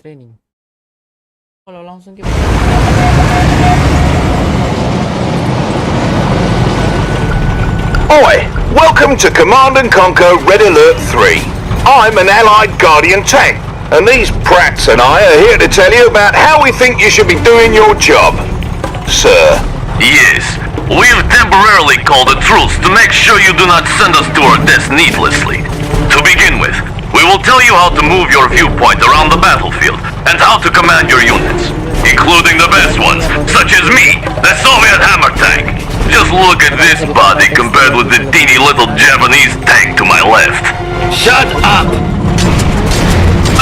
Training. Kalau langsung kita Oi! Welcome to Command & Conquer Red Alert 3. I'm an Allied Guardian tank, and these brats and I are here to tell you about how we think you should be doing your job. Sir. Yes, we've temporarily called a truce to make sure you do not send us to our deaths needlessly. To begin with, we will tell you how to move your viewpoint around the battlefield and how to command your units, including the best ones, such as me, the Soviet hammer tank. Just look at this body compared with the teeny little Japanese tank to my left. Shut up!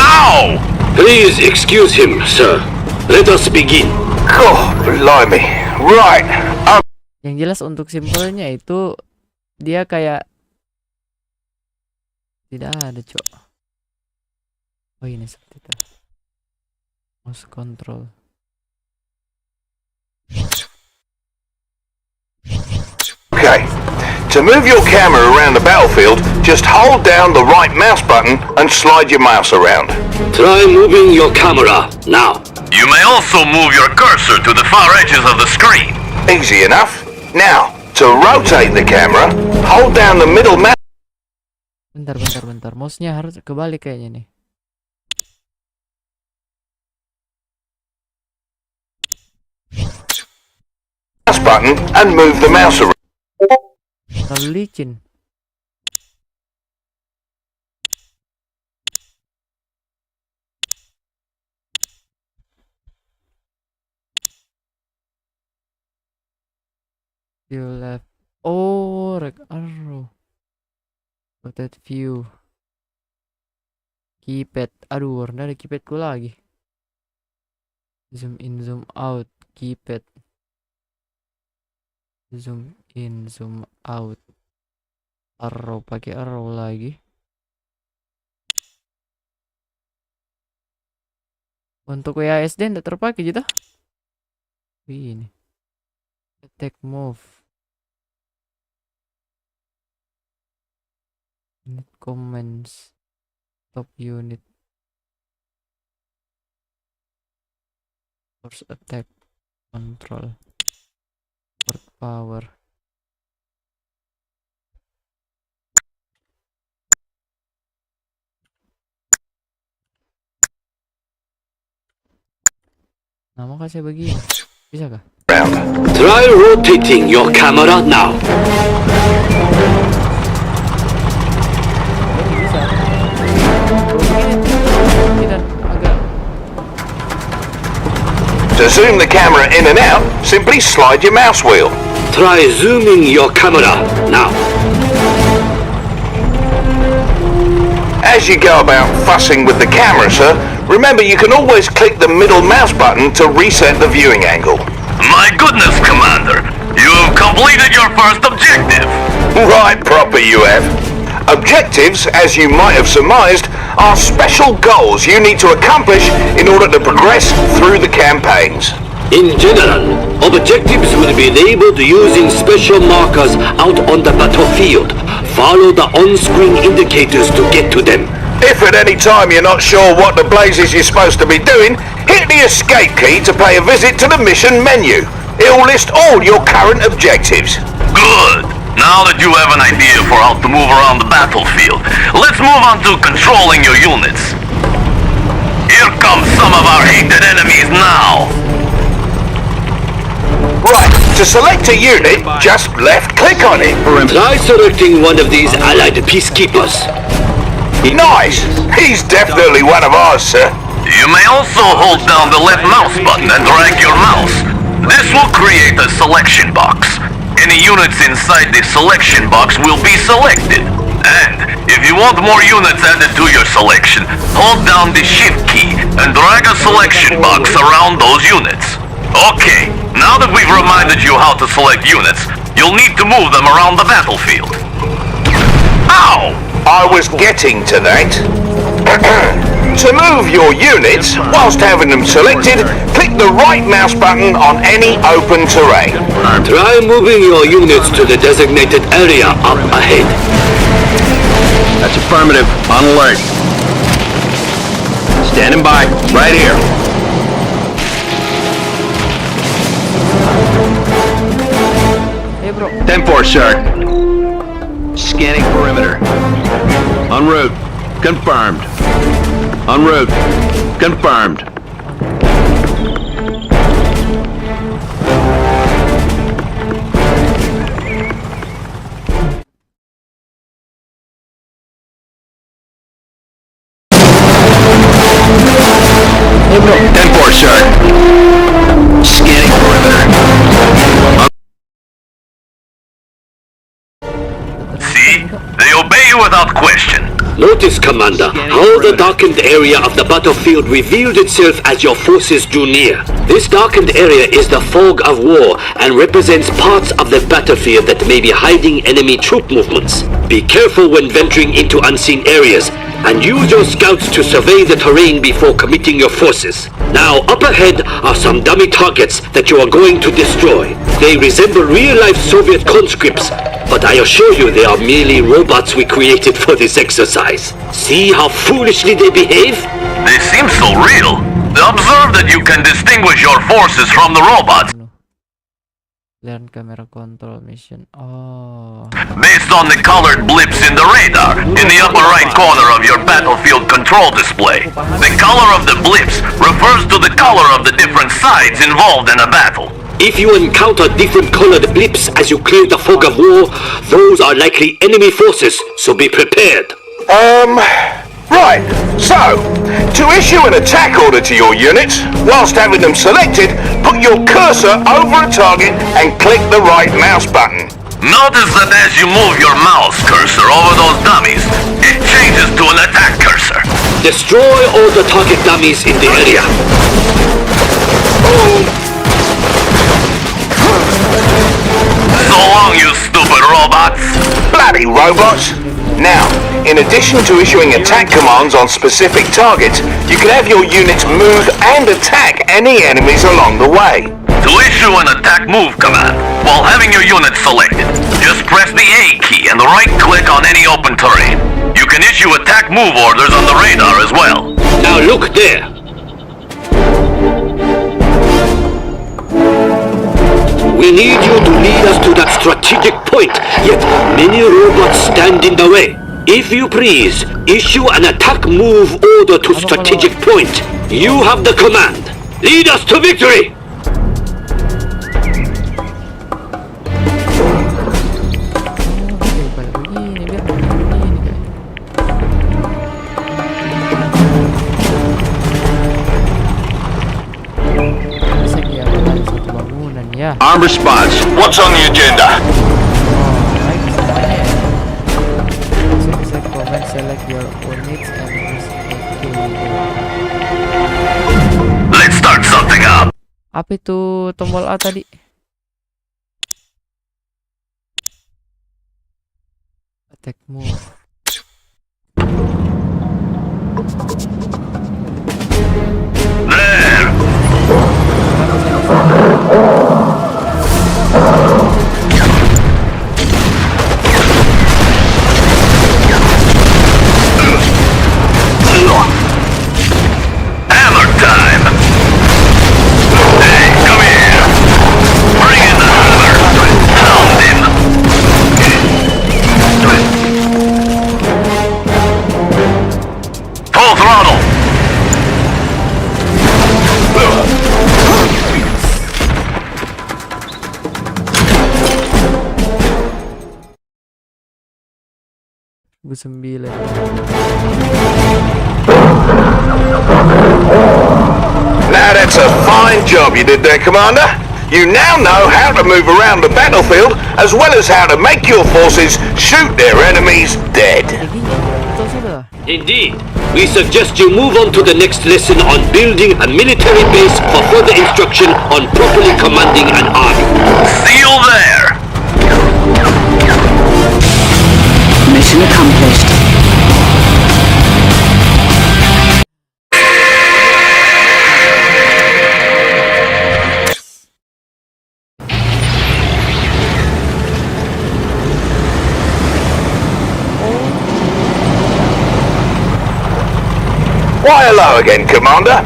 Ow! Please excuse him, sir. Let us begin. Oh, blimey. Right. yang jelas untuk simpelnya itu dia kayak tidak ada, cok. Oh, ini subtitle. Mouse control. Okay. To move your camera around the battlefield, just hold down the right mouse button and slide your mouse around. Try moving your camera now. You may also move your cursor to the far edges of the screen. Easy enough. Now, to rotate the camera, hold down the middle mouse. Bentar. Mouse-nya harus kebalik kayaknya nih. Button and move the mouse around. Terlalu licin. View left. Oh, rek arrow. Rotate view. Keypad. Aduh, rendah ada keypadku lagi. Zoom in, zoom out. Keypad. Zoom in, zoom out. Arrow, pakai arrow lagi. Untuk WASD tidak terpakai gitu. Ini. Attack move. Unit commands. Top unit. Force attack. Control. Port power. Nah, mau kasih begini. Bisa kah? Try rotating your camera now. Bisa. Tidak agak. To zoom the camera in and out, simply slide your mouse wheel. Try zooming your camera now. As you go about fussing with the camera, sir, remember you can always click the middle mouse button to reset the viewing angle. My goodness, Commander! You've completed your first objective! Right proper you have. Objectives, as you might have surmised, are special goals you need to accomplish in order to progress through the campaigns. In general, objectives will be labeled using special markers out on the battlefield. Follow the on-screen indicators to get to them. If at any time you're not sure what the blazes you're supposed to be doing, hit the escape key to pay a visit to the mission menu. It'll list all your current objectives. Good! Now that you have an idea for how to move around the battlefield, let's move on to controlling your units. Here come some of our hated enemies now! Right, to To select a unit, just left-click on it. Try selecting one of these allied peacekeepers. Nice! He's definitely one of ours, sir. You may also hold down the left mouse button and drag your mouse. This will create a selection box. Any units inside the selection box will be selected. And if you want more units added to your selection, hold down the shift key and drag a selection box around those units. Okay, now that we've reminded you how to select units, you'll need to move them around the battlefield. Ow! I was getting to that. To move your units, whilst having them selected, click the right mouse button on any open terrain. Try moving your units to the designated area up ahead. That's affirmative. On alert. Standing by. Right here. Hey bro. 10-4, sir. Scanning perimeter. En route. Confirmed. En route. Confirmed. Hey bro. 10-4, sir. Scanning perimeter. See? They obey you without question. Notice, Commander, how the darkened area of the battlefield revealed itself as your forces drew near. This darkened area is the fog of war and represents parts of the battlefield that may be hiding enemy troop movements. Be careful when venturing into unseen areas, and use your scouts to survey the terrain before committing your forces. Now, up ahead are some dummy targets that you are going to destroy. They resemble real-life Soviet conscripts, but I assure you they are merely robots we created for this exercise. See how foolishly they behave? They seem so real. Observe that you can distinguish your forces from the robots Learn camera control mission. Oh. based on the colored blips in the radar in the upper right corner of your battlefield control display. The color of the blips refers to the color of the different sides involved in a battle. If you encounter different colored blips as you clear the fog of war, those are likely enemy forces, so be prepared. Right. So, to issue an attack order to your units, whilst having them selected, put your cursor over a target and click the right mouse button. Notice that as you move your mouse cursor over those dummies, it changes to an attack cursor. Destroy all the target dummies in the area. So long, you stupid robots! Bloody robots! Now, in addition to issuing attack commands on specific targets, you can have your units move and attack any enemies along the way. To issue an attack move command, while having your unit selected, just press the A key and right-click on any open terrain. You can issue attack move orders on the radar as well. Now look there. We need you to lead us to that strategic point, yet many robots stand in the way. If you please, issue an attack move order to strategic point. You have the command. Lead us to victory! Oke, balik begini biar begini guys. Bisa ya ada satu bangunan ya. Arm response. What's on the agenda? Baik semuanya ya. Bisa comment select your units and use Let's start something up. apa itu tombol A tadi? Attack move. There! Hammer time! Hey, come here! Bring in the hammer! Pound him! Full throttle! 9. Now that's a fine job you did there, Commander. You now know how to move around the battlefield, as well as how to make your forces shoot their enemies dead. Strateginya, betul sudah. Indeed. We suggest you move on to the next lesson on building a military base for further instruction on properly commanding an army. See you there! Mission accomplished. Why hello again, Commander.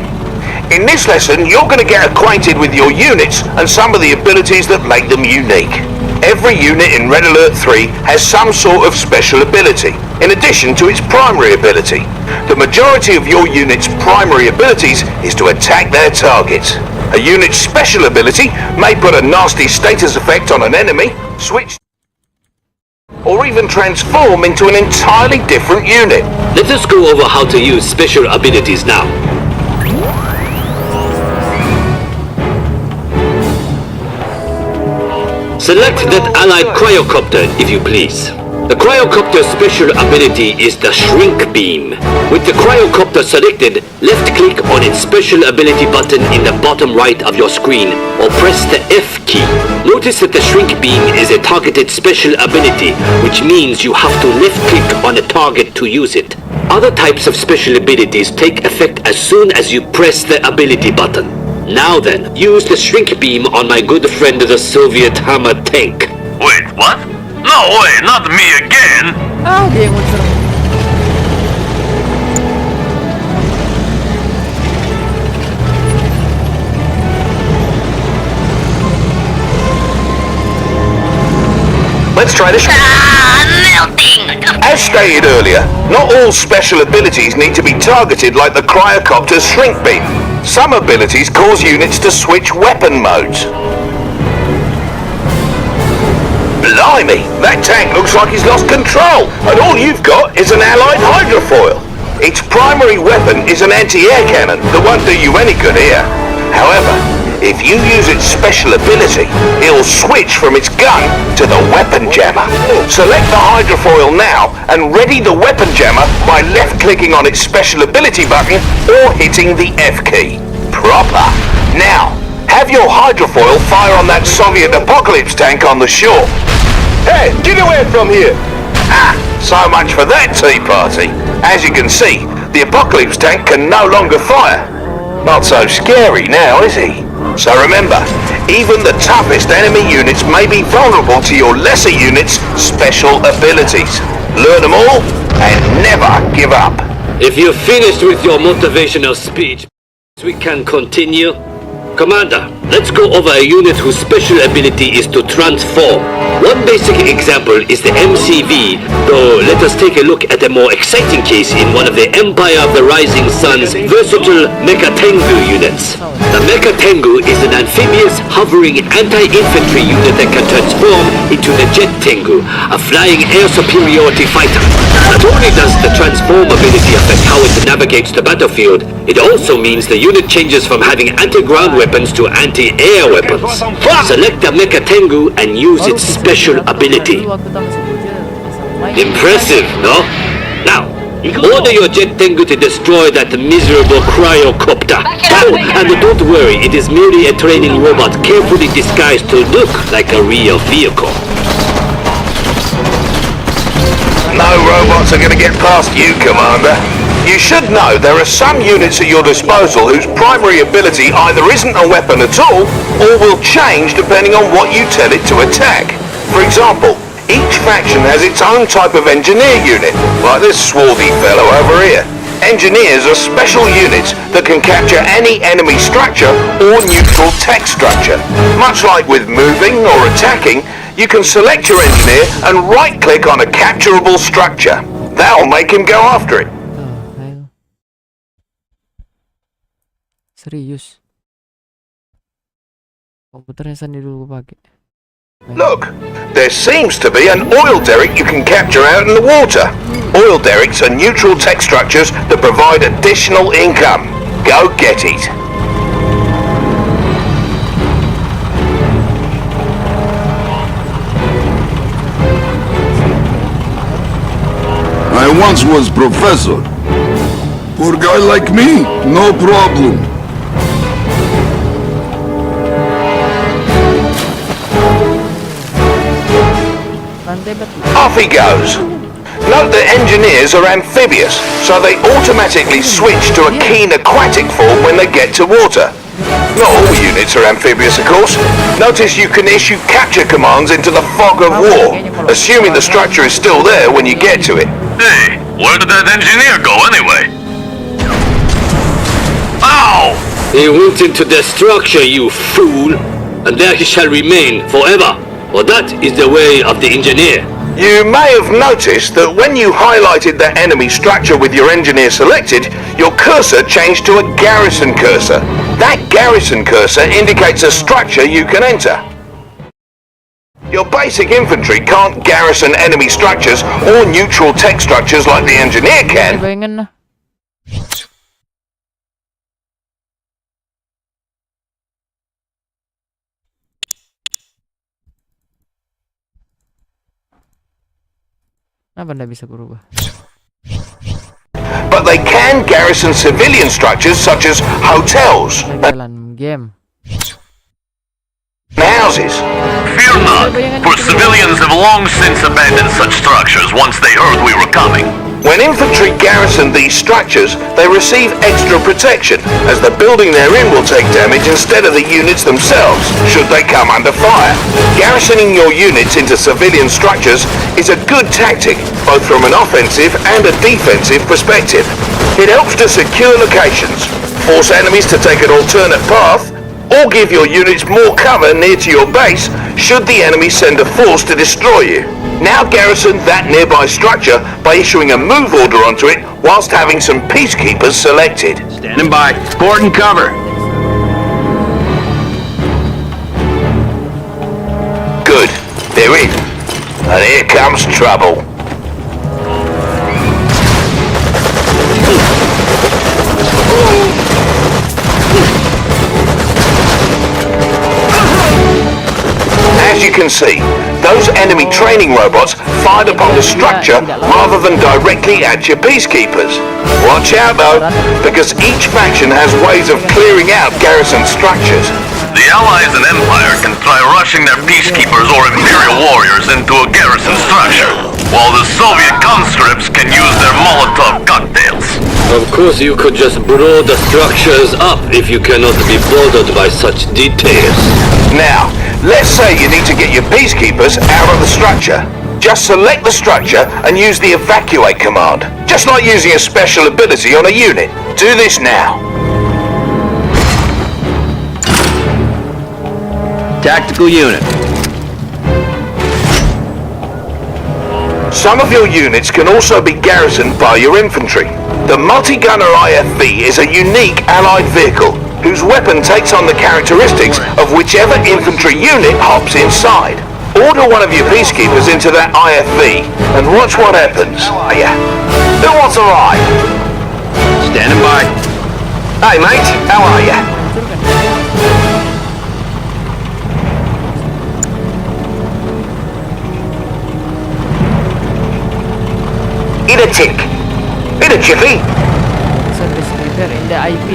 In this lesson, you're going to get acquainted with your units and some of the abilities that make them unique. Every unit in Red Alert 3 has some sort of special ability, in addition to its primary ability. The majority of your unit's primary abilities is to attack their targets. A unit's special ability may put a nasty status effect on an enemy, switch, or even transform into an entirely different unit. Let us go over how to use special abilities now. Select that allied cryocopter, if you please. The cryocopter's special ability is the shrink beam. With the cryocopter selected, left-click on its special ability button in the bottom right of your screen, or press the F key. Notice that the shrink beam is a targeted special ability, which means you have to left-click on a target to use it. Other types of special abilities take effect as soon as you press the ability button. Now then, use the shrink beam on my good friend the Soviet Hammer tank. Wait, what? No way, not me again! Ah, dia yang mau diserang. Let's try this. As stated earlier, not all special abilities need to be targeted like the cryocopter's shrink beam. Some abilities cause units to switch weapon modes. Blimey, that tank looks like he's lost control, and all you've got is an allied hydrofoil. Its primary weapon is an anti-air cannon that won't do you any good here. However, if you use its special ability, it'll switch from its gun to the weapon jammer. Select the hydrofoil now and ready the weapon jammer by left-clicking on its special ability button or hitting the F key. Proper. Now, have your hydrofoil fire on that Soviet apocalypse tank on the shore. Hey, get away from here! Ah, so much for that tea party. As you can see, the apocalypse tank can no longer fire. Not so scary now, is he? So remember, even the toughest enemy units may be vulnerable to your lesser units' special abilities. Learn them all and never give up. If you're finished with your motivational speech, we can continue. Commander, let's go over a unit whose special ability is to transform. One basic example is the MCV, though let us take a look at a more exciting case in one of the Empire of the Rising Sun's versatile Mecha Tengu units. The Mecha Tengu is an amphibious, hovering anti-infantry unit that can transform into the Jet Tengu, a flying air superiority fighter. Not only does the transform ability affect how it navigates the battlefield, it also means the unit changes from having anti-ground weapons to anti-air weapons. Select the Mecha Tengu and use its special ability. Impressive, no? Now, order your Jet Tengu to destroy that miserable cryocopter. Oh, and don't worry, it is merely a training robot carefully disguised to look like a real vehicle. No robots are going to get past you, Commander. You should know there are some units at your disposal whose primary ability either isn't a weapon at all, or will change depending on what you tell it to attack. For example, each faction has its own type of engineer unit, like this swarthy fellow over here. Engineers are special units that can capture any enemy structure or neutral tech structure. Much like with moving or attacking, you can select your engineer and right-click on a capturable structure. That'll make him go after it. Serius. Komputernya sendiri dulu pakai. Look, there seems to be an oil derrick you can capture out in the water. oil derricks and neutral tech structures that provide additional income. Go get it. I once was professor. For a guy like me, no problem. Off he goes. Note that engineers are amphibious, so they automatically switch to a keen aquatic form when they get to water. Not all units are amphibious, of course. Notice you can issue capture commands into the fog of war, assuming the structure is still there when you get to it. Hey, where did that engineer go anyway? Ow! He went into the structure, you fool, and there he shall remain forever. For that is the way of the engineer. You may have noticed that when you highlighted the enemy structure with your engineer selected, your cursor changed to a garrison cursor. That garrison cursor indicates a structure you can enter. Your basic infantry can't garrison enemy structures or neutral tech structures like the engineer can. Kenapa nggak bisa berubah? But they can garrison civilian structures such as hotels Dalam game. and houses. Fear not, for civilians have long since abandoned such structures once they heard we were coming. When infantry garrison these structures, they receive extra protection, as the building they're in will take damage instead of the units themselves, should they come under fire. Garrisoning your units into civilian structures is a good tactic, both from an offensive and a defensive perspective. It helps to secure locations, force enemies to take an alternate path, or give your units more cover near to your base should the enemy send a force to destroy you. Now garrison that nearby structure by issuing a move order onto it whilst having some peacekeepers selected. Standing by. Port and cover. Good. They're in. And here comes trouble. As you can see, those enemy training robots fired upon the structure rather than directly at your peacekeepers. Watch out though, because each faction has ways of clearing out garrison structures. The Allies and Empire can try rushing their peacekeepers or Imperial warriors into a garrison structure, while the Soviet conscripts can use their Molotov cocktails. Of course you could just blow the structures up if you cannot be bothered by such details. Now, let's say you need to get your peacekeepers out of the structure. Just select the structure and use the evacuate command, just like using a special ability on a unit. Do this now. Tactical unit. Some of your units can also be garrisoned by your infantry. The multi-gunner IFV is a unique allied vehicle whose weapon takes on the characteristics of whichever infantry unit hops inside. Order one of your peacekeepers into that IFV and watch what happens. How are ya? Who wants a ride? Standing by. Hey mate, how are ya? In a tick. In a jiffy. Service leader in the IP.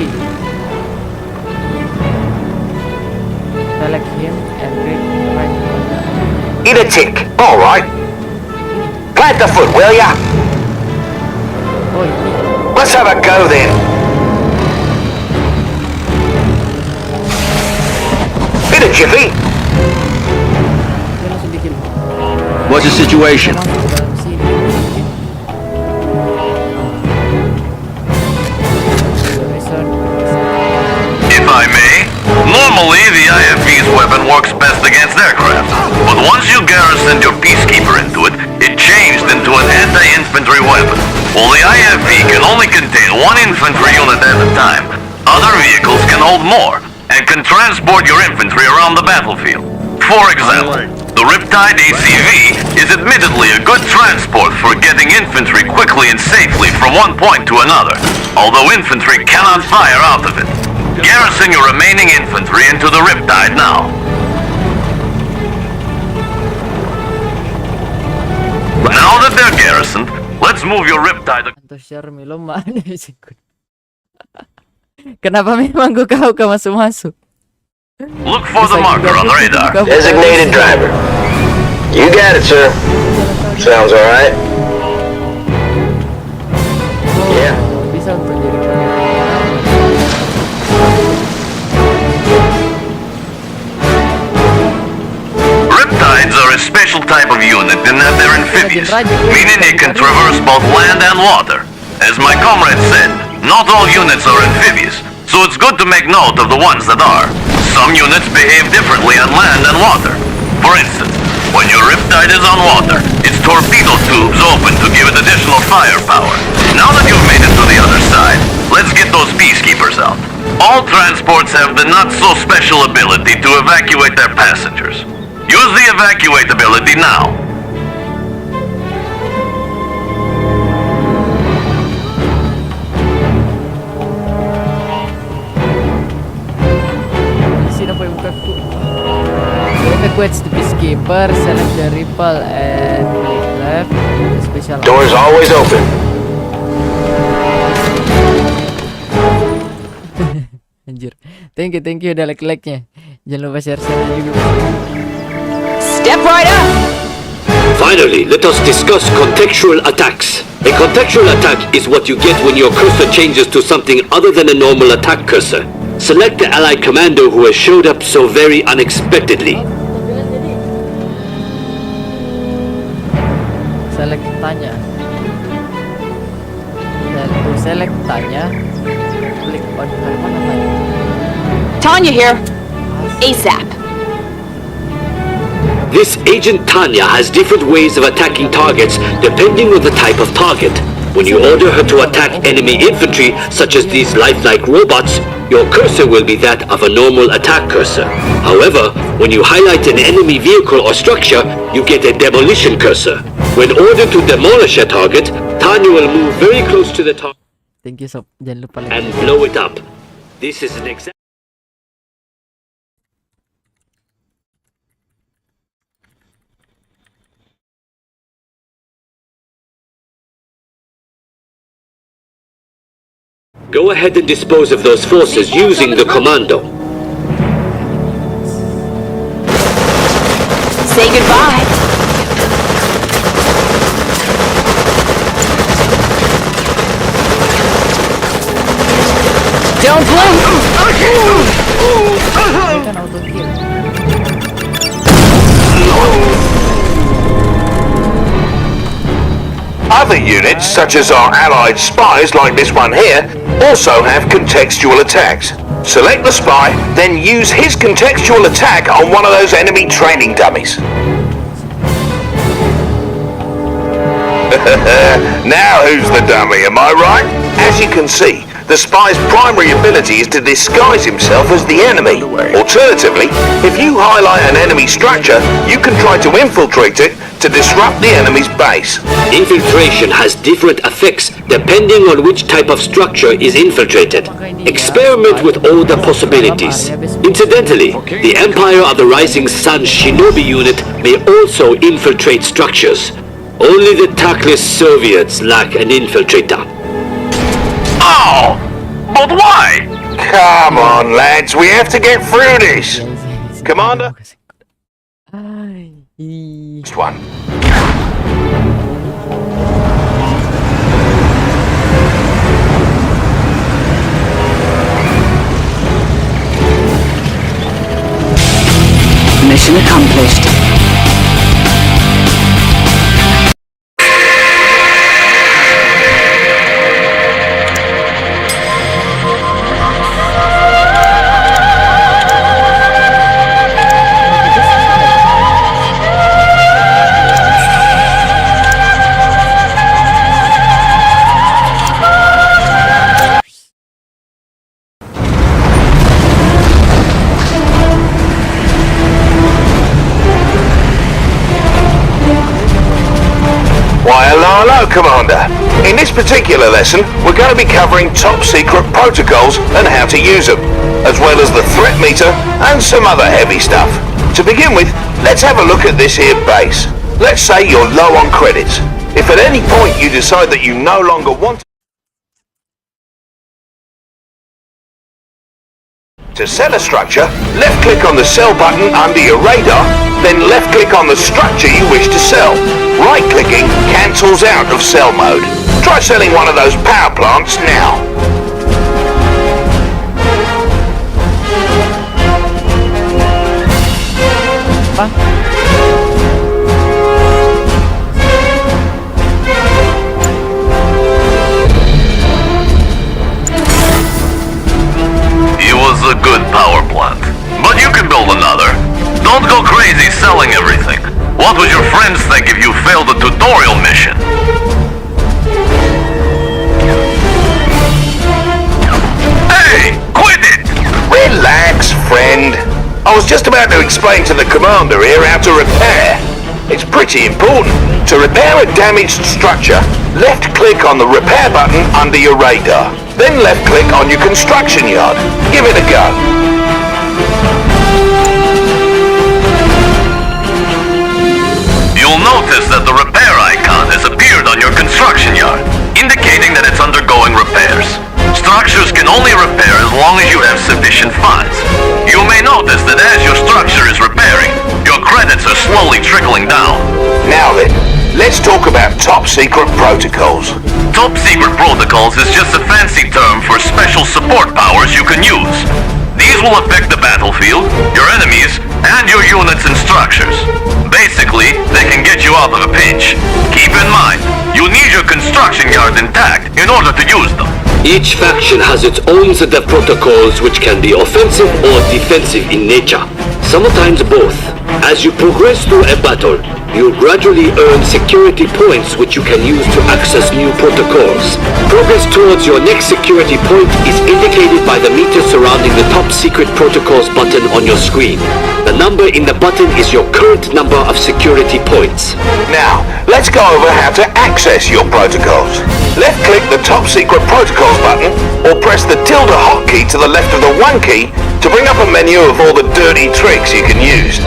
Select him and read right. In a tick. Alright. Plant the foot, will ya? Oh ini. Let's have a go then. In a jiffy. Dia langsung bikin. What's the situation? Masuk ke dalam sini. If I may, normally the IFV's weapon works best against aircraft, but once you garrisoned your peacekeeper into it, it changed into an anti-infantry weapon. While the IFV can only contain one infantry unit at a time, other vehicles can hold more, and can transport your infantry around the battlefield. For example, the The Riptide ACV is admittedly a good transport for getting infantry quickly and safely from one point to another, although infantry cannot fire out of it. Garrison your remaining infantry into the Riptide now. Now that they're garrisoned, let's move your Riptide. Kenapa memang gue kau masuk-masuk? Look for the marker on the radar. Designated driver. You got it, sir. Sounds alright. Yeah. Bisa untuk jadi Riptides are a special type of unit in that they're amphibious, meaning they can traverse both land and water. As my comrade said, not all units are amphibious, so it's good to make note of the ones that are. Some units behave differently on land and water. For instance, when your Riptide is on water, its torpedo tubes open to give it additional firepower. Now that you've made it to the other side, let's get those peacekeepers out. All transports have the not-so-special ability to evacuate their passengers. Use the evacuate ability now. Evacuate the peacekeeper, select the ripple and click left. Special Door's always open. Anjir. Thank you udah like-nya. Jangan lupa share-share juga. Step right up! Finally, let us discuss contextual attacks. A contextual attack is what you get when your cursor changes to something other than a normal attack cursor. Select the allied commando who has showed up so very unexpectedly. Select tanya. Dan to select tanya, klik on mana tanya. Tanya here. ASAP. This Agent Tanya has different ways of attacking targets depending on the type of target. When you order her to attack enemy infantry, such as these lifelike robots, your cursor will be that of a normal attack cursor. However, when you highlight an enemy vehicle or structure, you get a demolition cursor. When ordered to demolish a target, Tanya will move very close to the target Thank you sob. Jangan lupa like. and blow it up. This is an example. Go ahead and dispose of those forces using the commando. Say goodbye. Don't blink! Kan auto kill. Other units, such as our allied spies like this one here, also have contextual attacks. Select the spy, then use his contextual attack on one of those enemy training dummies. Now who's the dummy, am I right? As you can see, the spy's primary ability is to disguise himself as the enemy. Alternatively, if you highlight an enemy structure, you can try to infiltrate it to disrupt the enemy's base. Infiltration has different effects depending on which type of structure is infiltrated. Experiment with all the possibilities. Incidentally, the Empire of the Rising Sun Shinobi unit may also infiltrate structures. Only the tactless Soviets lack an infiltrator. Oh! But why? Come on, lads, we have to get through this. Commander? Ay. Next one. Mission accomplished. In this particular lesson, we're going to be covering top secret protocols and how to use them, as well as the threat meter and some other heavy stuff. To begin with, let's have a look at this here base. Let's say you're low on credits. If at any point you decide that you no longer want to sell a structure, left-click on the sell button under your radar, then left-click on the structure you wish to sell. Right-clicking cancels out of sell mode. Try selling one of those power plants now. It was a good power plant, but you can build another. Don't go crazy selling everything. What would your friends think if you failed a tutorial mission? Hey, quit it! Relax, friend. I was just about to explain to the commander here how to repair. It's pretty important. To repair a damaged structure, left-click on the repair button under your radar. Then left-click on your construction yard. Give it a go. You'll notice that the repair icon has appeared on your construction yard, indicating that it's undergoing repairs. Structures can only repair as long as you have sufficient funds. You may notice that as your structure is repairing, your credits are slowly trickling down. Now then, let's talk about top secret protocols. Top secret protocols is just a fancy term for special support powers you can use. These will affect the battlefield, your enemies, and your units and structures. Basically, they can get you out of a pinch. Keep in mind, you need your construction yard intact in order to use them. Each faction has its own set of protocols which can be offensive or defensive in nature, sometimes both. As you progress through a battle, you gradually earn security points which you can use to access new protocols. Progress towards your next security point is indicated by the meter surrounding the top secret protocols button on your screen. The number in the button is your current number of security points. Now, let's go over how to access your protocols. Left-click the top secret protocols button, or press the tilde hotkey to the left of the 1 key to bring up a menu of all the dirty tricks you can use.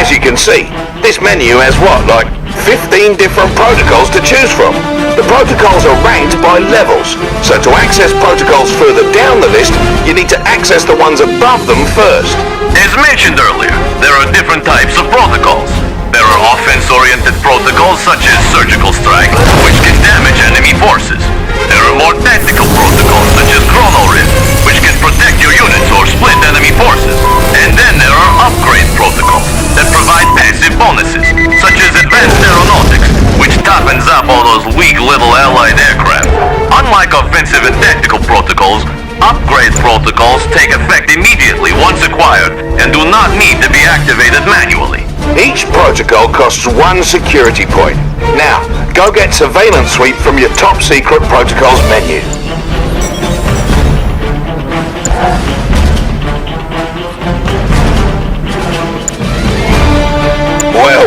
As you can see, this menu has like 15 different protocols to choose from. The protocols are ranked by levels, so to access protocols further down the list, you need to access the ones above them first. As mentioned earlier, there are different types of protocols. There are offense-oriented protocols such as surgical strike, which can damage enemy forces. There are more tactical protocols such as chrono rift, which can protect your units or split enemy forces. And then there are upgrade protocols that provide passive bonuses, such as advanced aeronautics, which top and zap all those weak little allied aircraft. Unlike offensive and tactical protocols, upgrade protocols take effect immediately once acquired and do not need to be activated manually. Each protocol costs 1 security point. Now, go get surveillance sweep from your top secret protocols menu.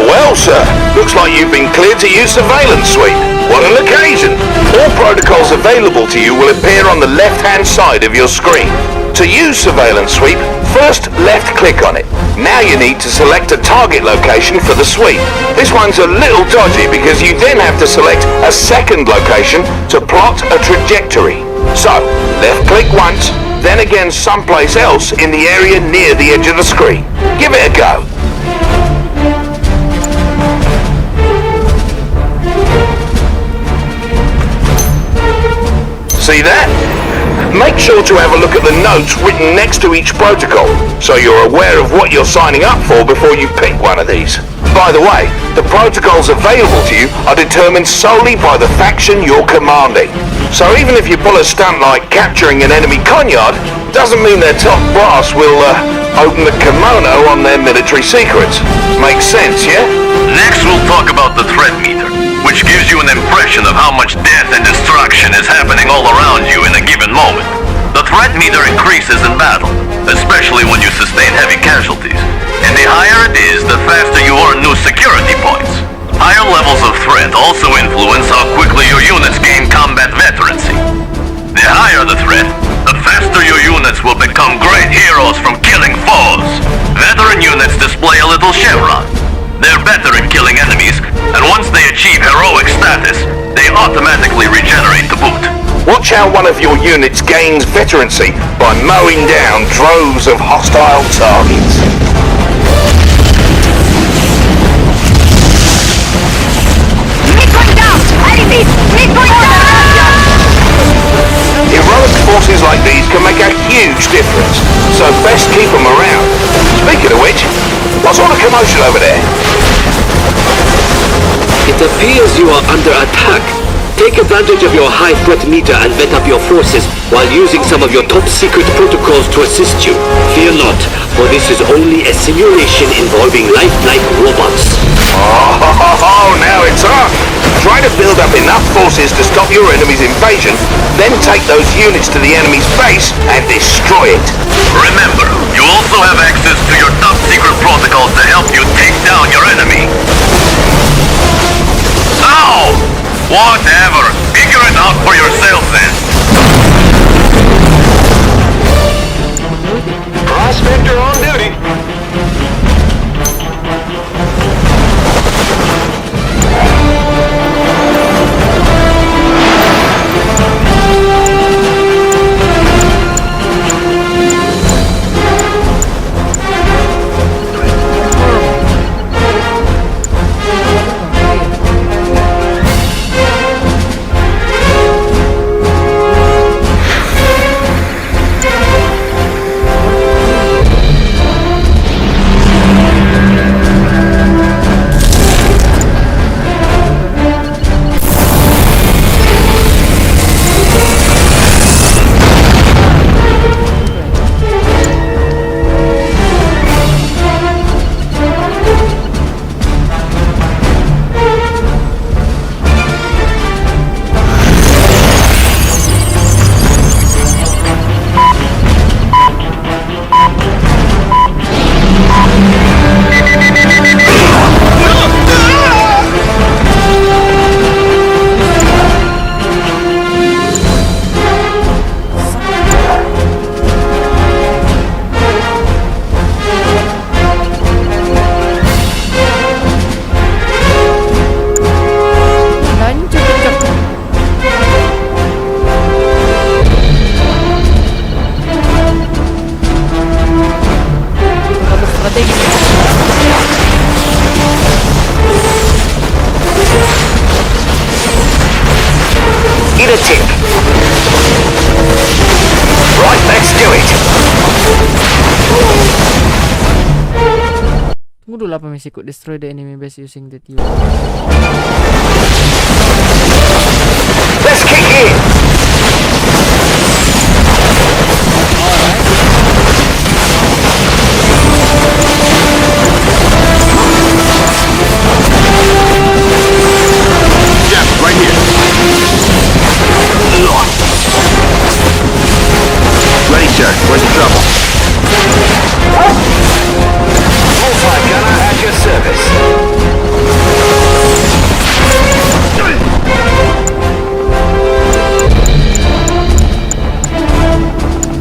Well, sir. Looks like you've been cleared to use surveillance sweep. What an occasion! All protocols available to you will appear on the left-hand side of your screen. To use surveillance sweep, first left-click on it. Now you need to select a target location for the sweep. This one's a little dodgy because you then have to select a second location to plot a trajectory. So, left-click once, then again someplace else in the area near the edge of the screen. Give it a go. See that? Make sure to have a look at the notes written next to each protocol, so you're aware of what you're signing up for before you pick one of these. By the way, the protocols available to you are determined solely by the faction you're commanding. So even if you pull a stunt like capturing an enemy conyard, doesn't mean their top brass will open the kimono on their military secrets. Makes sense, yeah? Next we'll talk about the threat meter, which gives you an impression of how much death and destruction is happening all around you in a given moment. The threat meter increases in battle, especially when you sustain heavy casualties. And the higher it is, the faster you earn new security points. Higher levels of threat also influence how quickly your units gain combat veterancy. The higher the threat, the faster your units will become great heroes from killing foes. Veteran units display a little chevron. They're better at killing enemies, and once they achieve heroic status, they automatically regenerate to boot. Watch how one of your units gains veterancy by mowing down droves of hostile targets. Heroic forces like these can make a huge difference, so best keep them around. Speaking of which, what's all the commotion over there? It appears you are under attack. Take advantage of your high threat meter and vet up your forces while using some of your top secret protocols to assist you. Fear not, for this is only a simulation involving lifelike robots. Oh, now it's on! Try to build up enough forces to stop your enemy's invasion, then take those units to the enemy's base and destroy it. Remember, you also have access to your top secret protocols to help you take down your enemy. Ow! Whatever. Figure it out for yourself then. Prospector on duty. Eat a tick. Right, let's do it. Tunggu dulu, apa misi? Could destroy the enemy base using the unit. Let's kick in. Yeah, right here. Ready, sir. Where's the trouble? Multi-gunner at your service.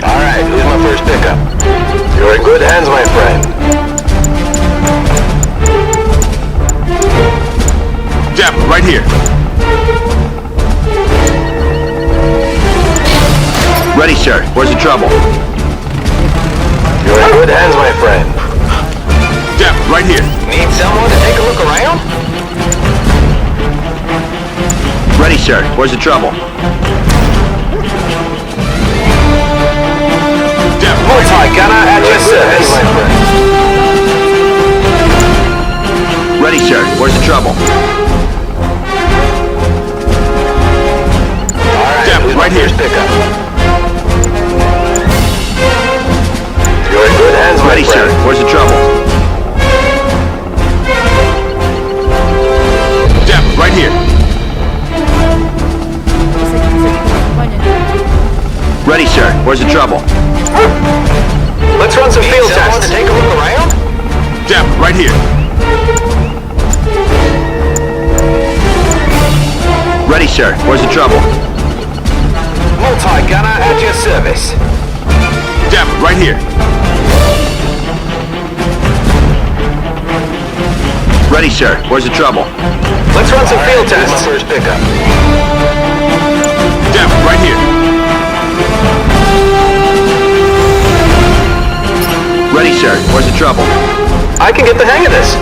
Alright, who's my first pickup? You're in good hands, my friend. Jeff, right here. Ready, sir. Where's the trouble? You're in good hands, my friend. Jeff, right here. Need someone to take a look around? Ready, sir. Where's the trouble? Jeff, Multi-gunner at your service. my friend. ready, sir. Where's the trouble? Alright, Jeff, right here. Ready, sir. Where's the trouble? Multi-gunner at your service. Dep, right here. Ready, sir. Where's the trouble? Let's run some field tests. First pickup. Dep, right here. Ready, sir. Where's the trouble? I can get the hang of this.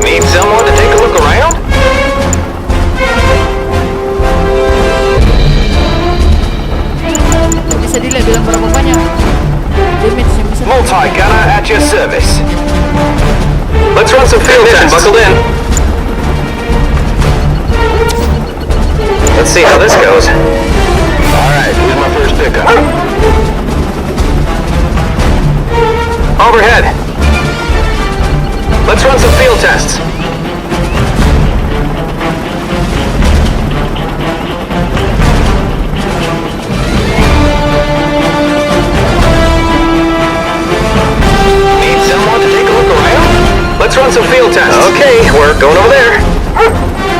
Need someone to take a look around? Bisa dilihat bilang berapa banyak damage yang bisa. Multi-gunner at your service. Let's run some field tests. Buckled in. Let's see how this goes. Alright, here's my first pickup. Overhead. Let's run some field tests. Need someone to take a look around? Let's run some field tests. Okay, we're going over there.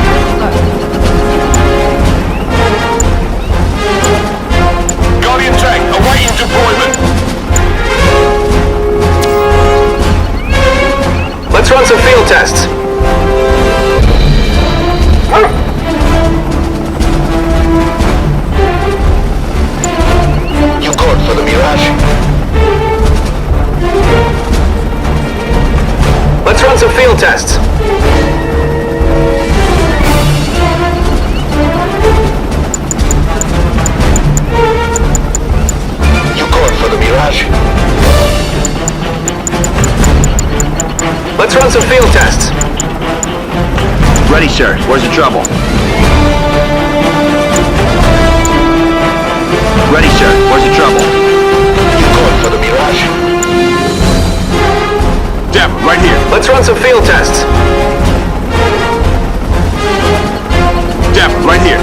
Guardian tank awaiting deployment. Let's run some field tests. You called for the Mirage. Let's run some field tests. You called for the Mirage. Let's run some field tests. Ready, sir. Where's the trouble? Ready, sir. Where's the trouble? You called for the Mirage. Dep, right here. Let's run some field tests. Dep, right here.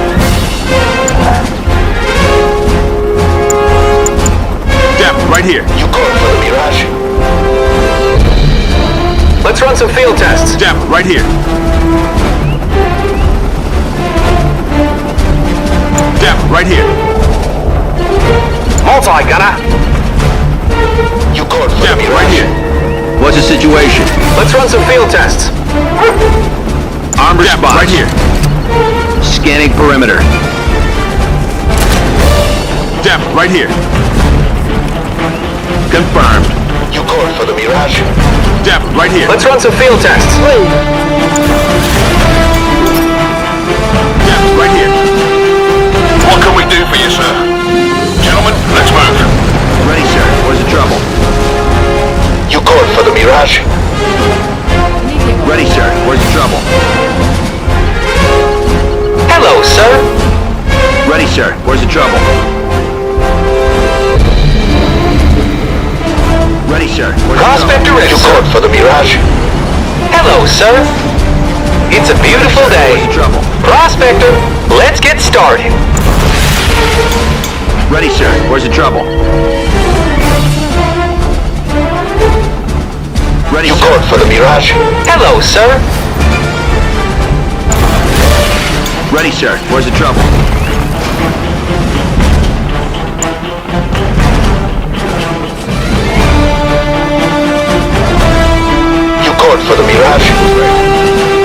Dep, right here. You called for the Mirage. Let's run some field tests. Dep, right here. Dep, right here. Multi-gunner. You called for Dep, the Mirage. right here. What's the situation? Let's run some field tests. Armed response. Right here. Scanning perimeter. Dep, right here. Confirmed. You called for the Mirage. Dep, right here. Let's run some field tests. Dep, right here. What can we do for you, sir? Gentlemen, let's move. Ready, sir. Where's the trouble? You called for the Mirage. Ready, sir. Where's the trouble? Hello, sir. Ready, sir. Where's the trouble? Ready, sir. Where's Prospector ready. You called for the Mirage. Hello, sir. It's a beautiful day. Where's the trouble? Prospector, let's get started. Ready, sir. Where's the trouble? Ready, You sir. called for the Mirage. Hello, sir. Ready, sir. Where's the trouble? You called for the Mirage.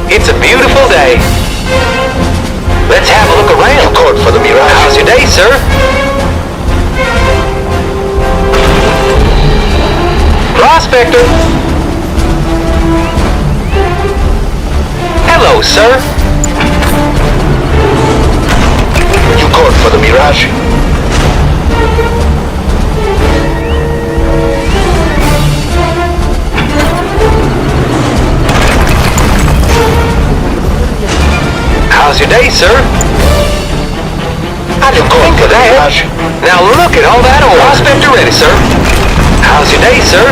It's a beautiful day. Let's have a look around. You called for the Mirage. How's your day, sir? Prospector. Hello, sir. You called for the Mirage. How's your day, sir? I didn't think of that. Now look at all that oil. Prospector ready, sir. How's your day, sir?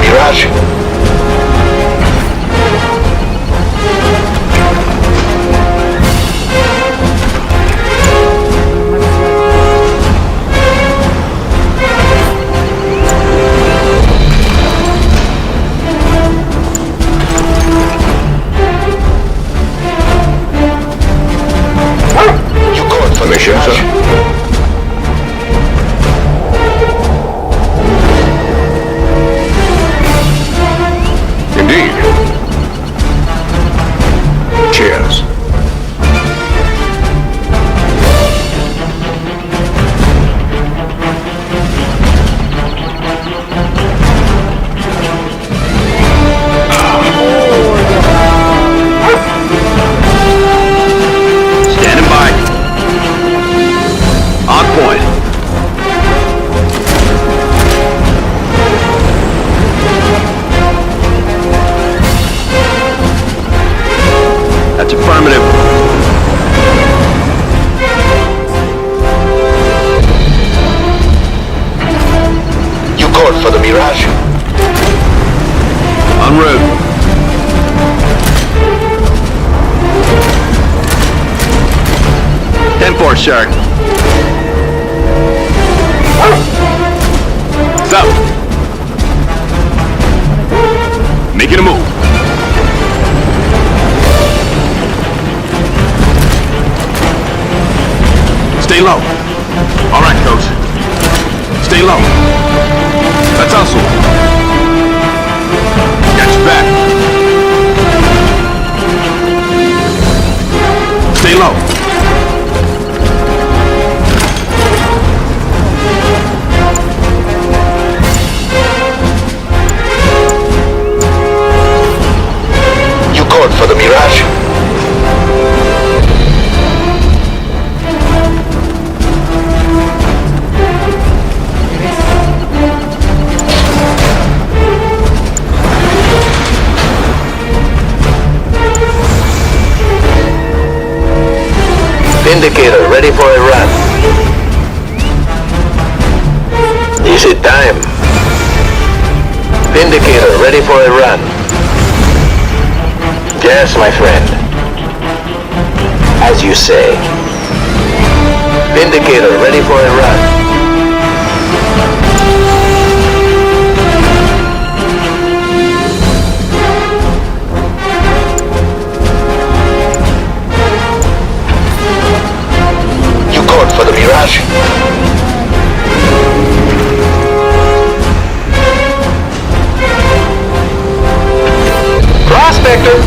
Mirage. You called for mission, sir. Indeed. Cheers. Standing by. On point. That's affirmative. You called for the Mirage. En route. Ten-4, sir. So. Making a move. Stay low. All right, coach. Stay low. Let's hustle. Got your back. Stay low. You called for the Mirage. Indicator ready for a run. Is it time? Indicator ready for a run. Yes, my friend. As you say. Indicator ready for a run. You called for the Mirage. Prospector.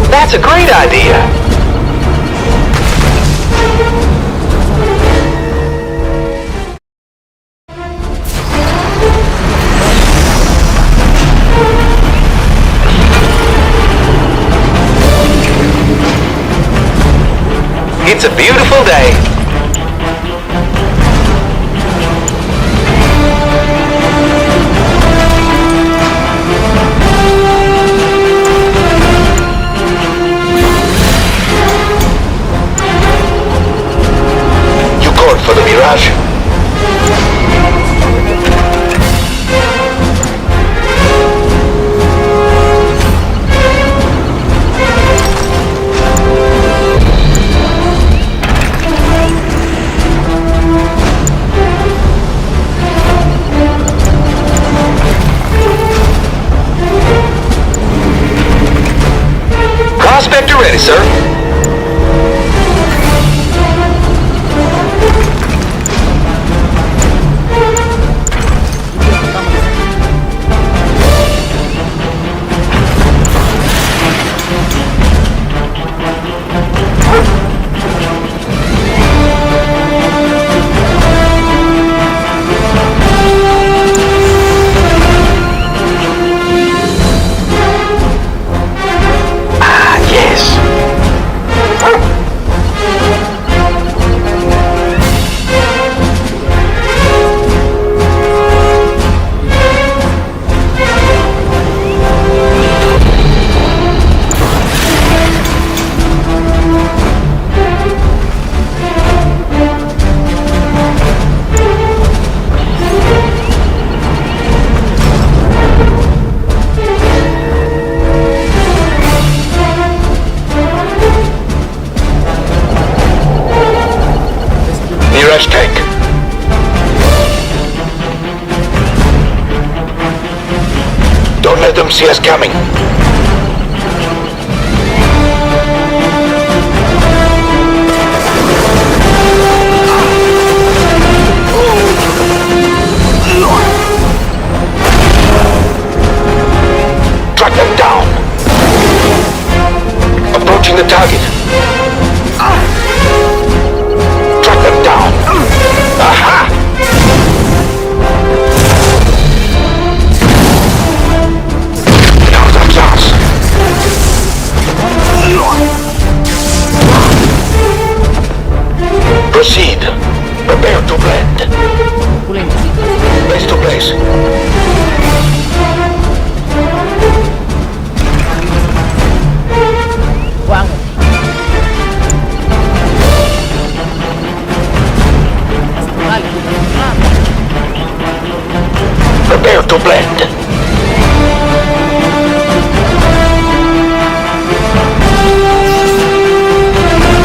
That's a great idea. It's a beautiful day. You called for the Mirage. Prospector ready, sir. Ah, yes. them see us coming. Track them down. Approaching the target. Track them down. Aha! Now that's us. Proceed. Prepare to blend. Place to place. Prepare to blend.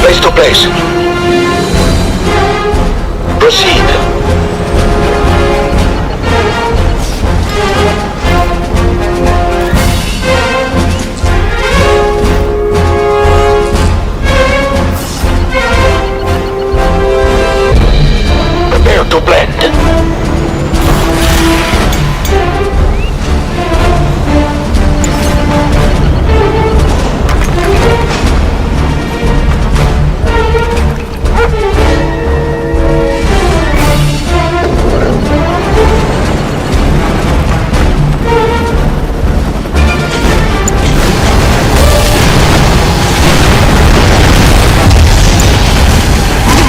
Place to place. Proceed. Prepare to blend.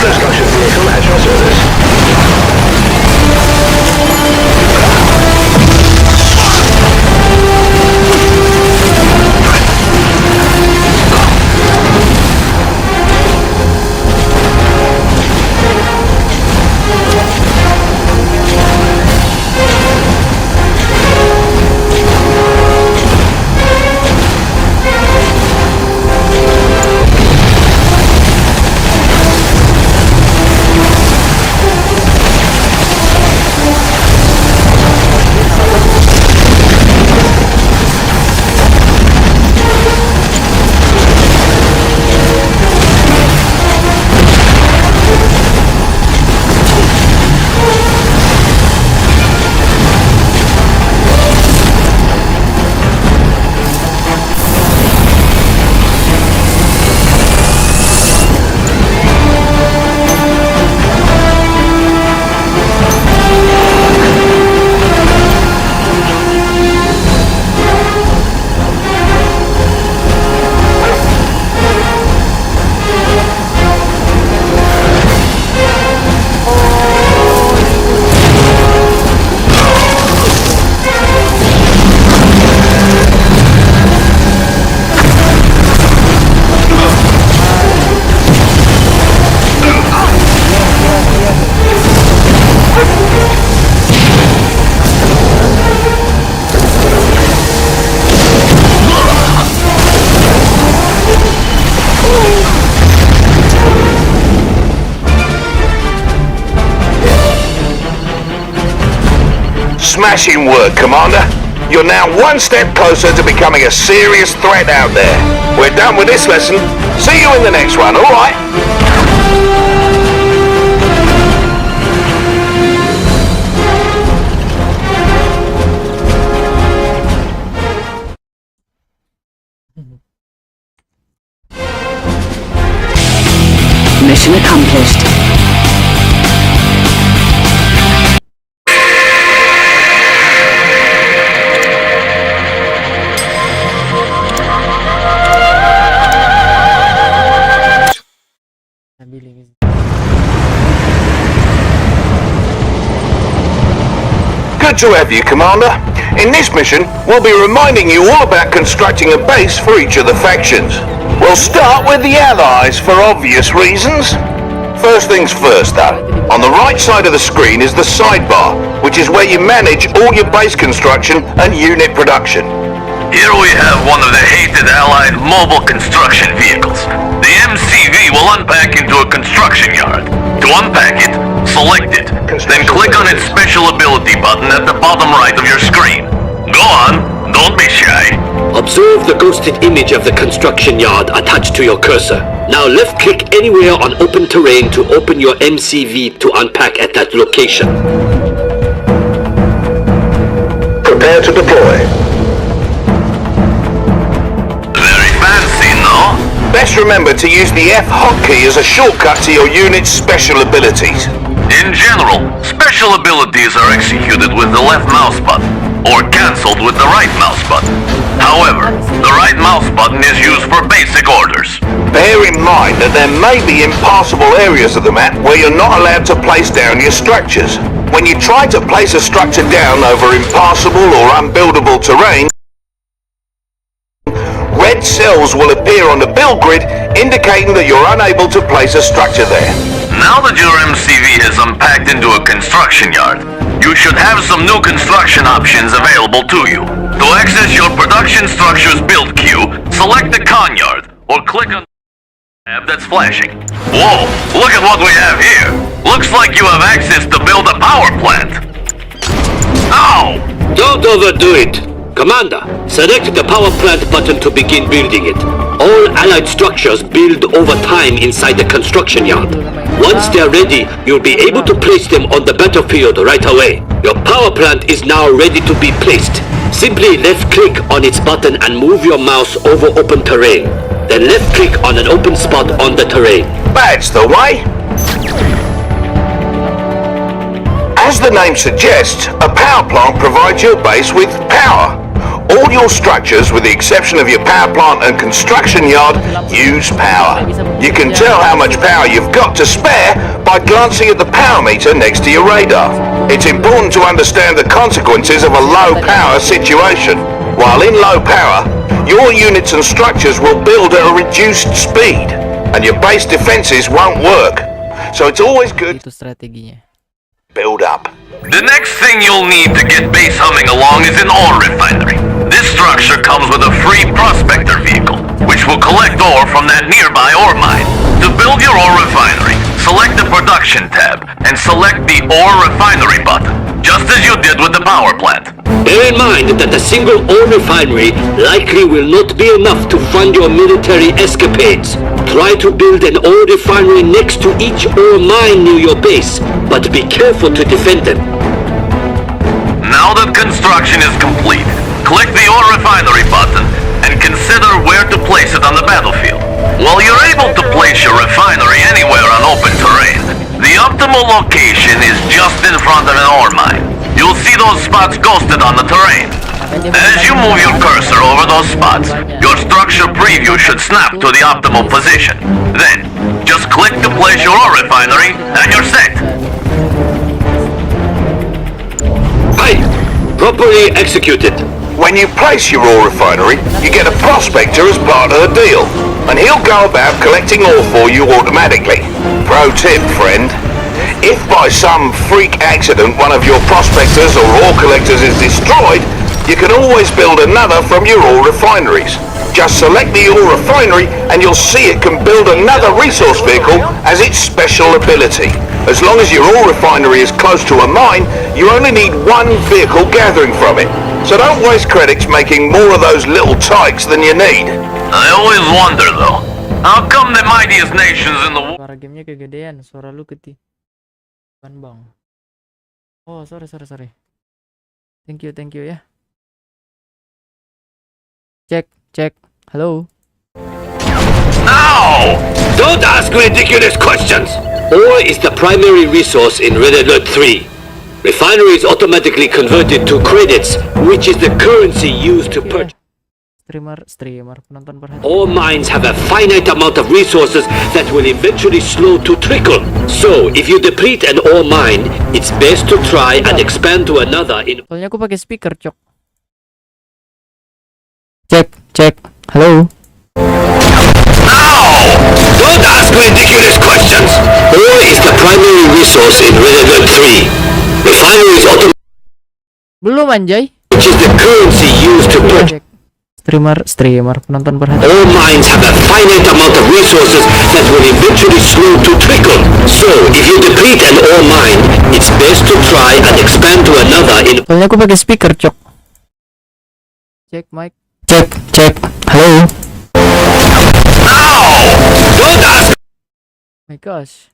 Construction vehicle at your service. Smashing work, Commander. You're now one step closer to becoming a serious threat out there. We're done with this lesson. See you in the next one, alright? Mission accomplished. Good to have you, Commander. In this mission, we'll be reminding you all about constructing a base for each of the factions. We'll start with the Allies for obvious reasons. First things first, though. On the right side of the screen is the sidebar, which is where you manage all your base construction and unit production. Here we have one of the hated Allied mobile construction vehicles. The MCV will unpack into a construction yard. To unpack it, select it, then click on its special ability button at the bottom right of your screen. Go on, Don't be shy. Observe the ghosted image of the construction yard attached to your cursor. Now left-click anywhere on open terrain to open your MCV to unpack at that location. Prepare to deploy. Very fancy, no? Best remember to use the F hotkey as a shortcut to your unit's special abilities. In general, special abilities are executed with the left mouse button, or cancelled with the right mouse button. However, the right mouse button is used for basic orders. Bear in mind that there may be impassable areas of the map where you're not allowed to place down your structures. When you try to place a structure down over impassable or unbuildable terrain, red cells will appear on the build grid indicating that you're unable to place a structure there. Now that your MCV has unpacked into a construction yard, you should have some new construction options available to you. To access your production structure's build queue, select the con yard, or click on the tab that's flashing. Whoa, look at what we have here. Looks like you have access to build a power plant. Ow! Don't overdo it. Commander, select the power plant button to begin building it. All allied structures build over time inside the construction yard. Once they're ready, you'll be able to place them on the battlefield right away. Your power plant is now ready to be placed. Simply left-click on its button and move your mouse over open terrain. Then left-click on an open spot on the terrain. That's the way. As the name suggests, a power plant provides your base with power. All your structures, with the exception of your power plant and construction yard, use power. You can tell how much power you've got to spare by glancing at the power meter next to your radar. It's important to understand the consequences of a low power situation. While in low power, your units and structures will build at a reduced speed, and your base defenses won't work. So it's always good Itu strateginya. to build up. The next thing you'll need to get base humming along is an ore refinery. This structure comes with a free prospector vehicle, which will collect ore from that nearby ore mine. To build your ore refinery, select the production tab and select the ore refinery button, just as you did with the power plant. Bear in mind that a single ore refinery likely will not be enough to fund your military escapades. Try to build an ore refinery next to each ore mine near your base, but be careful to defend them. Now that construction is complete, click the ore refinery button and consider where to place it on the battlefield. While you're able to place your refinery anywhere on open terrain, the optimal location is just in front of an ore mine. You'll see those spots ghosted on the terrain. As you move your cursor over those spots, your structure preview should snap to the optimal position. Then, just click to place your ore refinery and you're set. Aye, properly executed. When you place your ore refinery, you get a prospector as part of the deal, and he'll go about collecting ore for you automatically. Pro tip, friend. If by some freak accident one of your prospectors or ore collectors is destroyed, you can always build another from your ore refineries. Just select the ore refinery and you'll see it can build another resource vehicle as its special ability. As long as your ore refinery is close to a mine, you only need one vehicle gathering from it. So don't waste credits making more of those little tykes than you need. I always wonder though, how come the mightiest nations in the world Suara gamenya kegedean, suara lu keti. Bang. Oh, sorry. Thank you ya. Cek. Halo. No! Don't ask ridiculous questions. Ore is the primary resource in Red Alert 3. Refinery is automatically converted to credits, which is the currency used to purchase. Streamer, penonton perhatian. All mines have a finite amount of resources that will eventually slow to trickle. So, if you deplete an ore mine, it's best to try and expand to another in... Soalnya aku pakai speaker, Cok. Cek. Halo. No! Don't ask ridiculous questions. Ore is the primary resource in Red Alert 3. Refinery is automatically... Belum anjay. which is the currency used to purchase... Streamer, penonton perhatian. All mines have a finite amount of resources that will eventually slow to trickle. So, if you deplete an ore mine, it's best to try and expand to another in... Soalnya aku pakai speaker, Cok. Cek mic. Cek. Halo. My gosh.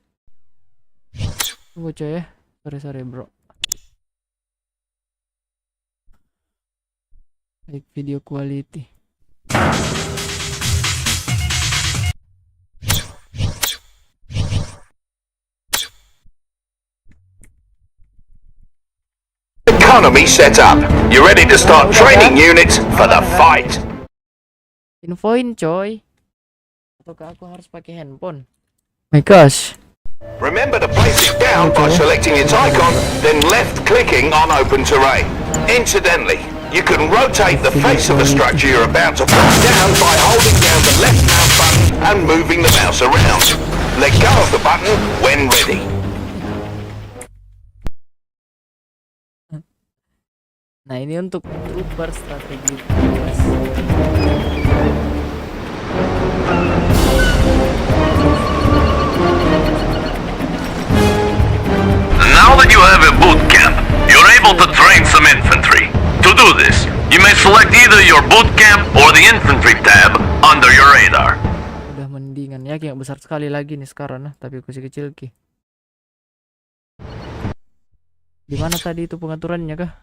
Tunggu coy ya. Sorry bro. Like video quality. Economy set up. You ready to start training units for the fight? Infoin coy. Ataukah aku harus pakai handphone? My gosh. Remember to place it down by selecting its icon, then left-clicking on open terrain. Incidentally, you can rotate the face of the structure you're about to put down by holding down the left mouse button and moving the mouse around. Let go of the button when ready. Nah ini untuk trooper strategi. Now that you have a boot camp, you're able to train some infantry. To do this, you may select either your boot camp or the infantry tab under your radar. Udah mendingan ya, yang besar sekali lagi nih sekarang, tapi kecil ki. Gimana tadi itu pengaturannya kah?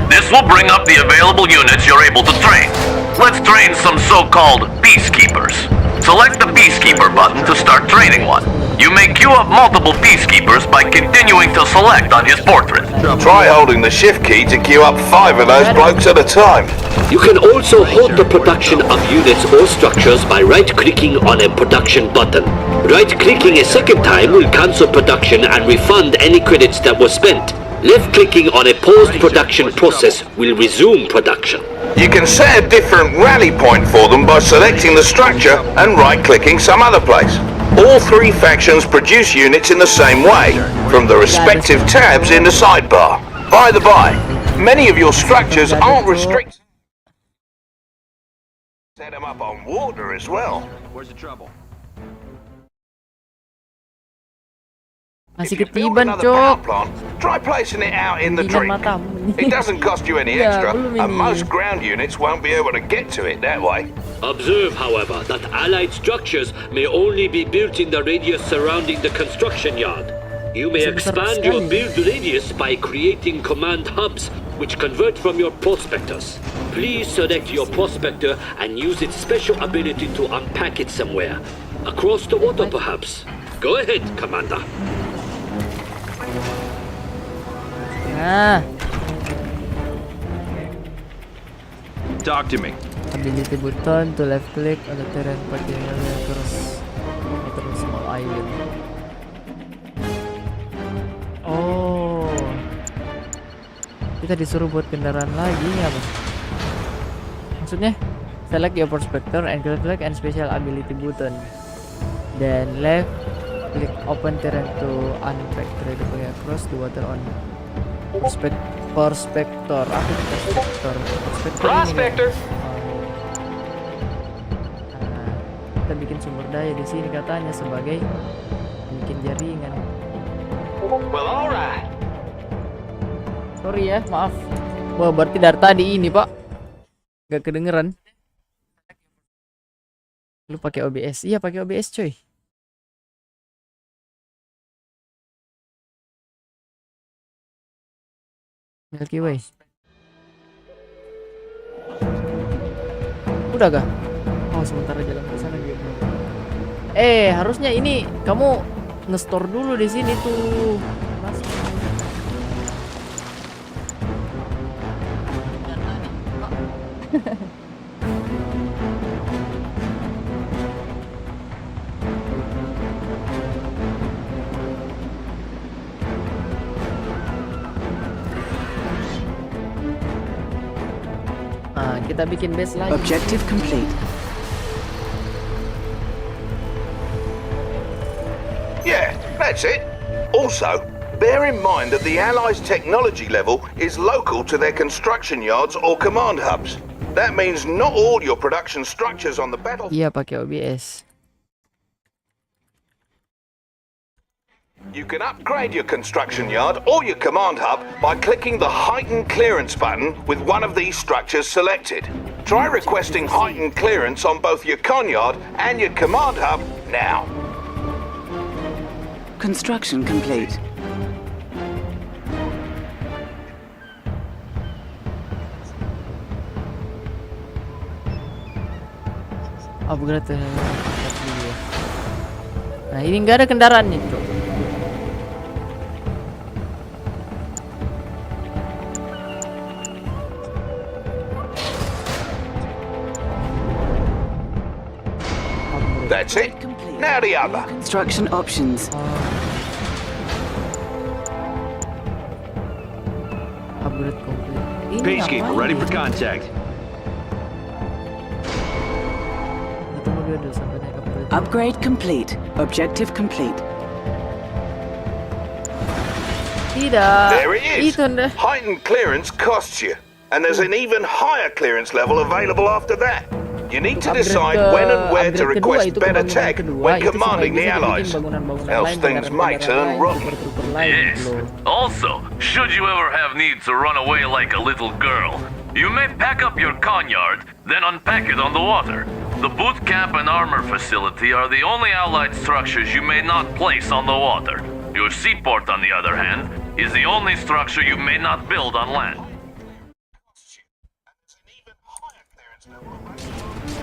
This will bring up the available units you're able to train. Let's train some so-called peacekeepers. Select the peacekeeper button to start training one. You may queue up multiple peacekeepers by continuing to select on his portrait. Try holding the shift key to queue up 5 of those blokes at a time. You can also halt the production of units or structures by right-clicking on a production button. Right-clicking a second time will cancel production and refund any credits that were spent. Left-clicking on a paused production process will resume production. You can set a different rally point for them by selecting the structure and right-clicking some other place. All 3 factions produce units in the same way, from the respective tabs in the sidebar. By the by, many of your structures aren't restricted. Set them up on water as well. Where's the trouble? Masih If you build ketiban another power cok. plant, try placing it out in the Mendingan drink. matamu nih. It doesn't cost you any Ya, extra, belum and ini. most ground units won't be able to get to it that way. Observe, however, that allied structures may only be built in the radius surrounding the construction yard. You may Besar expand your sekali. build radius by creating command hubs, which convert from your prospectors. Please select your prospector and use its special ability to unpack it somewhere. Across the water, perhaps. Go ahead, Commander. Nah, Talk to me. ability button to left click on the terrain pakai terus small island. Oh, kita disuruh buat kendaraan lagi ini apa? Maksudnya select your prospector and click and special ability button. Then left click open terrain to unpack trade across the water on prospector. Aku prospector. Kita bikin sumber daya di sini katanya sebagai bikin jaringan. Well, alright. Sorry ya, maaf. Wah, berarti dari tadi ini, Pak. Gak kedengeran. Lu pakai OBS? Iya, pakai OBS, coy. Milky Way. Udah kah? Oh, sementara jalan ke sana gitu. Harusnya ini kamu nge-store dulu di sini tuh. Nah, kita bikin base lagi. Objective complete. Yeah, that's it. Also, bear in mind that the Allies' technology level is local to their construction yards or command hubs. That means not all your production structures on the battlefield. Iya, pakai OBS. You can upgrade your construction yard or your command hub by clicking the heightened clearance button with one of these structures selected. Try requesting heightened clearance on both your con yard and your command hub now. Construction complete. Upgrade dulu. Nah, ini nggak ada kendaraannya, Cok. That's it. Now the other. Construction options. Upgrade complete. Ini Peacekeeper, ngapain ready dia? for contact. Tunggu dulu sampai naik upgrade. Upgrade complete. Objective complete. Tidak. There it is. Itu dah. Heightened clearance costs you, and there's an even higher clearance level available after that. You need to decide when and where to request better tech when commanding the Allies. Else things may turn rotten. Yes. Also, should you ever have need to run away like a little girl, you may pack up your conyard, then unpack it on the water. The boot camp and armor facility are the only Allied structures you may not place on the water. Your seaport, on the other hand, is the only structure you may not build on land.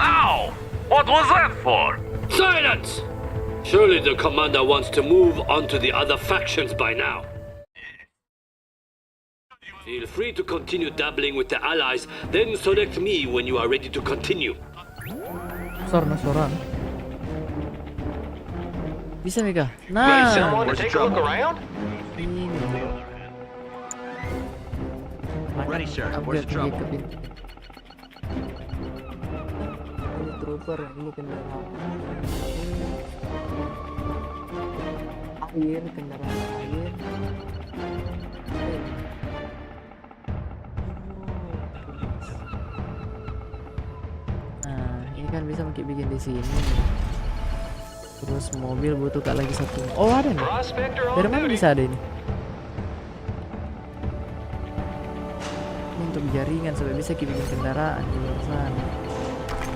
Ow! What was that for? Silence! Surely the commander wants to move on to the other factions by now. Feel free to continue dabbling with the allies, then select me when you are ready to continue. Soran. Bisa Mika. Need Nah, someone to take a look around? ini. Ready, sir. Where's the trouble? Trooper ini kendaraan air, kendaraan air. Nah, ini kan bisa bikin di sini. Terus mobil butuh lagi satu. Oh, ada nih. Prospector Dari on mana duty. bisa ada ini? Ini untuk jaringan supaya bisa bikin kendaraan di luar sana.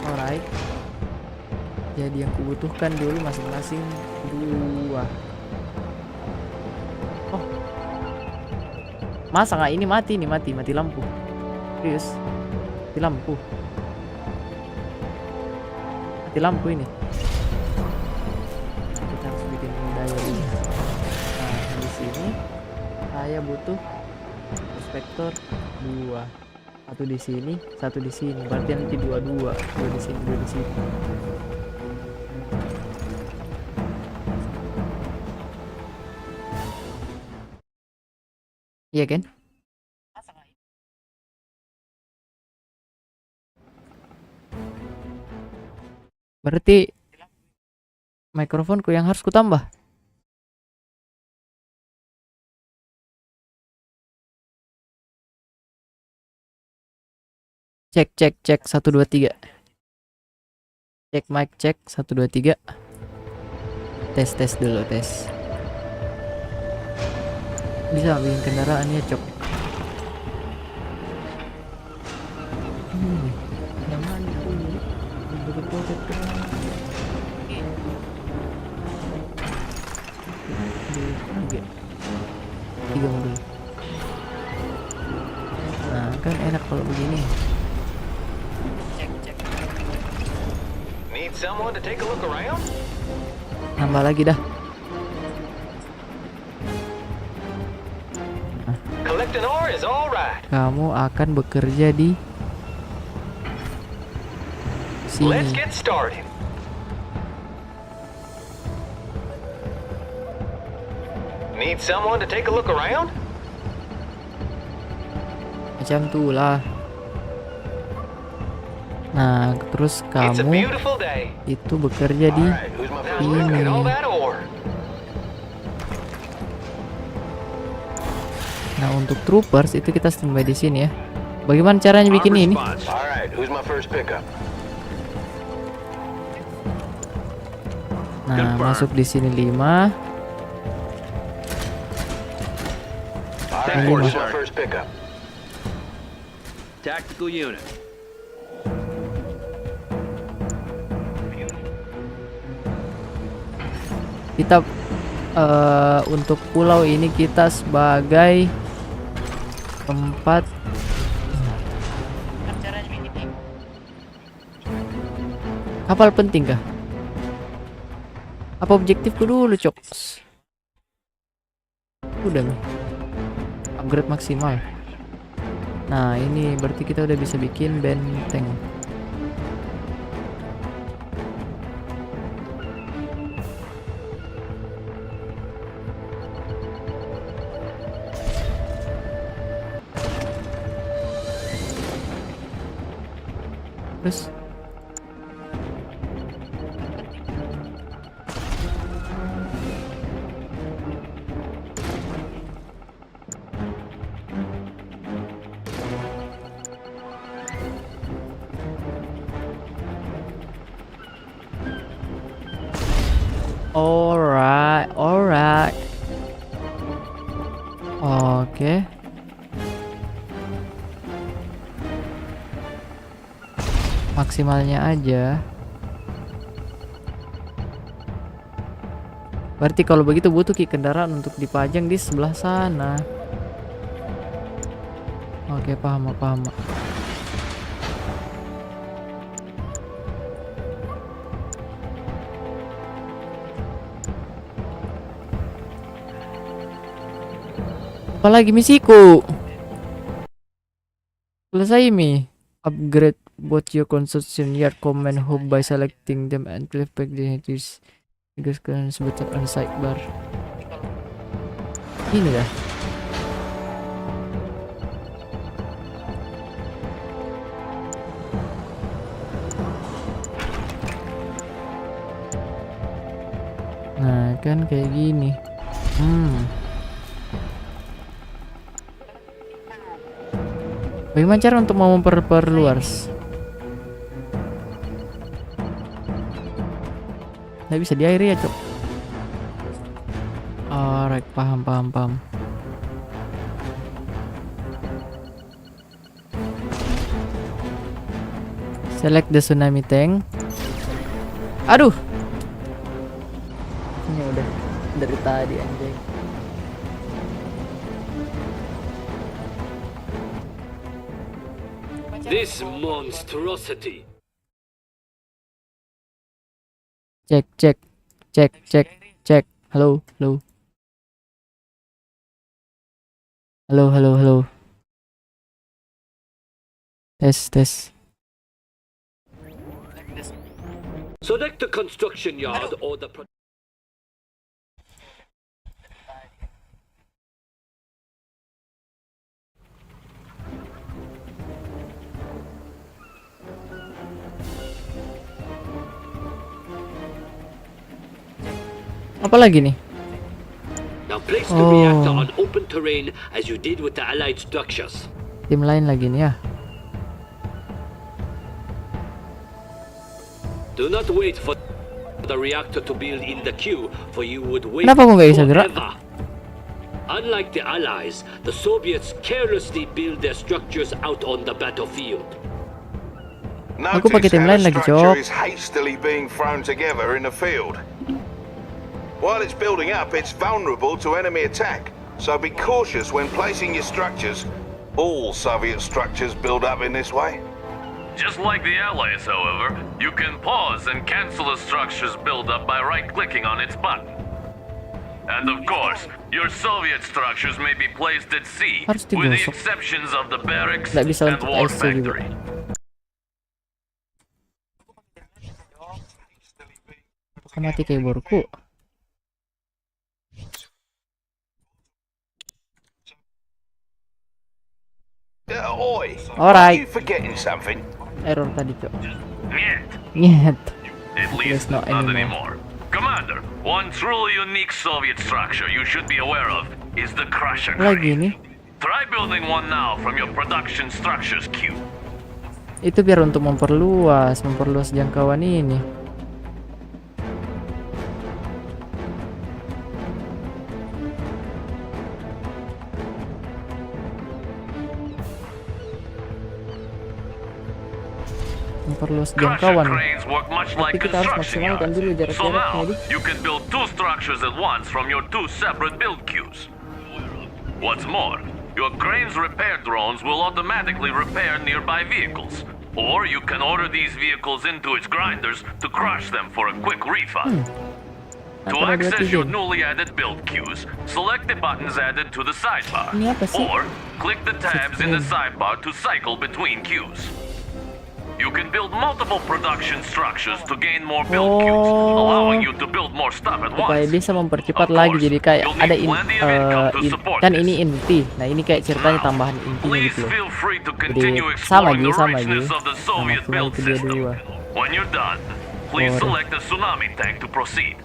Alright. Jadi yang kubutuhkan dulu masing-masing 2. Oh. Masa nggak ini mati nih, mati lampu. Serius. Mati lampu. Mati lampu ini. Kita harus bikin daya ini. Nah, di sini saya butuh prospektor 2. Satu di sini, satu di sini. Berarti nanti 2 di sini, 2 di sini. Iya kan? Berarti mikrofonku yang harus kutambah. Cek 1 2 3. Cek mic, cek 1 2 3. Tes dulu, tes. Bisa bikin kendaraannya, Cok. Yang mana ini? Tiga mobil. Nah, kan enak kalau begini. Need someone to take a look around? Nambah lagi dah. Collecting ore is all right. Kamu akan bekerja di Let's sini. get started. Need someone to take a look around? Macam tuh lah. Nah, terus It's a kamu beautiful day. itu bekerja di Alright, who's my first look at all that ore? Nah, untuk troopers itu kita standby di sini ya. Bagaimana caranya bikin ini? Alright, who's my first pickup? Nah, masuk di sini 5. 10 Terima. force my first pickup. Tactical unit. Kita untuk pulau ini kita sebagai tempat kapal penting kah? Apa objektifku dulu, Cok? Udah nih. Upgrade maksimal. Nah, ini berarti kita udah bisa bikin benteng. Terus alright. Oke. Maksimalnya aja. Berarti kalau begitu butuh kendaraan untuk dipajang di sebelah sana. Oke, paham. Apalagi misiku? Selesai mi. Upgrade both your construction yard command hub by selecting them and click back the entities. Because kalian sebentar on sidebar. Ini dah. Nah, kan kayak gini. Bagaimana cara untuk mau memperluas? Nggak bisa di air ya, Cok. Alright, paham. Select the tsunami tank. Aduh. Ini udah dari tadi anjing. This monstrosity. Cek. Halo. Tes. Select the construction yard or the Apa lagi nih? Now place the reactor on open terrain as you did with the allied structures. Tim lain lagi nih ya. Do not wait for the reactor to build in the queue, for you would wait Kenapa aku nggak bisa gerak? forever. Unlike the Allies, the Soviets carelessly build their structures out on the battlefield. Aku pakai tim lain lagi, Cok. Is hastily being thrown together in the field. While it's building up, it's vulnerable to enemy attack. So be cautious when placing your structures. All Soviet structures build up in this way. Just like the Allies, however, you can pause and cancel a structure's build-up by right-clicking on its button. And of course, your Soviet structures may be placed at sea, Harus with the digosok. exceptions of the barracks Nggak bisa and untuk war IC juga. factory. Aku mati keyboardku. Oi, Alright. are you forgetting something? Error tadi, Cok. Nyet. Nyet. At least not not anymore. anymore. Commander, one truly unique Soviet structure you should be aware of is the crusher Lagi crane. nih. Try building one now from your production structures queue. Itu biar untuk memperluas jangkauan ini. memperluas Crusher jangkauan. cranes work much like Tapi kita harus construction maksimalkan yards. dulu So jarak-jaraknya now, di. you can build 2 structures at once from your 2 separate build queues. What's more, your crane's repair drones will automatically repair nearby vehicles. Or you can order these vehicles into its grinders to crush them for a quick refund. To Apa access your dia? newly added build queues, select the buttons added to the sidebar. Ini apa sih? Or click the tabs in the sidebar to cycle between queues. You can build multiple production structures to gain more build queues, allowing you to build more stuff at Supaya once. bisa mempercepat Of lagi, course, jadi kayak you'll ada need plenty of income to support kan this. ini inti. Nah ini kayak ceritanya Now, tambahan intinya please gitu loh. feel free to Jadi continue sama exploring the aja. richness of the Nah, Soviet cuma build itu dia system. dua. When you're done, please Or- select the tsunami tank to proceed.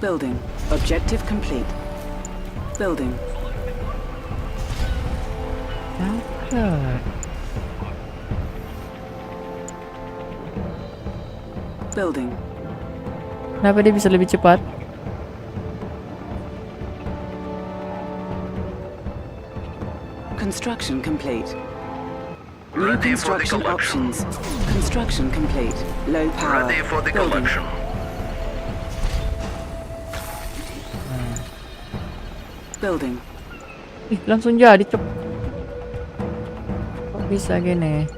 Building. Objective complete. Building. Cakep. Building. Kenapa dia bisa lebih cepat? Construction complete. New construction options. Construction complete. Low power. Building. Building. Ih, langsung jadi cep. Kok bisa gini?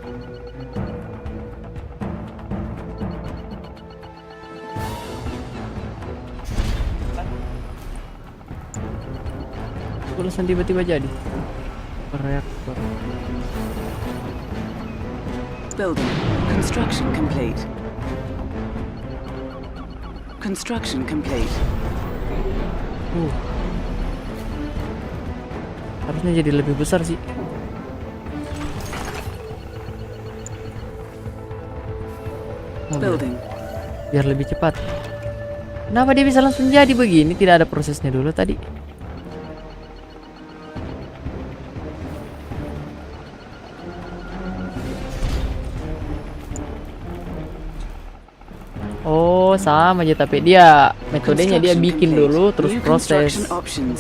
Langsung tiba-tiba jadi. Reaktor. Building. Construction complete. Construction complete. Harusnya jadi lebih besar sih. Building. Biar lebih cepat. Kenapa dia bisa langsung jadi begini? Tidak ada prosesnya dulu tadi. Oh, sama aja tapi dia metodenya dia bikin dulu terus New proses. construction options.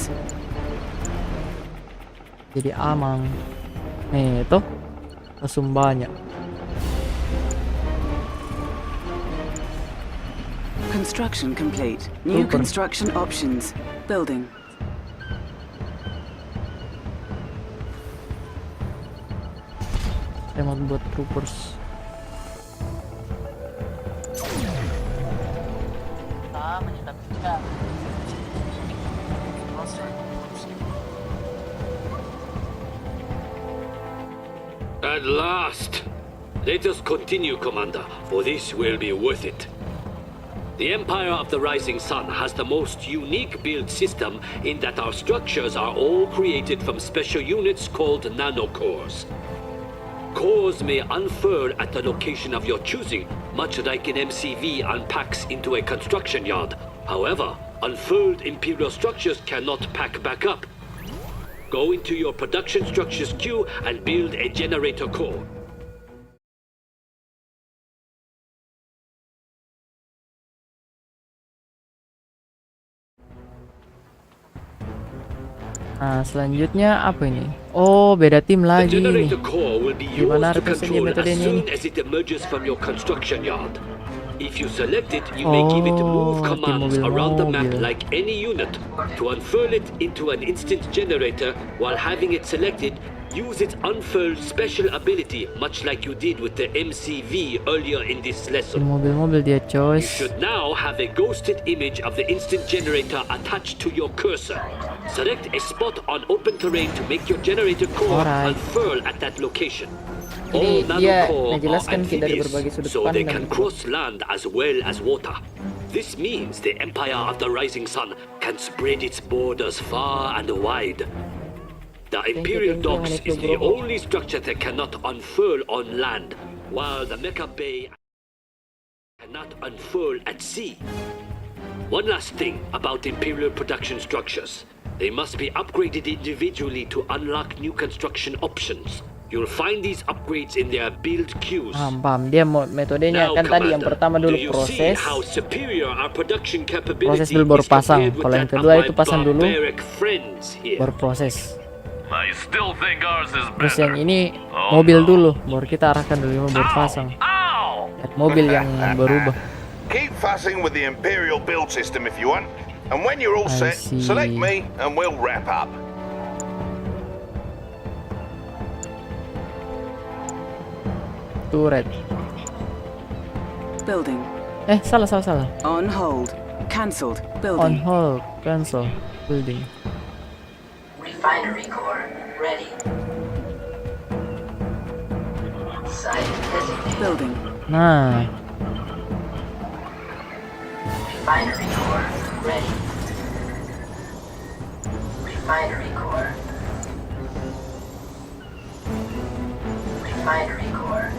Jadi amang. Nih, tuh. Langsung banyak. Construction complete. New Super. construction options. Building. Remote buat troopers. At last! Let us continue, Commander, for this will be worth it. The Empire of the Rising Sun has the most unique build system in that our structures are all created from special units called nanocores. Cores may unfurl at the location of your choosing, much like an MCV unpacks into a construction yard. However, unfurled Imperial structures cannot pack back up. Go into your production structures queue and build a generator core. Nah, selanjutnya apa ini? Oh, beda tim The lagi nih. generator core will be Gimana yours to representasi control as metodenya soon ini? as it emerges from your construction yard. If you select it, you may give it move Oh, tim commands around the map mobil-mobil. like any unit. To unfurl it into an instant generator while having it selected, use its unfurled special ability, much like you did with the MCV earlier in this Tim lesson. mobil-mobil dia You choice. should now have a ghosted image of the instant generator attached to your cursor. Select a spot on open terrain to make your generator core Alright. unfurl at that location. Ini All dia nanocore are menjelaskan dari amphibious, berbagai sudut so they pandang can gitu. cross land as well as water. This means the Empire of the Rising Sun can spread its borders far and wide. The Imperial thank you, Docks is the bro. only structure that cannot unfurl on land, while the Mecha Bay cannot unfurl at sea. One last thing about Imperial production structures. They must be upgraded individually to unlock new construction options. You'll find these upgrades in their build queues. Paham. Dia mau metodenya Now, kan tadi yang Commander, pertama do dulu you proses. see how superior our production Proses capability dulu baru is pasang. compared with Kalau yang that of kedua my itu pasang dulu, barbaric friends here? baru proses. I still think ours is Terus better. yang ini Oh, mobil no. dulu, baru kita arahkan dulu baru pasang. Ow! Mobil yang berubah. Keep fussing with the Imperial build system if you want. And when you're all I set, see. select me and we'll wrap up. Turret. Building. Salah. On hold. Cancelled. On Building. hold. Cancel. Building. Refinery core ready. Site designated. Building. Nah. Refinery core ready. Refinery core. Refinery core.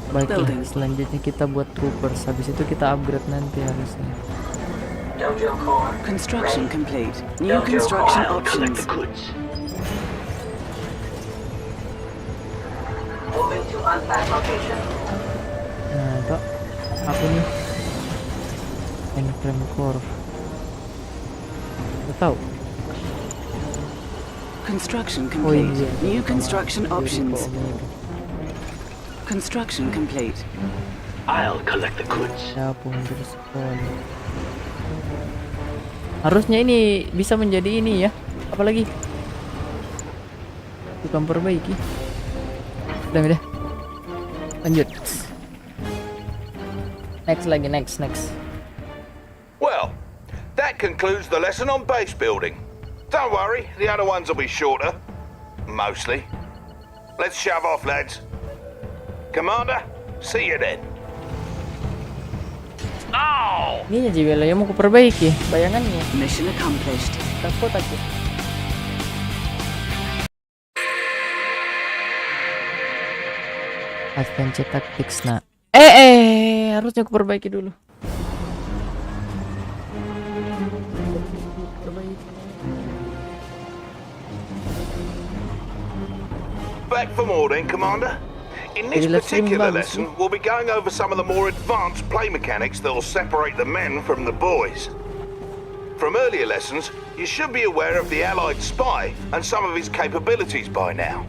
Baiklah, Building. selanjutnya kita buat troopers. Habis itu kita upgrade nanti harusnya. Dojo core. Construction ready. complete. New construction Collect options. the goods. Moving to unplanned location. Nah, Pak. Apa nih? Mainframe core. Nggak tahu. Construction Oh complete. iya. New construction options. Omega. Construction complete. I'll collect the goods. Siapa untuk sekolah? Harusnya ini bisa menjadi ini ya. Apalagi? Tukang perbaiki. Udah. Lanjut. Next. Well, that concludes the lesson on base building. Don't worry, the other ones will be shorter. Mostly. Let's shove off, lads. Commander, see you then. Ow! Ini aja wilayah mau kuperbaiki. Bayangannya. Mission accomplished. Takut aku. Advance tactics nah. Harusnya kuperbaiki dulu. Back for more then, Commander. In this Jadi let's particular remember, lesson, we'll be going over some of the more advanced play mechanics that will separate the men from the boys. From earlier lessons, you should be aware of the Allied spy and some of his capabilities by now.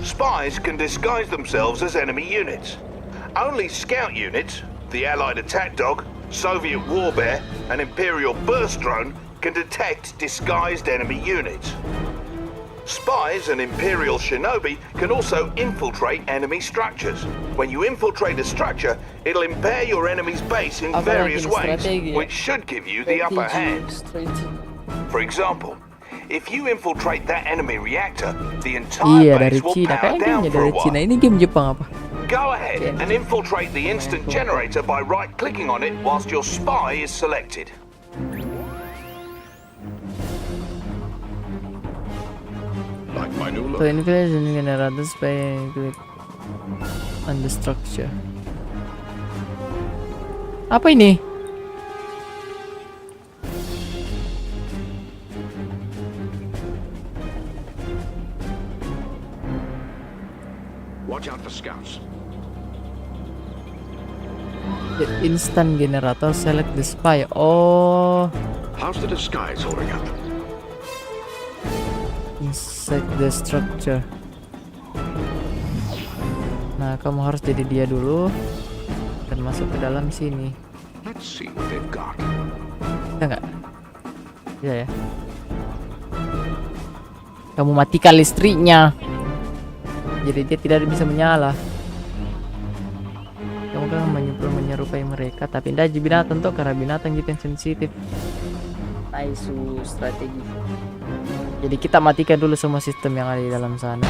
Spies can disguise themselves as enemy units. Only scout units, the Allied attack dog, Soviet war bear, and Imperial burst drone can detect disguised enemy units. Spies and Imperial shinobi can also infiltrate enemy structures. When you infiltrate a structure, it'll impair your enemy's base in Apa various lagi nih, ways, strategi ya? which should give you the upper hand. For example, if you infiltrate that enemy reactor, the entire Iya, dari base will Cina. power down Kayaknya for a dari while. Cina. Ini game Jepang apa? Go ahead and infiltrate the instant generator by right-clicking on it whilst your spy is selected. Like my new So look. influence generators by click on the structure. Apa ini? Watch out for scouts. The instant generator select the spy. Oh, How's the disguise holding up? inside the structure. Nah, kamu harus jadi dia dulu dan masuk ke dalam sini. Let's see what they've got. Bisa nggak? Bisa ya. Kamu matikan listriknya. Jadi dia tidak bisa menyala. Kamu kan menyerupai mereka, tapi tidak jadi binatang tuh, karena binatang gitu yang sensitif. Nice strategi. Jadi kita matikan dulu semua sistem yang ada di dalam sana.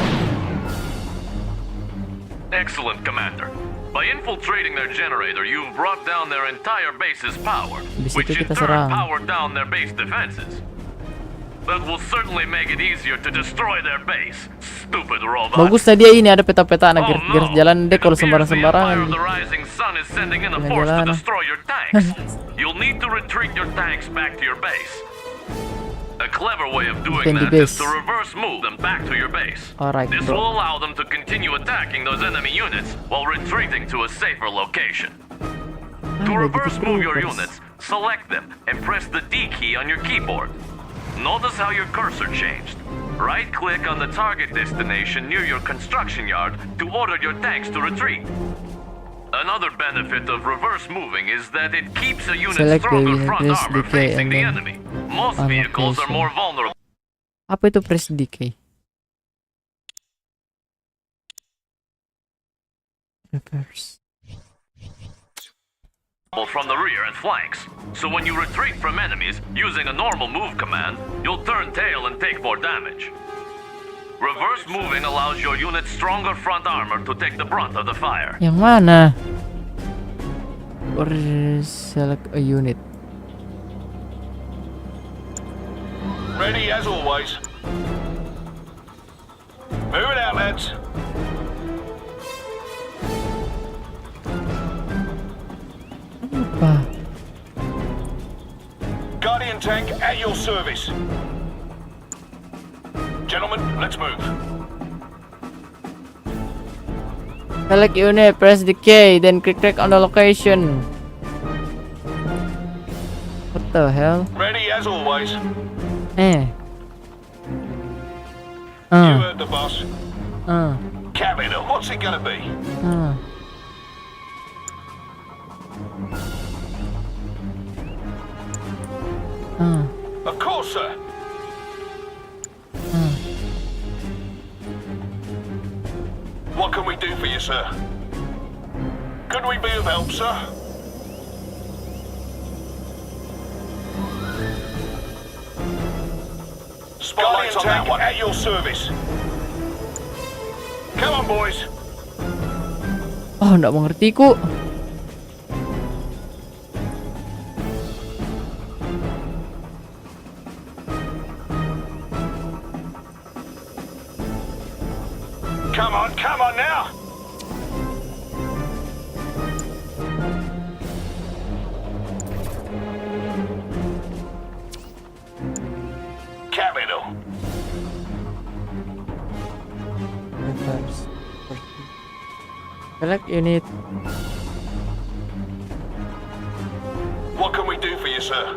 Excellent, Commander. By infiltrating their generator, you've brought down their entire base's power, Habis which itu in kita turn serang. powered down their base defenses. That will certainly make it easier to destroy their base. Stupid robots. Bagus tadi ya, ini ada peta-peta anak Oh, garis jalan deh It kalau appears the Empire sembarang-sembarangan. of the Rising Sun is sending in a Tengah force to jalan. destroy your tanks. You'll need to retreat your tanks back to your base. A clever way of doing Defend the that is base. to reverse move them back to your base. Alright, This bro. will allow them to continue attacking those enemy units while retreating to a safer location. To Ah, reverse begitu move your troopers. units, select them and press the D key on your keyboard. Notice how your cursor changed. Right-click on the target destination near your construction yard to order your tanks to retreat. Another benefit of reverse moving is that it keeps a unit's Select the stronger unit, front press armor decay, facing and the then enemy. Most on vehicles are location. more vulnerable Apa itu press decay? Reverse. from the rear and flanks. So when you retreat from enemies using a normal move command, you'll turn tail and take more damage. Reverse moving allows your unit's stronger front armor to take the brunt of the fire. Yang mana? Or select a unit. Ready as always. Move it out, lads. Apa? Guardian tank at your service. Gentlemen, let's move. Select unit, press the K, then click on the location. What the hell? Ready as always. Eh. You heard the boss. Uh. Capital, what's it gonna be? Of course, sir. What can we do for you, sir? Could we be of help, sir? Spotlights on that one. At your service. Come on, boys. Oh, nggak mengerti ku. Come on now. Capital. Reverse. Select unit. What can we do for you, sir?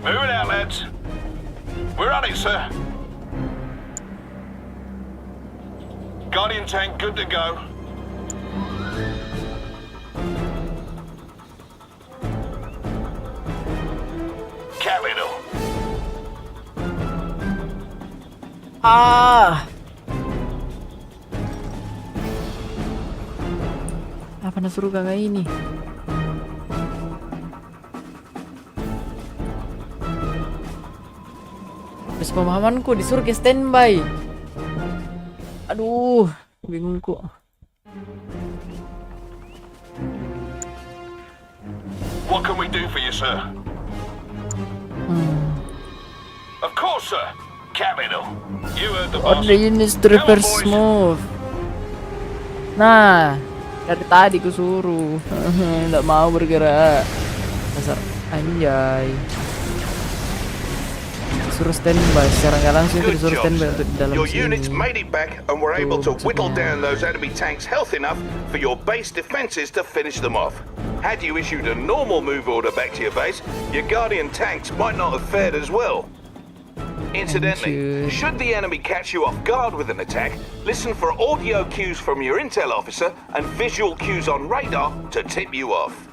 Move it out, lads. We're on it, sir. Guardian tank good to go. Capital. Apa nasuruh kagak ini? Terus pemahamanku disuruh ke standby. Aduh, bingung kok. What can we do for you, sir? Of course, sir. Capital. You heard the boss. Order units to reverse move. Nah, dari tadi ku suruh. Nggak mau bergerak. Dasar anjay. Disuruh standby, secara nggak langsung itu disuruh standby untuk di dalam Your sini. units made it back and were able to whittle down those enemy tanks health enough for your base defenses to finish them off. Had you issued a normal move order back to your base, your Guardian tanks might not have fared as well. Incidentally, should the enemy catch you off guard with an attack, listen for audio cues from your intel officer and visual cues on radar to tip you off.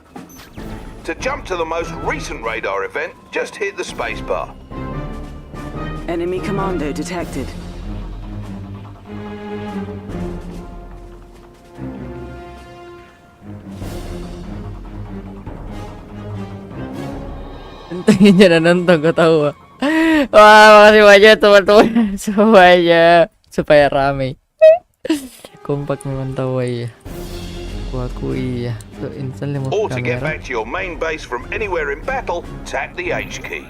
To jump to the most recent radar event, just hit the spacebar. Enemy commando detected. Untungnya jangan nonton, gak tahu. Wah, makasih banyak teman-teman semuanya, supaya rame. Kompak memantau ya. Aku akui ya. Untuk install yang Or to get kamera. back to your main base from anywhere in battle, tap the H key.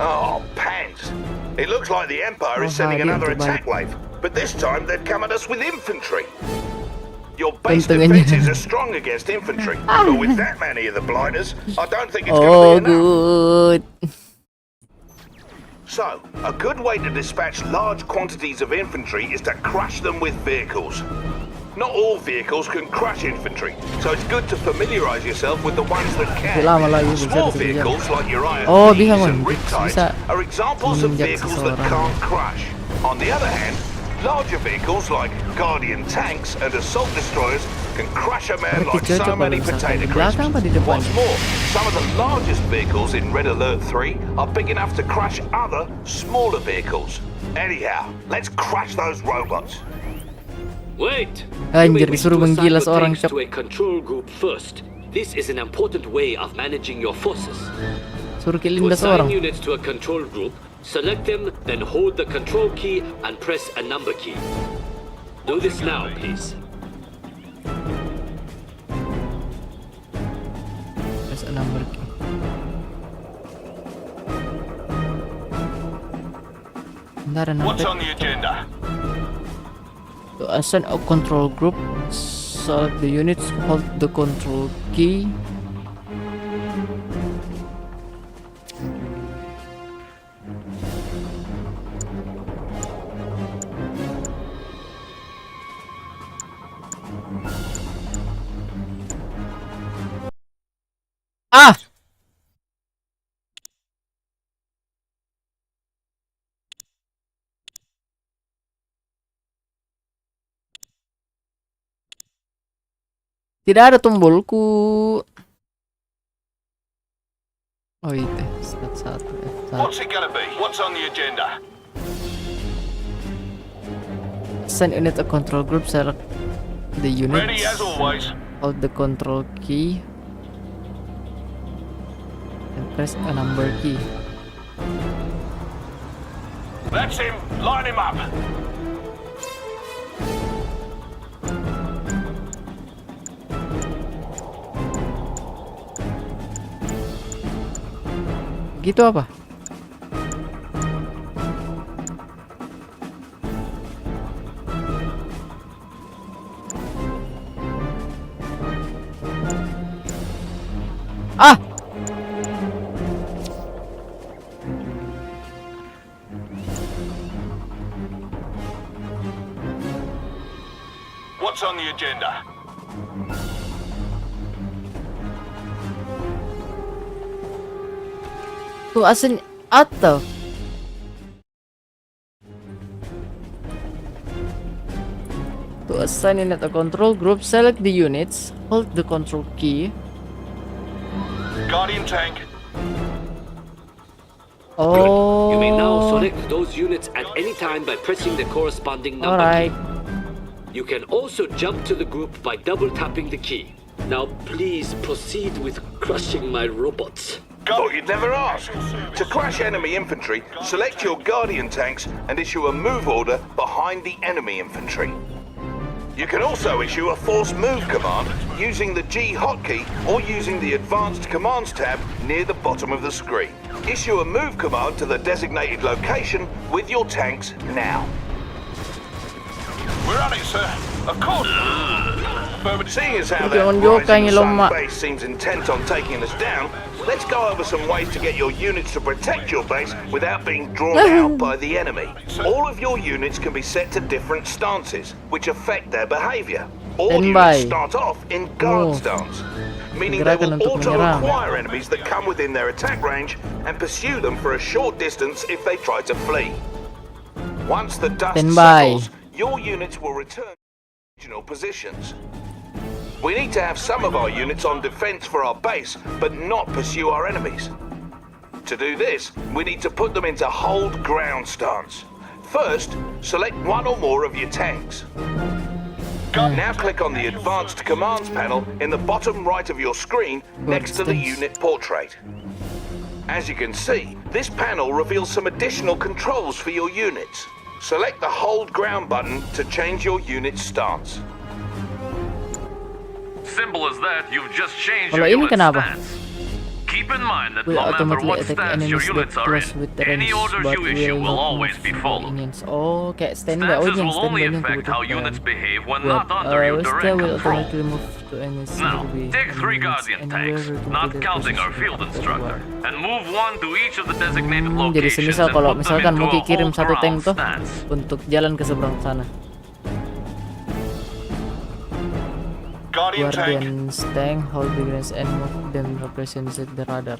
Oh, pants. It looks like the Empire is sending another attack wave, but this time they've come at us with infantry. Your base defenses are strong against infantry, but with that many of the blighters, I don't think it's going to be enough. Good. So, a good way to dispatch large quantities of infantry is to crush them with vehicles. Not all vehicles can crush infantry, so it's good to familiarize yourself with the ones that can. Lama lagi bisa Small bisa. vehicles like your Oh, IFVs bisa and ngonjek, Riptides bisa are examples of menginjak vehicles that seseorang. can't crush. On the other hand, larger vehicles like Guardian tanks and assault destroyers can crush a man Berarti like so cocok kalau many misalkan potato di belakang apa di crisps. depan? What's more, some of the largest vehicles in Red Alert 3 are big enough to crush other, smaller vehicles. Anyhow, let's crush those robots. Wait! Anjir, You may wish disuruh to assign menggilas your orang, tanks Cok. to a control group first. This is an important way of managing your forces. Suruh To kilindas assign orang. units to a control group, select them, then hold the control key and press a number key. Do this now, please. Press a number key. Bentar, What's nanti. on the agenda? To assign a control group, select the units, hold the control key. Ah! Tidak ada tombolku. Oh itu start 1 F1. What's it gonna be? What's on the agenda? Assign unit a control group, select the Ready units, as always. hold the control key, and press a number key. That's him. Line him up. Gitu apa? Ah! What's on the agenda? Tuh asing atau to assign unit a control group, select the units, hold the control key. Guardian tank. Oh, You may now select those units at any time by pressing the corresponding number alright. key. You can also jump to the group by double tapping the key. Now please proceed with crushing my robots. Thought you'd never ask. To crush enemy infantry, select your Guardian tanks and issue a move order behind the enemy infantry. You can also issue a force move command using the G hotkey or using the Advanced Commands tab near the bottom of the screen. Issue a move command to the designated location with your tanks now. We're on it, sir. Of course. Seeing as how Oke, that menunjukkan rising sun Iloma. base seems intent on taking us down, let's go over some ways to get your units to protect your base without being drawn out by the enemy. All of your units can be set to different stances, which affect their behavior. All Standby. units start off in guard Move. stance, meaning they Gerakan will untuk menyerang. auto-acquire enemies that come within their attack range and pursue them for a short distance if they try to flee. Once the dust Standby. settles, your units will return to original positions. We need to have some of our units on defense for our base, but not pursue our enemies. To do this, we need to put them into hold ground stance. First, select one or more of your tanks. Now click on the Advanced Commands panel in the bottom right of your screen next to the unit portrait. As you can see, this panel reveals some additional controls for your units. Select the hold ground button to change your unit's stance. Simple as that, you've just changed Kalau your ini unit kenapa? stance. Keep in mind that Will no matter automatically what attack stance your enemies that units are close in, with the any range, orders but you issue will not always move be the followed. minions. Oh, kayak standby. Oh, Stances ini yang will only standby yang affect how kebutuhan. units behave when Well, not under your still direct will control. automatically move to any Now, single take 3 enemies Guardian anywhere tanks, within not their counting our position field of instructor, war. and move one to each of the designated Jadi locations semisal and kalau put them misalkan into Muki a kirim hold satu tank ground tuh stance. untuk jalan ke seberang sana. Guardian's tank, hold the grenades and move them represents the radar.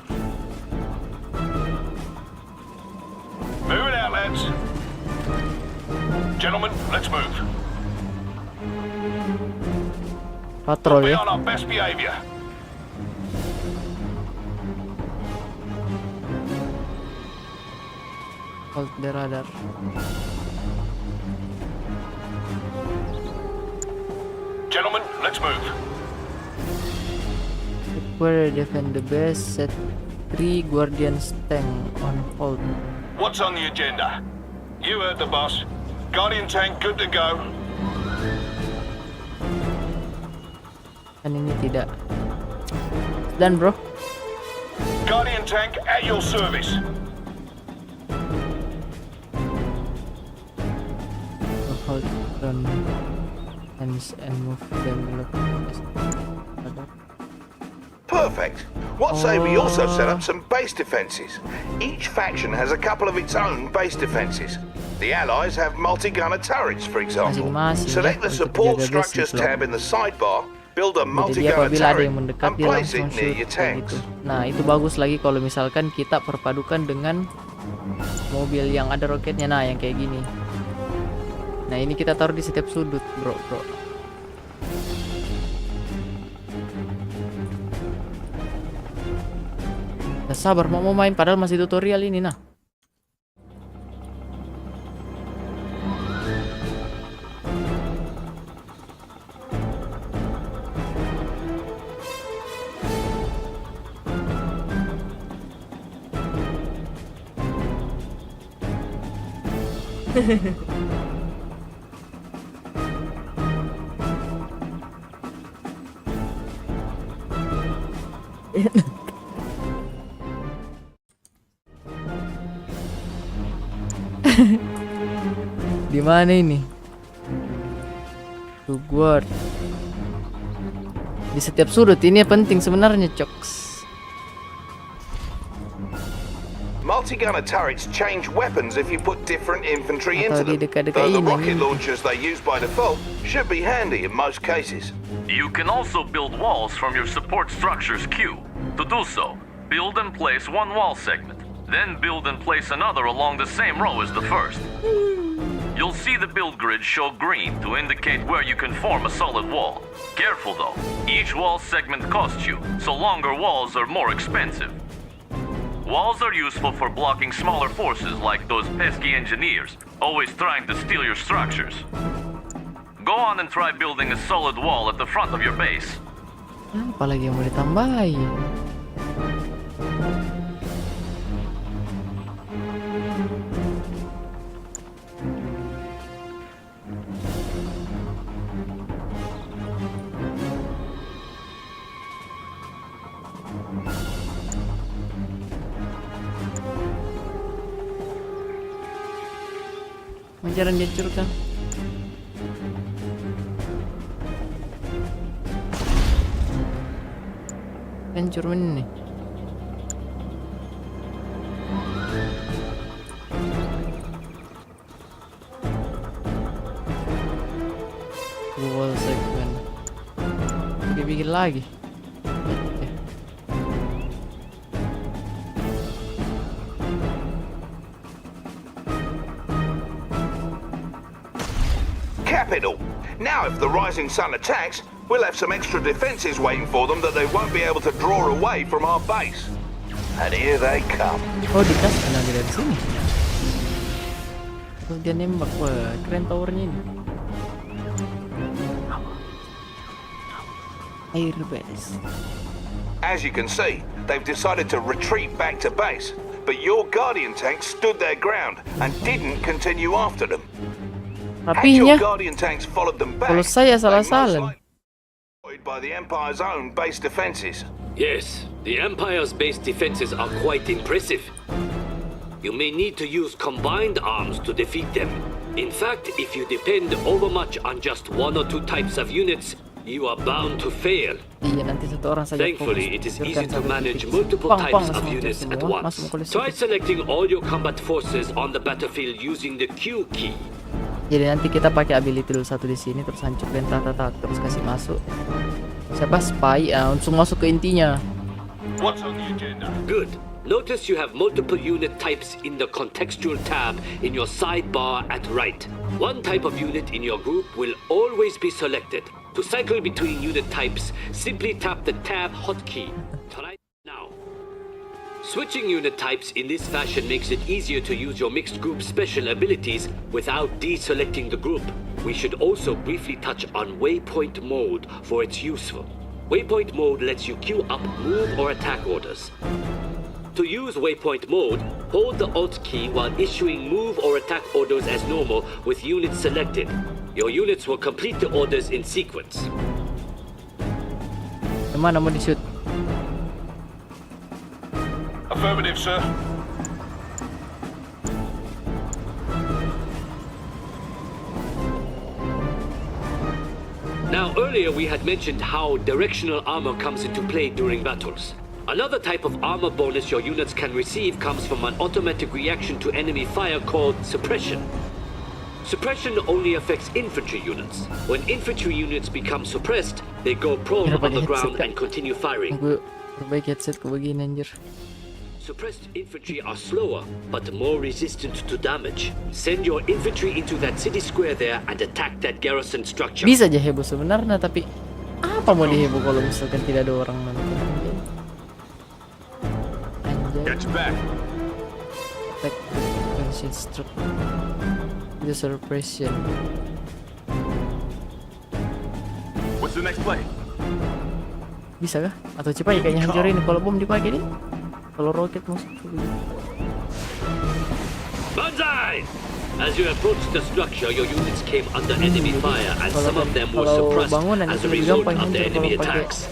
Move it out, lads. Gentlemen, let's move. Patrol Be ya. on our best behavior. Hold the radar. Gentlemen, let's move. Where defend the base, set 3 Guardian's tank on hold. What's on the agenda? You heard the boss. Guardian tank good to go. Kan ini tidak. Dan bro. Guardian tank at your service. Hold on hands and move them look. Perfect. What say we also set up some base defenses? Each faction has a couple of its own base defenses. The Allies have multi-gunner turrets, for example. Masing-masing Select ya, the untuk support jaga structures base tab in the sidebar, build a Jadi multi-gunner apabila ada turret, yang mendekat and dia place langsung it near shoot your kayak tanks. gitu. Nah itu bagus lagi kalau misalkan kita perpadukan dengan mobil yang ada roketnya. Nah yang kayak gini. Nah ini kita taruh di setiap sudut bro. Nah, sabar mau main padahal masih tutorial ini nah. Di mana ini? To guard. Di setiap sudut ini penting sebenarnya, Coks. Multi-gunner turrets change weapons if you put different infantry Atau into di them. dekat-dekat Though the ini. rocket launchers they use by default should be handy in most cases. You can also build walls from your support structure's queue. To do so, build and place one wall segment, then build and place another along the same row as the first. You'll see the build grid show green to indicate where you can form a solid wall. Careful though, each wall segment costs you, so longer walls are more expensive. Walls are useful for blocking smaller forces like those pesky engineers, always trying to steal your structures. Go on and try building a solid wall at the front of your base. Apa lagi yang mau ditambahin? Jangan dihancurkan. Hancur mana nih? Wall segment. Bikin lagi. Capital. Now if the rising sun attacks, we'll have some extra defenses waiting for them that they won't be able to draw away from our base. And here they come. Oh, dikas lagi dari sini. Terus dia nembak, wah keren towernya ini. Air base. As you can see, they've decided to retreat back to base, but your Guardian tanks stood their ground and didn't continue after them. Had your Rapinya, Guardian tanks followed them back, kalau saya they most salah-salah. likely destroyed by the Empire's own base defenses. Yes, the Empire's base defenses are quite impressive. You may need to use combined arms to defeat them. In fact, if you depend overmuch on just one or two types of units, you are bound to fail. Iya, nanti satu orang saja Thankfully, it is easy to manage multiple Pang, types langsung of hancur units at semua. once. Masuk ke Try listrik. selecting all your combat forces on the battlefield using the Q key. Jadi nanti kita pakai ability dulu satu di sini, terus hancurin tak terus kasih masuk. Siapa spy? Langsung masuk ke intinya. What's on the agenda? Good. Notice you have multiple unit types in the contextual tab in your sidebar at right. One type of unit in your group will always be selected. To cycle between unit types, simply tap the tab hotkey. Try now. Switching unit types in this fashion makes it easier to use your mixed group special abilities without deselecting the group. We should also briefly touch on waypoint mode for its useful. Waypoint mode lets you queue up move or attack orders. To use waypoint mode, hold the Alt key while issuing move or attack orders as normal with units selected. Your units will complete the orders in sequence. Mana mau di-shoot? Affirmative, sir. Now, earlier we had mentioned how directional armor comes into play during battles. Another type of armor bonus your units can receive comes from an automatic reaction to enemy fire called suppression. Suppression only affects infantry units. When infantry units become suppressed, they go prone on the ground and continue firing. Baik headset ku begini anjir. Suppressed infantry are slower, but more resistant to damage. Send your infantry into that city square there and attack that garrison structure. Bisa aja heboh sebenarnya, tapi apa mau diheboh kalau misalkan tidak ada orang nonton? Got your back. Attack ancient structure. The suppression. What's the next play? Bisa kah? Atau cepat ya kayaknya hancurin kalau bom dipakai nih. Kalau roket masuk. Banzai! As you approached the structure, your units came under enemy fire and some of them were suppressed as a result of the enemy attacks.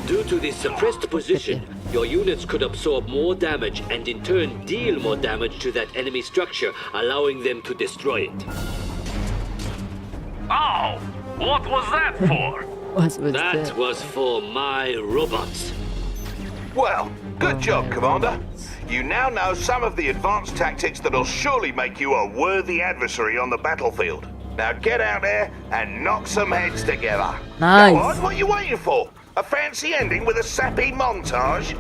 Due to this suppressed position, your units could absorb more damage and in turn deal more damage to that enemy structure, allowing them to destroy it. Oh, what was that for? That was for my robots. Well, good job, Commander. You now know some of the advanced tactics that'll surely make you a worthy adversary on the battlefield. Now get out there and knock some heads together. Nice. Go on, what are you waiting for? A fancy ending with a sappy montage?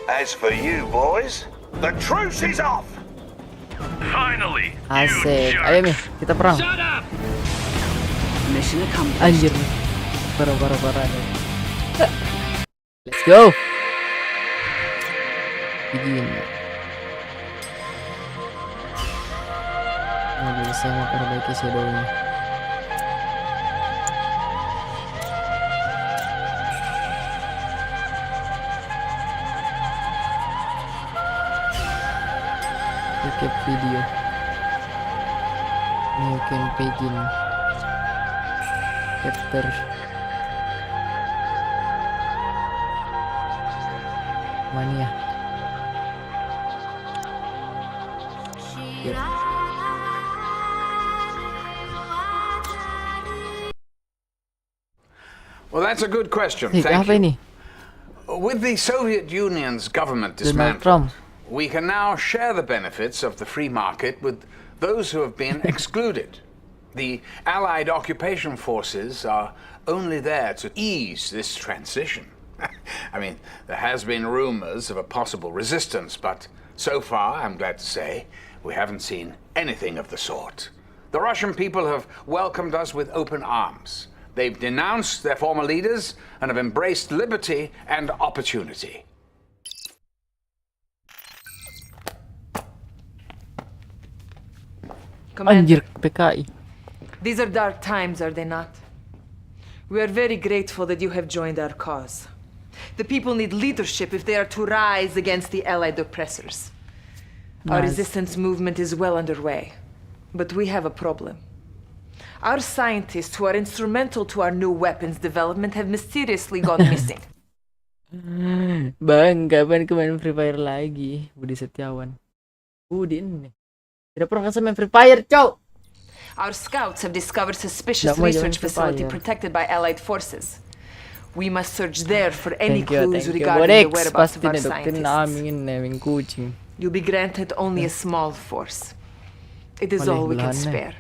As for you boys, the truce is off! Finally, Asik. Ayo nih, kita perang. Shut up! Mission accomplished. Anjir nih. Parah nih. Let's go. Begin. Nah, saya mau perbaiki shadownya. Recap video. New campaign. Chapter. Mania. Yep. Well, that's a good question. Nih, Thank apa you. ini? With the Soviet Union's government Donald dismantled, Trump. we can now share the benefits of the free market with those who have been excluded. The Allied occupation forces are only there to ease this transition. I mean, there has been rumors of a possible resistance, but so far, I'm glad to say, we haven't seen anything of the sort. The Russian people have welcomed us with open arms. They've denounced their former leaders and have embraced liberty and opportunity. Anjir, PKI. These are dark times, are they not? We are very grateful that you have joined our cause. The people need leadership if they are to rise against the Allied oppressors. Our resistance movement is well underway, but we have a problem. Our scientists who are instrumental to our new weapons development have mysteriously gone missing. Bang, kapan ke main Free Fire lagi? Budi Setiawan. Budi ini. Tidak pernah kasih main Free Fire, cow. Our scouts have discovered suspicious research facility protected by Allied forces. We must search there for any clues regarding the whereabouts of our scientists. You'll be granted only a small force. It is all we can Belahannya. spare.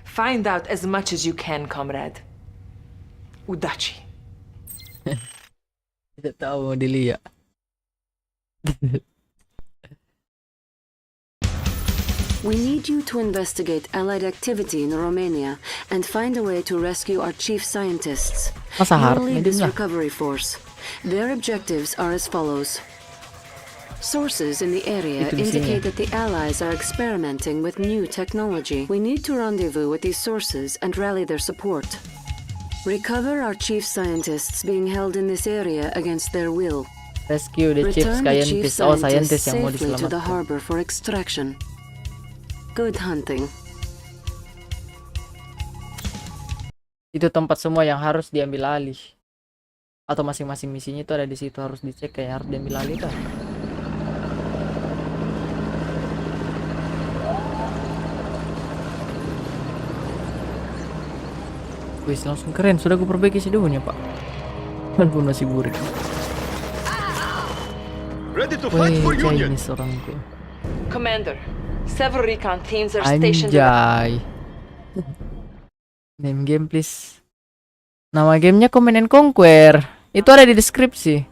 Find out as much as you can, comrade. Udachi. Tidak tahu mau dilihat. We need you to investigate Allied activity in Romania and find a way to rescue our chief scientists. Masa harap You'll lead medin this lah. recovery force. Their objectives are as follows. Sources in the area Itu misinya. indicate that the Allies are experimenting with new technology. We need to rendezvous with these sources and rally their support. Recover our chief scientists being held in this area against their will. Rescue the chief Return the chief scientist. Oh, scientists scientist yang mau safely to the diselamatkan. harbor for extraction. Good hunting. Itu tempat semua yang harus diambil alih. Atau masing-masing misinya itu ada di situ, harus dicek kayak harus diambil alih kan. Wih, langsung keren. Sudah gue perbaiki seduhnya, Pak. Walaupun masih burik. Ready to fight for Wih, Union. Chinese orangku. Commander, several recon teams are stationed. Anjay. Name game please. Nama gamenya Command and Conquer. Itu ada di deskripsi.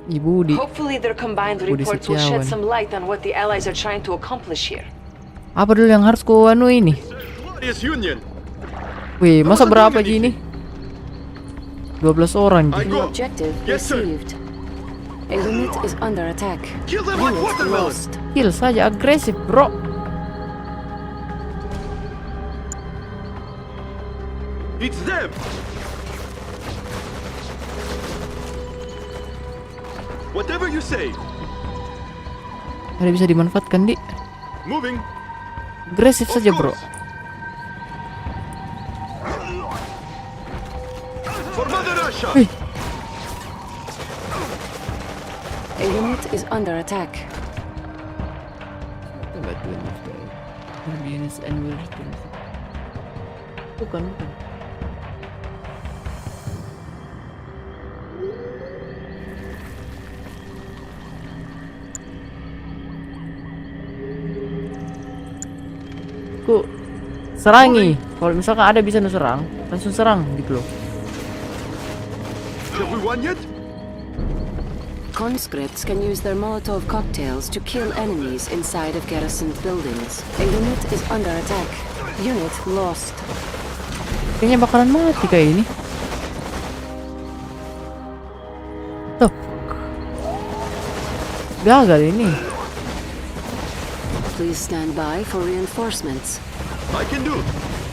Ibu di. Hopefully their combined Budi reports will shed Setiawan. some light on what the Allies are trying to accomplish here. Apa dulu yang harus ku anu ini? Glorious Union. Wih, masa berapa gini? 12 orang I Ji. New go. objective Yes, sir. received. A unit is under attack. Kill them like Unit watermelon. lost. Kill saja, agresif bro. It's them. Whatever you say. Ada bisa dimanfaatkan di. Moving. Agresif Of saja bro. course. For Mother Russia. Wih, A unit is under attack. Bukan. Ku serangi. Kalau misalkan ada bisa serang, langsung serang gitu loh. Have we won yet? Conscripts can use their Molotov cocktails to kill enemies inside of garrisoned buildings. A unit is under attack. Unit lost. Kayaknya bakalan mati kayak ini. Tuh. Gagal ini. Please stand by for reinforcements. I can do.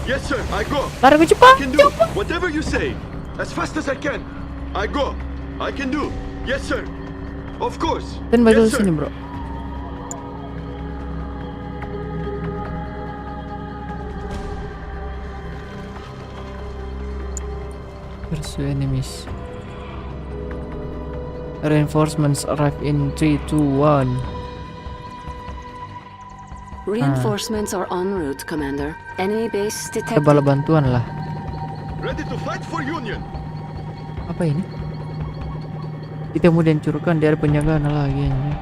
Yes, sir. I go. Lari ke I cepat. can do. Whatever you say. As fast as I can. I go. I can do. Yes, sir. Of course. Dan balik Yes, ke sini, sir. bro. Pursue enemies. Reinforcements arrive in 3, 2, 1. Reinforcements are en route, Commander. Enemy base Ada detected. bala bantuan lah. Ready to fight for Union. Apa ini? Kita mau dihancurkan, dia ada penjagaan lagi anjay.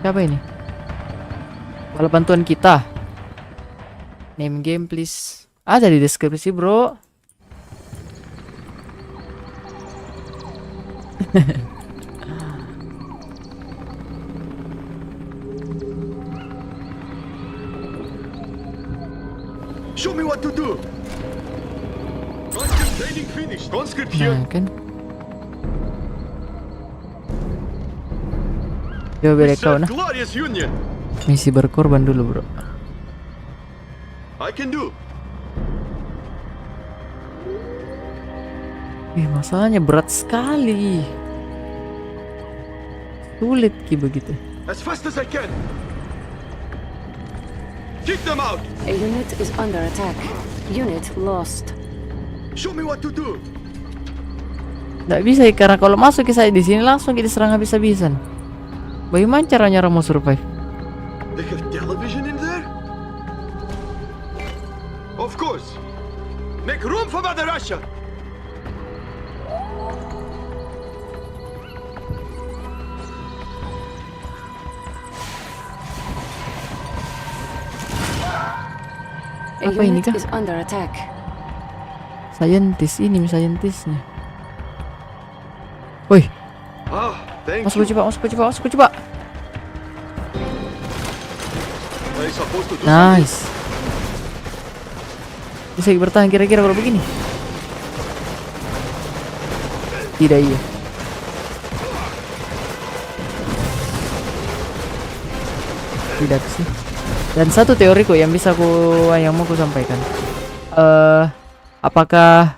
Siapa ini? Bala bantuan kita. Name game please. Ada di deskripsi bro. Show me what to do. Conscript training finished. Conscript here. Nah kan. Coba We beda kau serve nah. glorious Union. Misi berkorban dulu bro. I can do. Masalahnya berat sekali. Sulit ki begitu. As fast as I can. Kick them out. A unit is under attack. Unit lost. Show me what to do. Nggak bisa ya, karena kalau masuk ke saya di sini langsung kita serang habis-habisan. Bagaimana caranya orang mau survive? They have television in there? Of course. Make room for Mother Russia. A Apa ini unit kah? is under attack. Scientist ini, scientistnya. Woi, masuk coba. Nice. Bisa bertahan kira-kira kalau begini? Tidak, iya. Tidak sih. Dan satu teoriku yang mau aku sampaikan. Apakah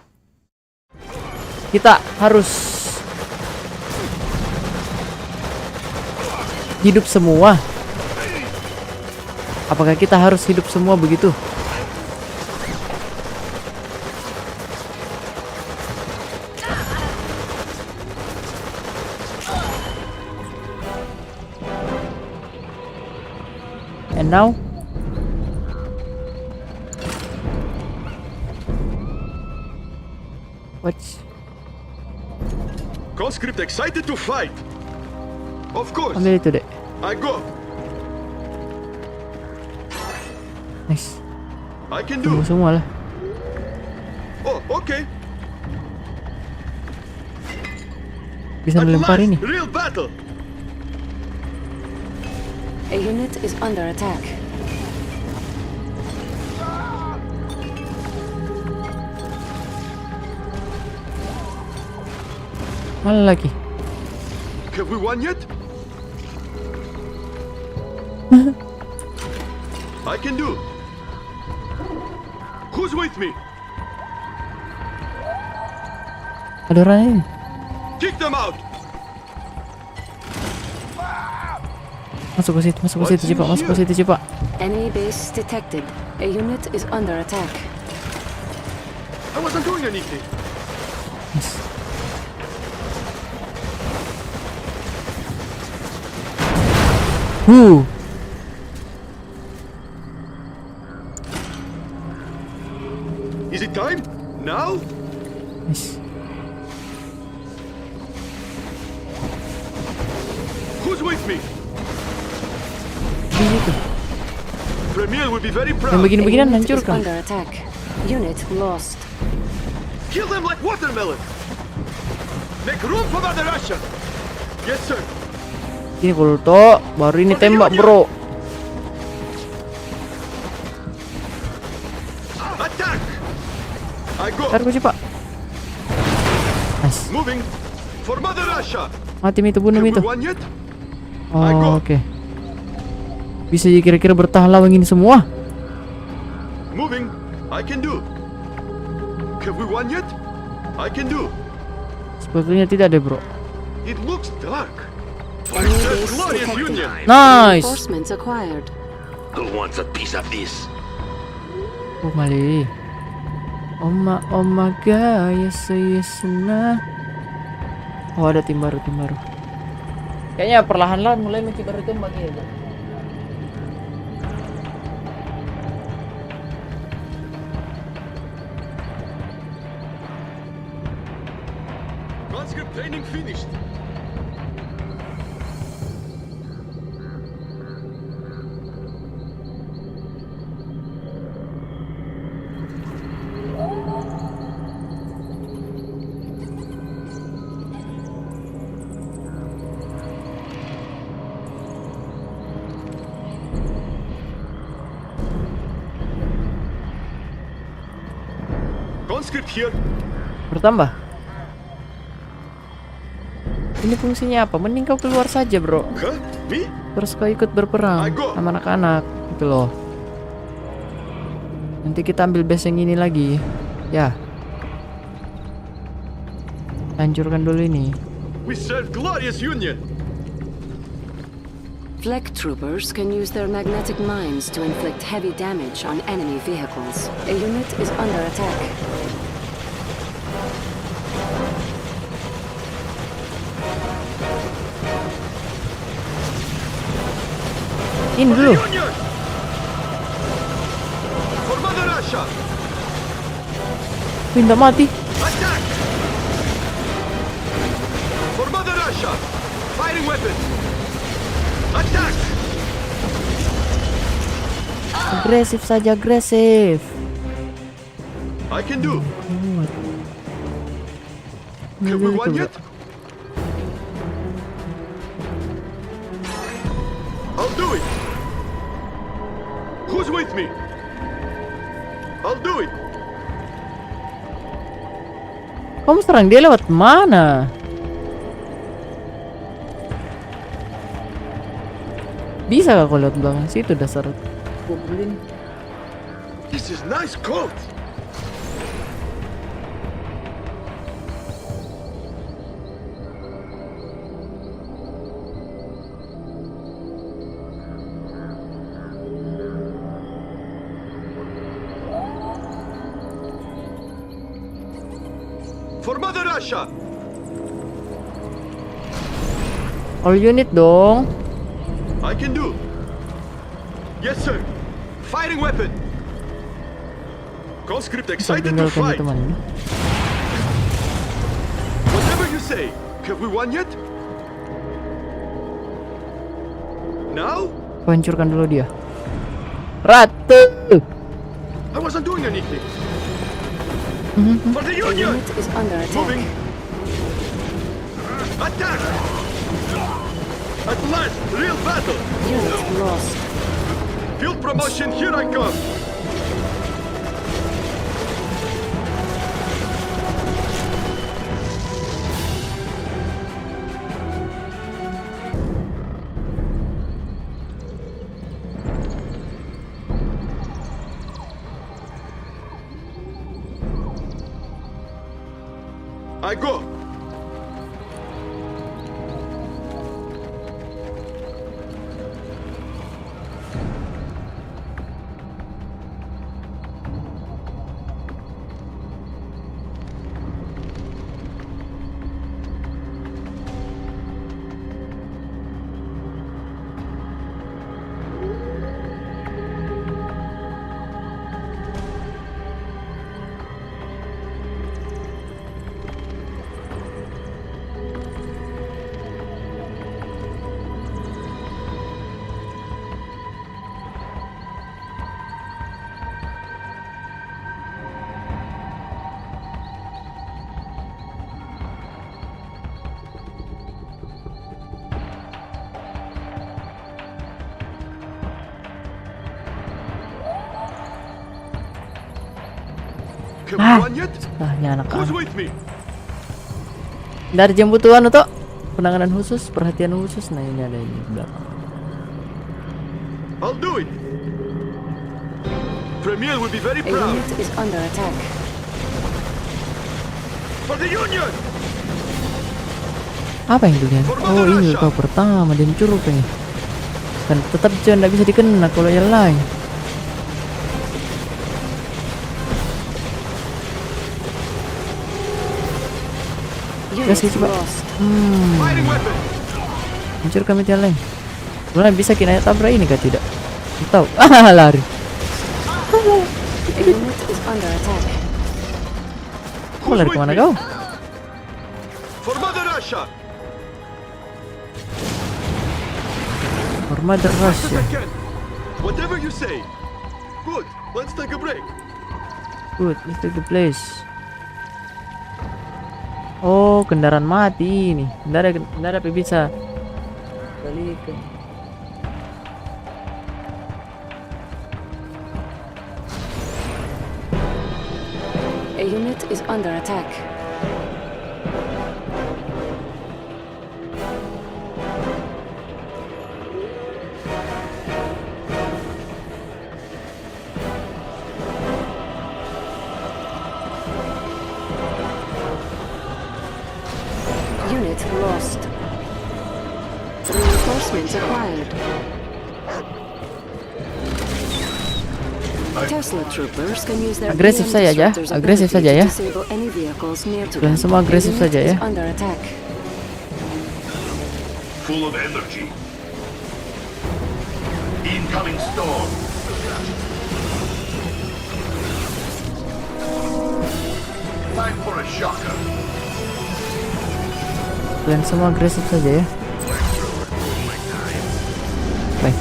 kita harus hidup semua? Apakah kita harus hidup semua begitu? And now, what's Conscript excited to fight. Of course. ambil itu deh. I go. Nice. I can Tunggu do. semua lah. Oh, okay. Bisa At melempar last, ini. real battle. A unit is under attack. Mana lagi? Have we won yet? I can do. Who's with me? Ada orang ini. Kick them out. Masuk ke situ cepat. Enemy base detected. A unit is under attack. I wasn't doing anything. Nice. Is it time? Now? Nice. Who's with me? Di situ. Premier will be very Yang proud. begini-beginian A unit is hancurkan. under attack. Unit lost. Kill them like watermelon. Make room for Mother Russia. Yes, sir. Ini Kulto, baru ini tembak bro. Attack. I go. Ntar gue cepat. Nice. Moving for Mother Russia. Mati itu, bunuh Have we itu. won yet? Oh, oke. Bisa kira-kira bertahan lawan ini semua? Moving. I can do. Have we won yet? I can do. Sepertinya tidak deh bro. It looks dark. Enemy That base glorious detected. union. Nice. Reinforcements acquired. Who wants a piece of this? Oh mali. Oma gaya seyesna. Oh ada tim baru. Kayaknya perlahan-lahan mulai mesti baru tembak ya bro. Conscript training finished. Conscript here. Bertambah. Ini fungsinya apa? Mending kau keluar saja bro. Huh? Me? Terus kau ikut berperang sama anak-anak gitu loh. Nanti kita ambil base yang ini lagi. Ya. Hancurkan dulu ini. We serve glorious union. Fleck troopers can use their magnetic mines to inflict heavy damage on enemy vehicles. A unit is under attack. Ini dulu. For Mother Russia. Pindah mati. Attack. For Mother Russia. Firing weapons. Attack. Oke, Agresif saja, agresif. I can do. Have we won yet? I'll do it. Who's with me? I'll do it. Kamu serang dia lewat mana? Bisa gak kalau lewat belakang situ dasar goblin? This is nice coat. For Mother Russia. All unit dong. I can do. Yes, sir. Firing weapon. Conscript excited to fight. Whatever you say. Have we won yet? Now? Hancurkan dulu dia. Ratu. I wasn't doing anything. For the Union! Unit is under attack. Moving. Attack! At last, real battle! Unit lost. Field promotion, here I come! I go! Ini anak Who's with me? dari jembutuan untuk penanganan khusus, perhatian khusus. Nah ini ada ini di belakang. I'll do it. Premier will be very A proud. unit is under attack. For the Union. Apa yang dilihat? Oh ini luka pertama dan curug ini. Dan tetap jangan bisa dikena kalau yang lain. Kasih coba. Hancur kami tiang lain. Sebenarnya bisa kita tabrak ini kah tidak? Tahu. Lari. Kau lari kemana kau? For Mother Russia. For Mother Russia. Whatever you say. Good. Let's take a break. Good. Let's take the place. Oh, kendaraan mati ini. Kendaraan bisa balikan. A unit is under attack. Unit lost. Reinforcements acquired. Tesla troopers can use their agresif saja ya, agresif saja ya. Dan semua agresif saja ya. Full of energy. Incoming storm. Time for a shocker. Dan semua agresif saja ya. Baik.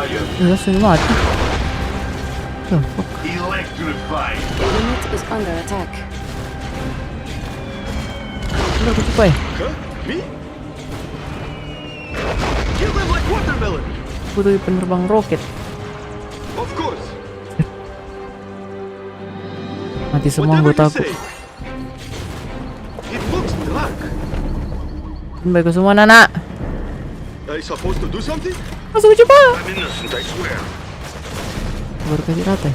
fire. Langsung mati. Electrified. The unit is under attack. Udah aku cepat. Huh? Me? Kill them like watermelon. Butuh penerbang roket. Of course. Mati semua Whatever you anggotaku. say. It looks dark. Baik semua anak. Are you supposed to do something? Masuk cepat. I'm innocent, I swear. Baru kasih rata.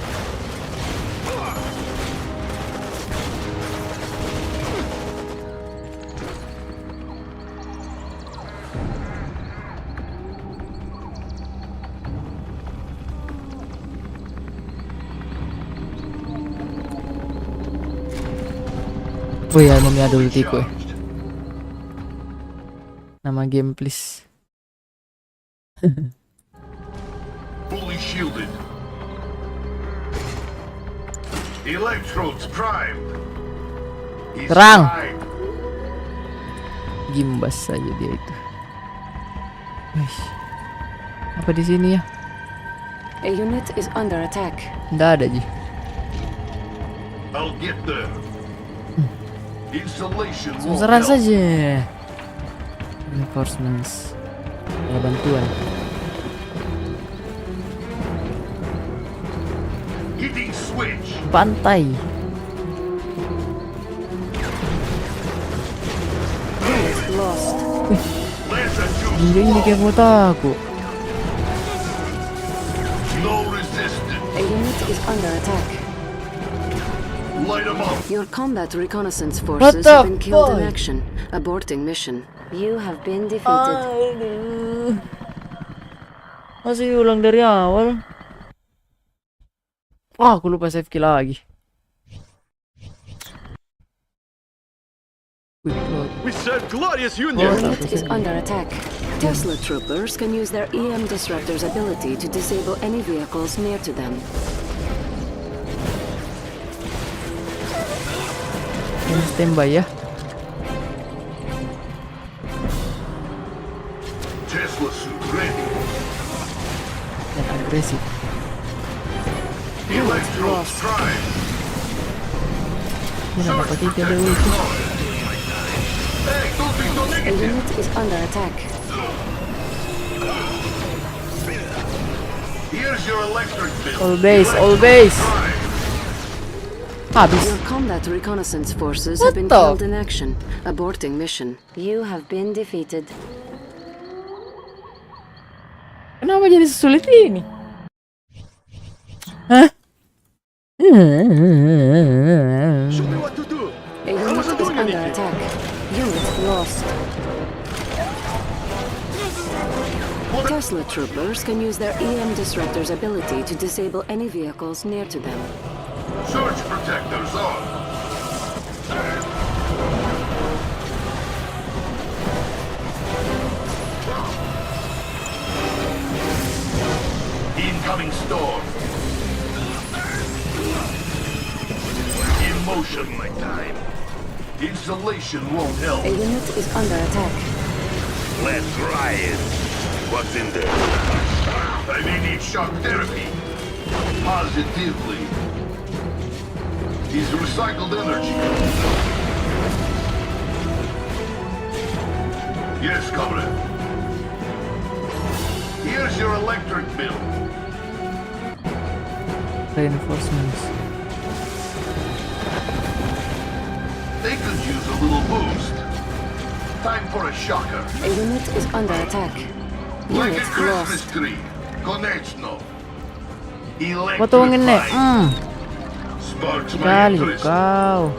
Oh ya, namanya ada ultiku. Nama game please. Fully shielded. Electrodes primed. He's Terang. primed. Gimbas saja dia itu. Wih. Apa di sini ya? A unit is under attack. Nggak ada Ji. I'll get there. Installation won't Serang help. saja. Reinforcements. Ada bantuan. Hitting switch. Pantai. Unit lost. Laser Ini kayak motaku. no resistance. A unit is under attack. Light 'em up. Your combat reconnaissance What forces the have been killed in fuck? action. Aborting mission. You have been defeated. Aduh. Masih ulang dari awal. Aku lupa save kill lagi. We serve glorious Your Union. unit is under attack. Tesla troopers can use their EM disruptor's ability to disable any vehicles near to them. Ini standby ya. Tesla suit ready. Dan agresif. Electrodes primed. Ini dapat tiga ada ulti. Hey, don't be so A negative. unit is under attack. Here's your electric bill. All base, all base. Primed. Habis. Your combat reconnaissance forces What have been the- killed in action. Aborting mission. You have been defeated. Kenapa jadi sesulit ini? Hah? Show me what to do. A unit is under attack. Unit lost. Tesla troopers can use their EM disruptor's ability to disable any vehicles near to them. Surge protectors on. Incoming storm. In motion, my time. Installation won't help. A unit is under attack. Let's try it. What's in there? I may need shock therapy. Positively. He's recycled energy. Yes, comrade. Here's your electric bill. Reinforcements. They could use a little boost. Time for a shocker. A unit is under attack. Like a Unit Christmas lost. tree. Konečno. Potongin nek. Electrified. Sparks my Kali interest. kau.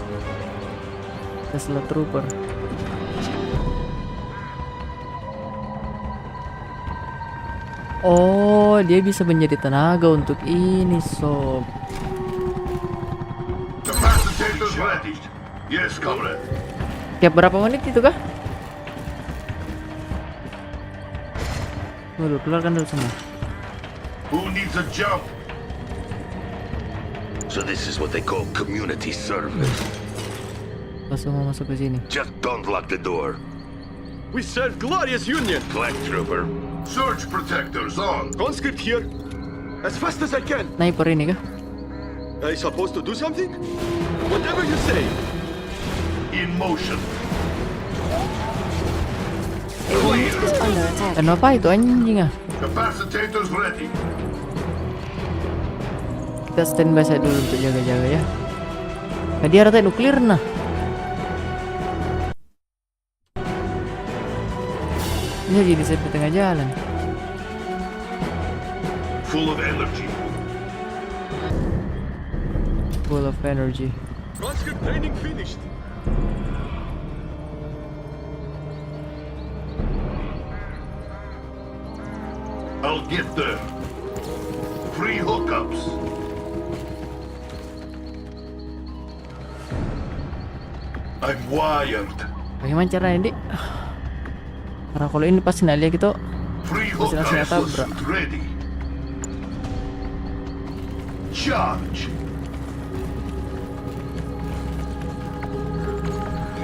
Tesla trooper. Oh, dia bisa menjadi tenaga untuk ini, sob. Capacitors ready. Yes, comrade. Tiap berapa menit itu kah? Waduh, keluarkan dulu semua. Who needs a jump? So this is what they call community service. Pas semua masuk ke sini. Just don't lock the door. We serve glorious Union. Black Trooper, Surge protectors on. Conscript here. As fast as I can. Sniper ini kah? I supposed to do something? Whatever you say. In motion. A unit is under attack. Kenapa itu anjing ah? Capacitors ready. Kita standby saya dulu untuk jaga-jaga ya. Nah, dia rata nuklir nah. Ini jadi set di tengah jalan. Full of energy. Full of energy. Conscript training finished. I'll get there. Free hookups. I'm wired. Bagaimana caranya, Dik? Karena kalau ini pasti nak lihat gitu. Free Pasti langsung hookups tabrak. ready. Charge.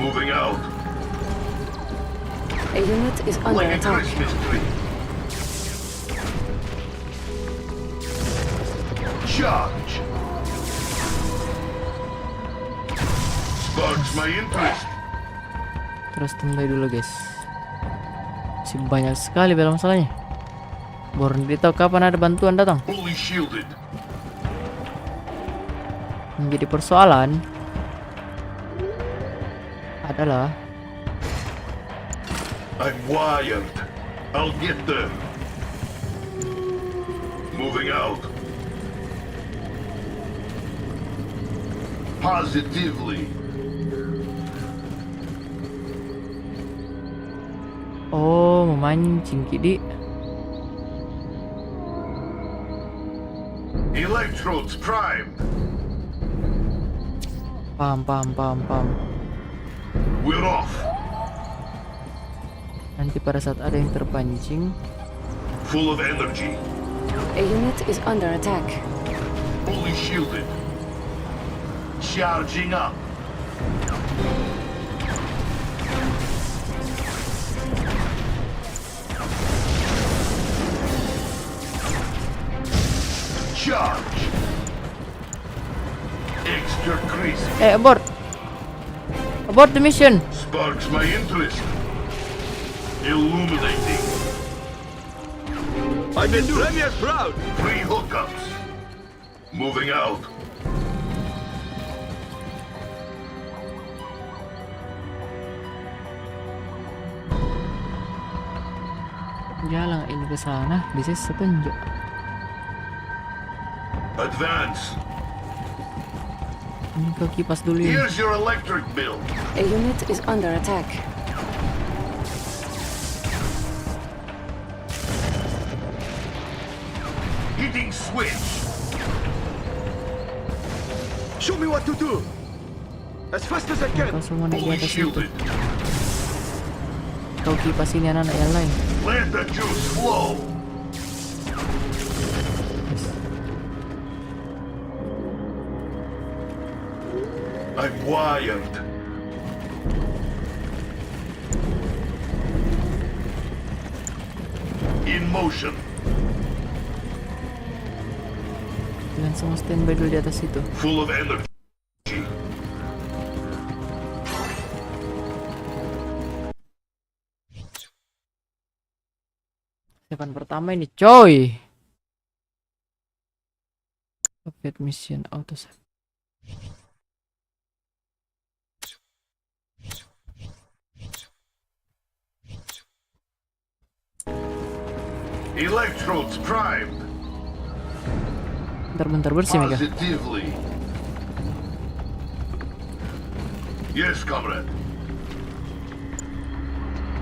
Moving out. A unit is under Like a attack. Christmas tree. Charge. Sparks my interest. Terus standby dulu guys. Masih banyak sekali bela masalahnya. Baru tahu kapan ada bantuan datang. Fully shielded. Menjadi persoalan adalah I'm wired. I'll get there. Moving out. Positively. oh memancing Kidi. Electrodes primed. Paham. We're off. Nanti pada saat ada yang terpancing, Full of energy. A unit is under attack. Fully shielded. Charging up. Charge. Extra crazy. abort the mission. Sparks my interest. Illuminating. I can do Premier proud. Free hookups. Moving out. Jalan ini ke sana, bisa setunjuk. Advance. Ini ke kipas dulu ya. Here's your electric bill. A unit is under attack. Hitting switch. Show me what to do. As fast as I can. Kau semua naik di Fully atas itu. shielded. Kau kipas ini anak-anak yang lain. Let the juice flow. I'm wired. In motion. Kalian semua standby dulu di atas itu. Full of energy. Depan pertama ini coy. Update mission auto save. Electrodes primed. Bentar bersih Mika. Positively. Yes, comrade.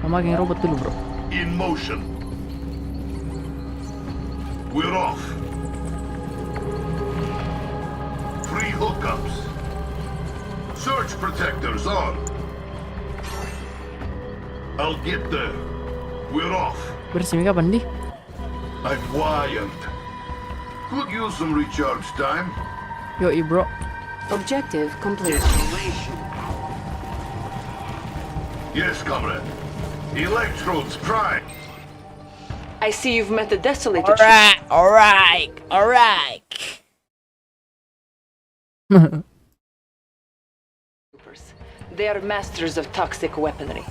Memakai robot dulu bro. In motion. We're off. Free hookups. Surge protectors on. I'll get there. We're off. Bersih Mika Pandi. I'm wired. Could use some recharge time. Yoi bro. Objective complete. Yes, comrade. Electrodes prime. I see you've met the desolator. Alright. They are masters of toxic weaponry.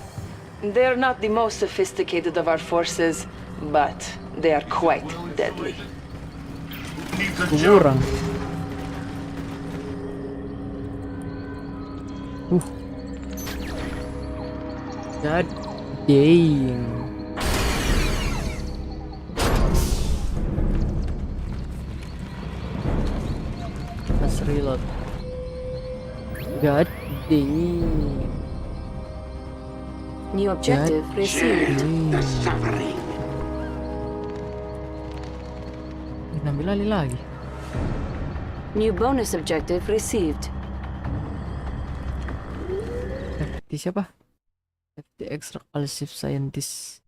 They are not the most sophisticated of our forces, but they are quite deadly. Kurang. God damn. Let's reload. God damn. New objective received. Ngambil alih lagi. New bonus objective received. FT siapa? FT Extract Scientist.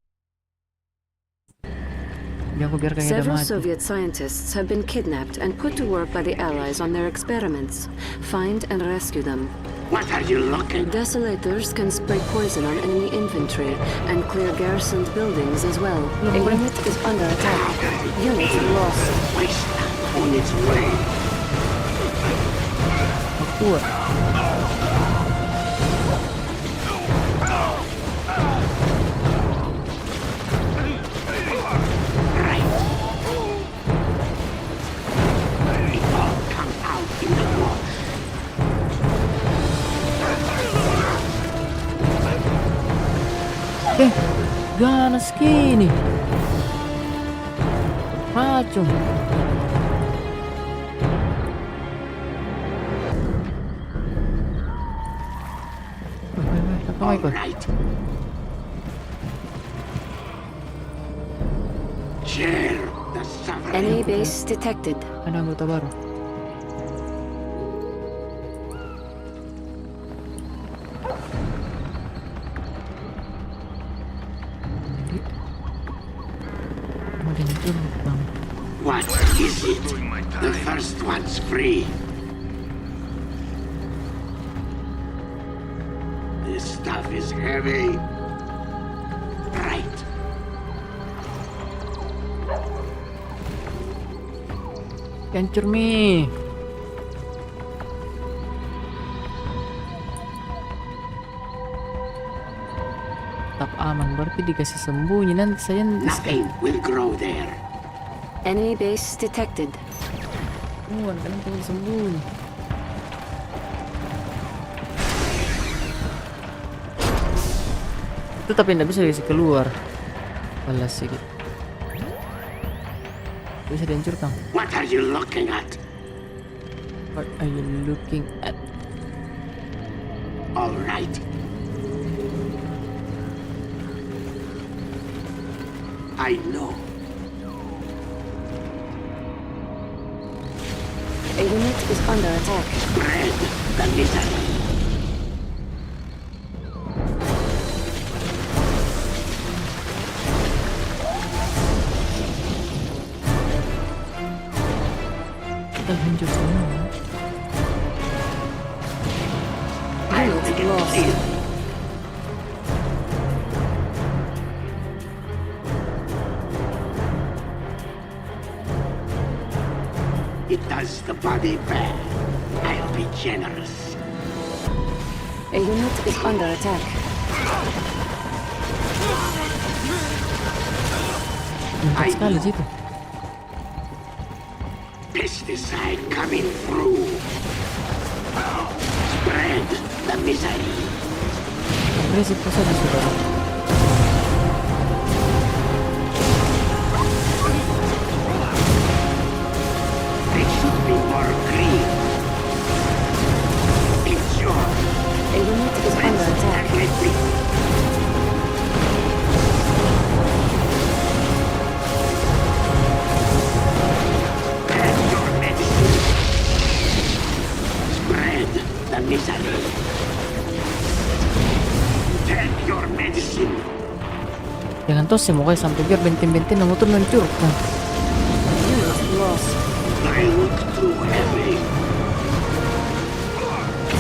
Ini aku biar kayaknya Several mati. Soviet scientists have been kidnapped and put to work by the Allies on their experiments. Find and rescue them. What are you looking? Desolators can spray poison on enemy infantry and clear garrisoned buildings as well. A unit is under attack. Unit lost. Waste on its way. Kuat. Ganas gini. Racun. Right. Share the suffering. Enemy base detected. Ada anggota baru. What is it? The first one's free. This stuff is heavy. Right. Hancur mi. Tetap aman, berarti dikasih sembunyi nanti saya. Nothing will grow there. Enemy base detected. Kan tinggal sembunyi. Itu tapi tidak bisa dikasih keluar. Balas sedikit. Bisa dihancurkan. What are you looking at? What are you looking at? All right. I know. A unit is under attack. Spread the misery. Kita hancur semua. Unit lost. It does the body bad. I'll be generous. A unit is under attack. Empat sekali situ. Pesticide coming through. Spread the misery. Agresif saja saudara. They should be more green. Ensure. A unit is under attack. Spread the misery. Take your medicine. Jangan tos mukanya sampai biar benten-benten nomor tuh hancur. Unit lost. I look too heavy.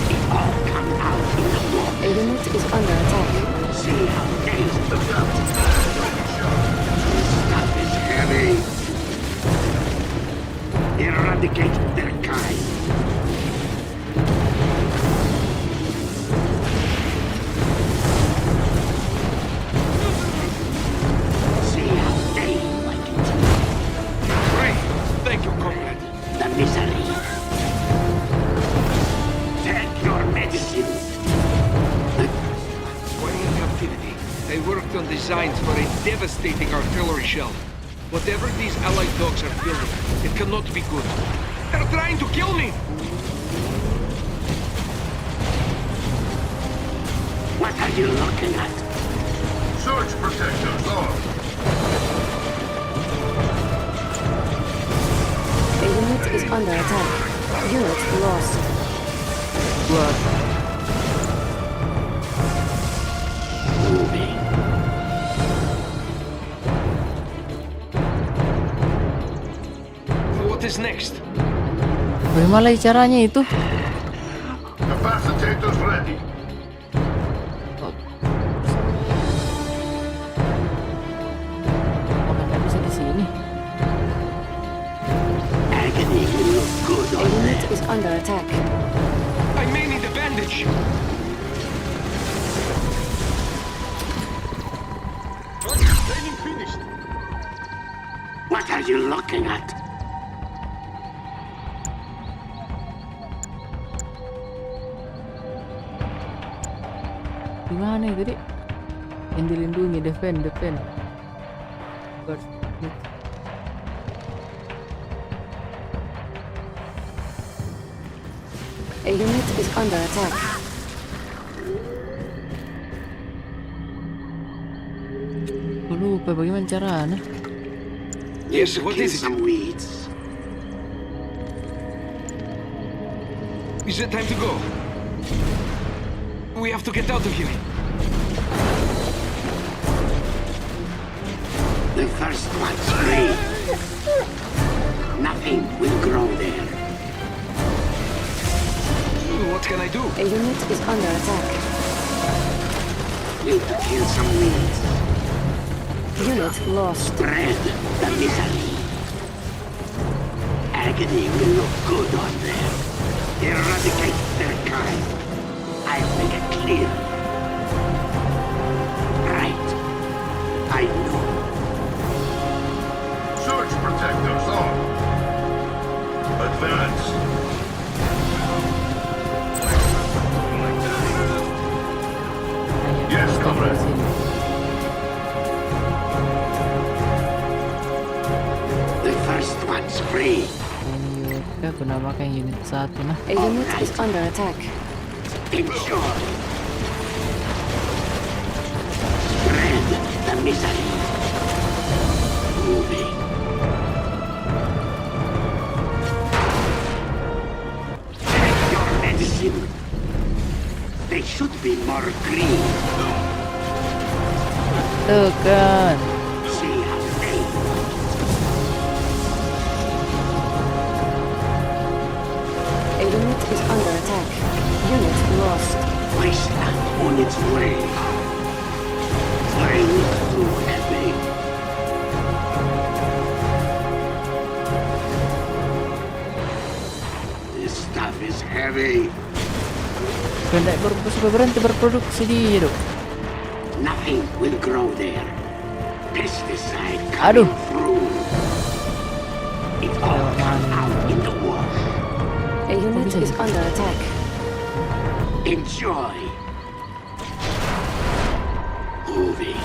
It all come out in the war. A unit is under attack. See how days develop. Stop it. I worked on designs for a devastating artillery shell. Whatever these Allied dogs are building, it cannot be good. They're trying to kill me! What are you looking at? Surge protectors on. A unit is under attack. Unit lost. Buat Moving. What is next? bagaimana caranya itu? Capacitors ready. Oh, nggak bisa di sini. Agony will look good A on unit them. is under attack. I may need a bandage. Training finished. What are you looking at? Di mana itu, Dik? Yang dilindungi, defend. First. A unit is under attack. Gue lupa bagaimana caranya. Yes, what is it? Some weeds. Is it time to go? We have to get out of here. The first one's free. Nothing will grow there. What can I do? A unit is under attack. Need to kill some weeds. Unit lost. Spread the misery. Agony will look good on them. Eradicate their kind. I'll make it clear. Right. I know. Surge protectors on. Advance. Yes, comrade. The first one's free. Ini unit aku namakan unit 1 nah. A unit is under attack. Enjoy. Spread the misery. Moving. Take your medicine. They should be more green. Tekan. See how they. A unit is under attack. Unit lost. Wasteland on its way. Flying too heavy. This stuff is heavy. Pendek berhenti berproduksi dia dong. Nothing will grow there. Pesticide Aduh. coming through. It all comes out in the wash. A unit is under attack. Enjoy. Moving.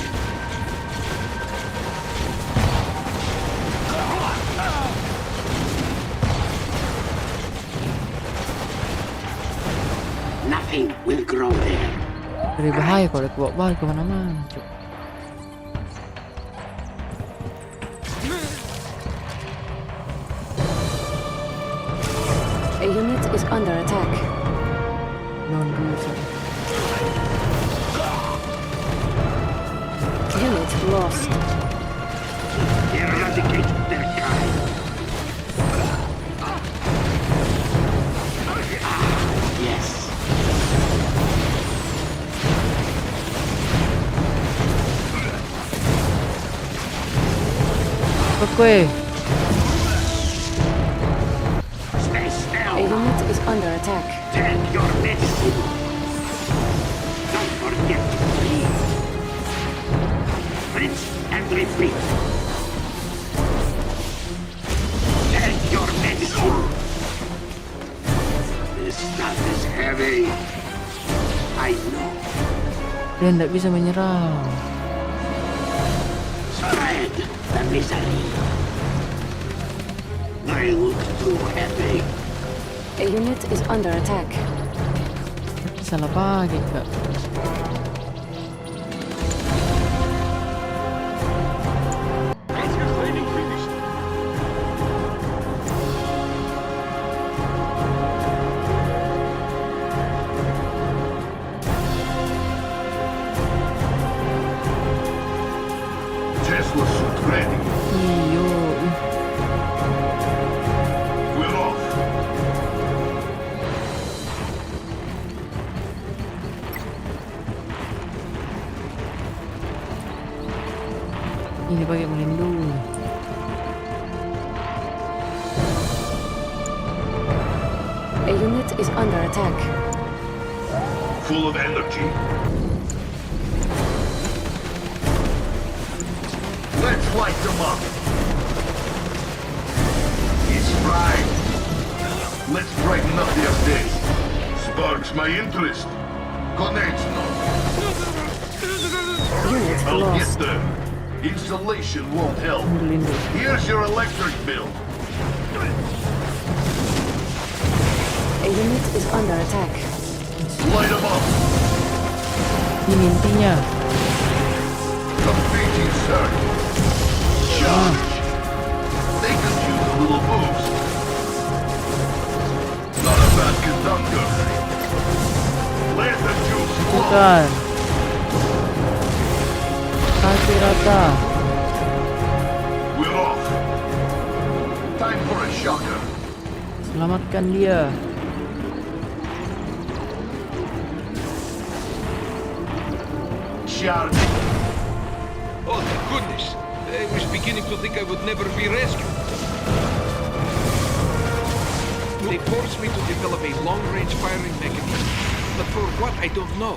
Nothing will grow there. Dari bahaya kalau dibawa kemana-mana. Cuk. A unit is under attack. Non dulu sih. Unit lost. Eradicate their kind. Yes. Oke. Stay still. A unit is under attack. Take your medicine. Don't forget to breathe. Rinse and repeat. Take your medicine. This stuff is heavy. I know. Dia tidak bisa menyerang. Spread the misery. They look too heavy. A unit is under attack. Salah pakai kak. Tesla suit ready. Iyo. We're off. Ini pakai melindung. A unit is under attack. Full of energy. Let's light them up. It's right. Let's brighten up their day. Sparks my interest. Connects now. Unit I'll get lost. them. Insulation won't help. Here's your electric bill. A unit is under attack. Light them up. Ini intinya. Competing, sir. Charge. They could use a little boost. Not a bad conductor. Let the juice flow. Bukan. Kasih rata. We're off. Time for a shocker. Selamatkan dia. Charge. Oh, thank goodness. I was beginning to think I would never be rescued. They forced me to develop a long-range firing mechanism. But for what, I don't know.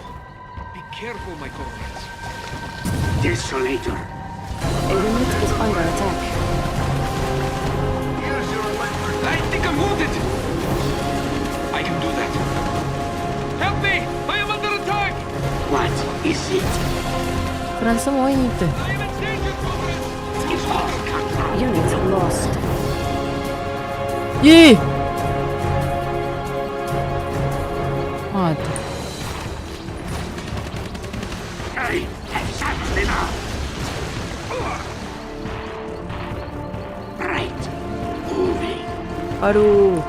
Be careful, my comrades. Desolator. A unit is under attack. Here's your electric. I think I'm wounded. I can do that. Help me! I am under attack! What is it? Keren semua ini tuh. I am in danger, comrades! It's all come out. Unit lost. Ih. Mati. I have savaged enough. Right. Moving. Aduh.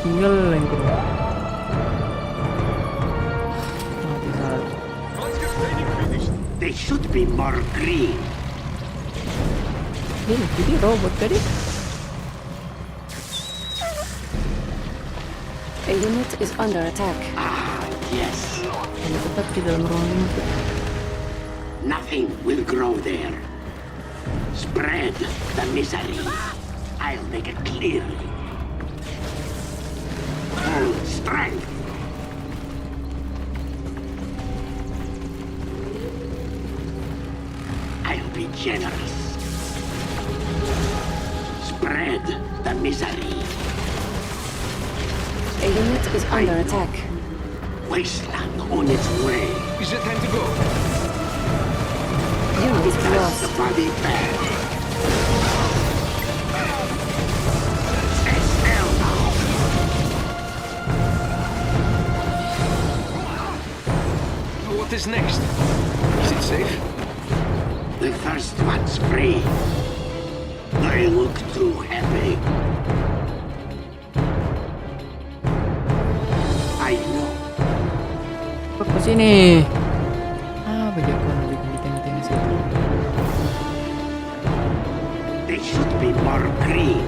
Tinggal yang kedua. Mati satu. They should be more green. Ini jadi robot tadi. A unit is under attack. Ah, yes. Ini tetap di dalam ruang ini. Nothing will grow there. Spread the misery. I'll make it clearly. Full strength. I'll be generous. Spread the misery. A unit is under attack. Wasteland on its way. Is it time to go? Unit That's lost. the body bag. Stay still now. What is next? Is it safe? The first one's free. They look too heavy. I know. Ke sini. Ah, bajakan di tengah-tengah situ. They should be more green.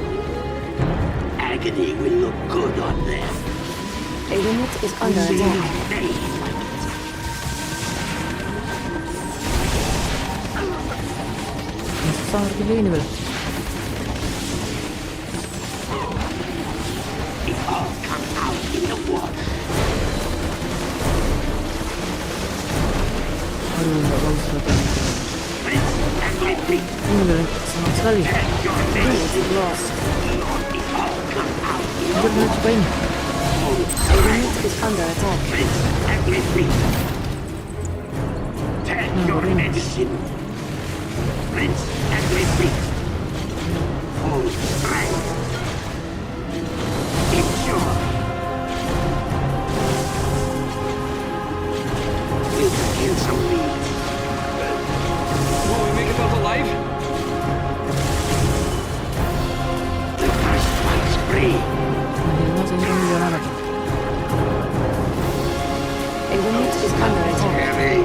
Agony will look good on them. A unit is under attack. They Besar gila ini bel. it all comes out in the wash. Aduh, nggak bagus kelihatan. Rinse and repeat. Ini bel, senang sekali. And your Unit name. lost. It all comes out in the Coba coba ini. A unit is under attack. rinse and repeat. Take your medicine. Rinse and repeat. Full strength. Enjoy. We'll kill some leads. Will we make it out alive? The first one's free. A unit is under attack. Heavy.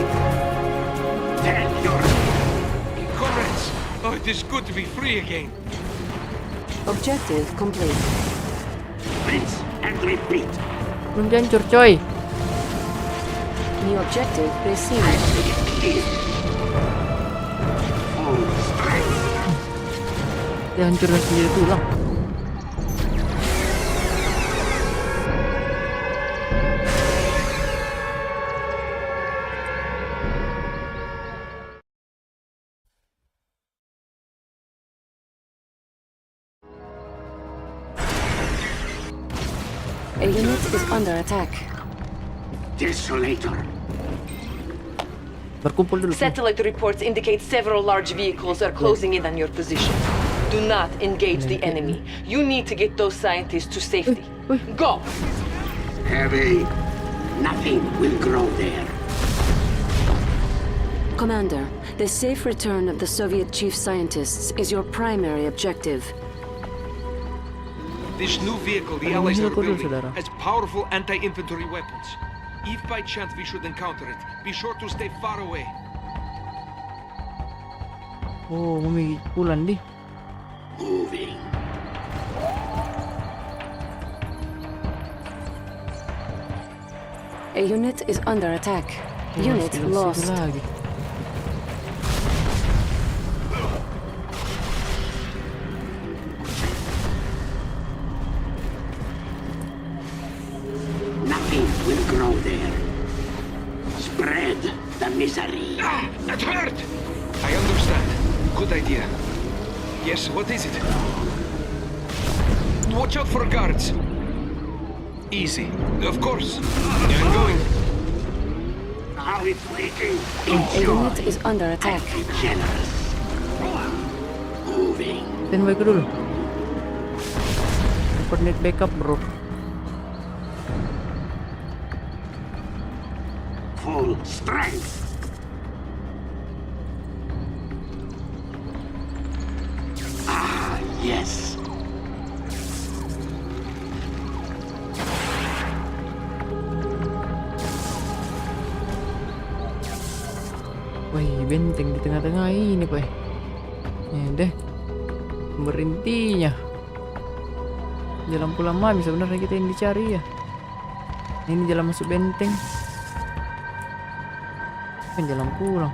Tell your Comrades! Oh, it is good to be free again. Objective complete. rinse and repeat. Belum hancur coy. New objective received. Full strength. Dia hancurin sendiri tulang. A unit is under attack. Desolator. Berkumpul dulu. Satellite reports indicate several large vehicles are closing in on your position. Do not engage the enemy. You need to get those scientists to safety. Go! Heavy. Nothing will grow there. Commander, the safe return of the Soviet chief scientists is your primary objective. This new vehicle the Allies are building has powerful anti-infantry weapons. If by chance we should encounter it, be sure to stay far away. Oh, pulang di. Moving. A unit is under attack. Unit lost. Lagi. Nothing will grow there. Spread the misery. Ah, that hurt! I understand. Good idea. Yes, what is it? Watch out for guards. Easy. Of course. I'm going. Now it's waiting. A unit is under attack. Be generous. Moving. Standby ku dulu. Coordinate backup bro. Full strength. Ah, yes. Wih, benteng di tengah-tengah ini, Pak. Ini deh. Berintinya. Jalan pulang mami sebenarnya kita yang dicari ya. Ini jalan masuk benteng. Kan jalan pulang.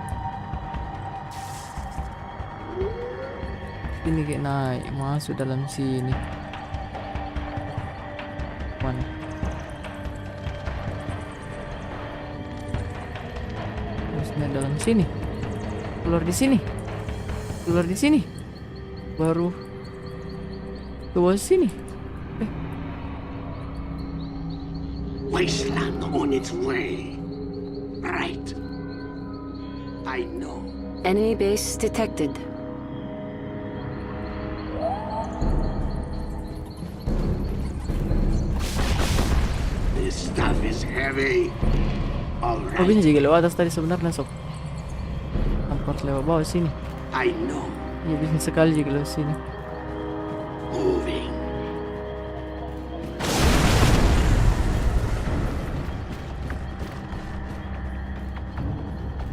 Ini kayak naik masuk dalam sini. Mana? Harusnya dalam sini. Keluar di sini. Keluar di sini. Baru ke bawah sini. Wasteland on its way. Right. I know. Enemy base detected. This stuff is heavy. All Oh, right. bisa lewat atas tadi sebenarnya sob. Tanpa harus lewat bawah sini. I know. Ya bisa sekali juga lewat sini. Moving.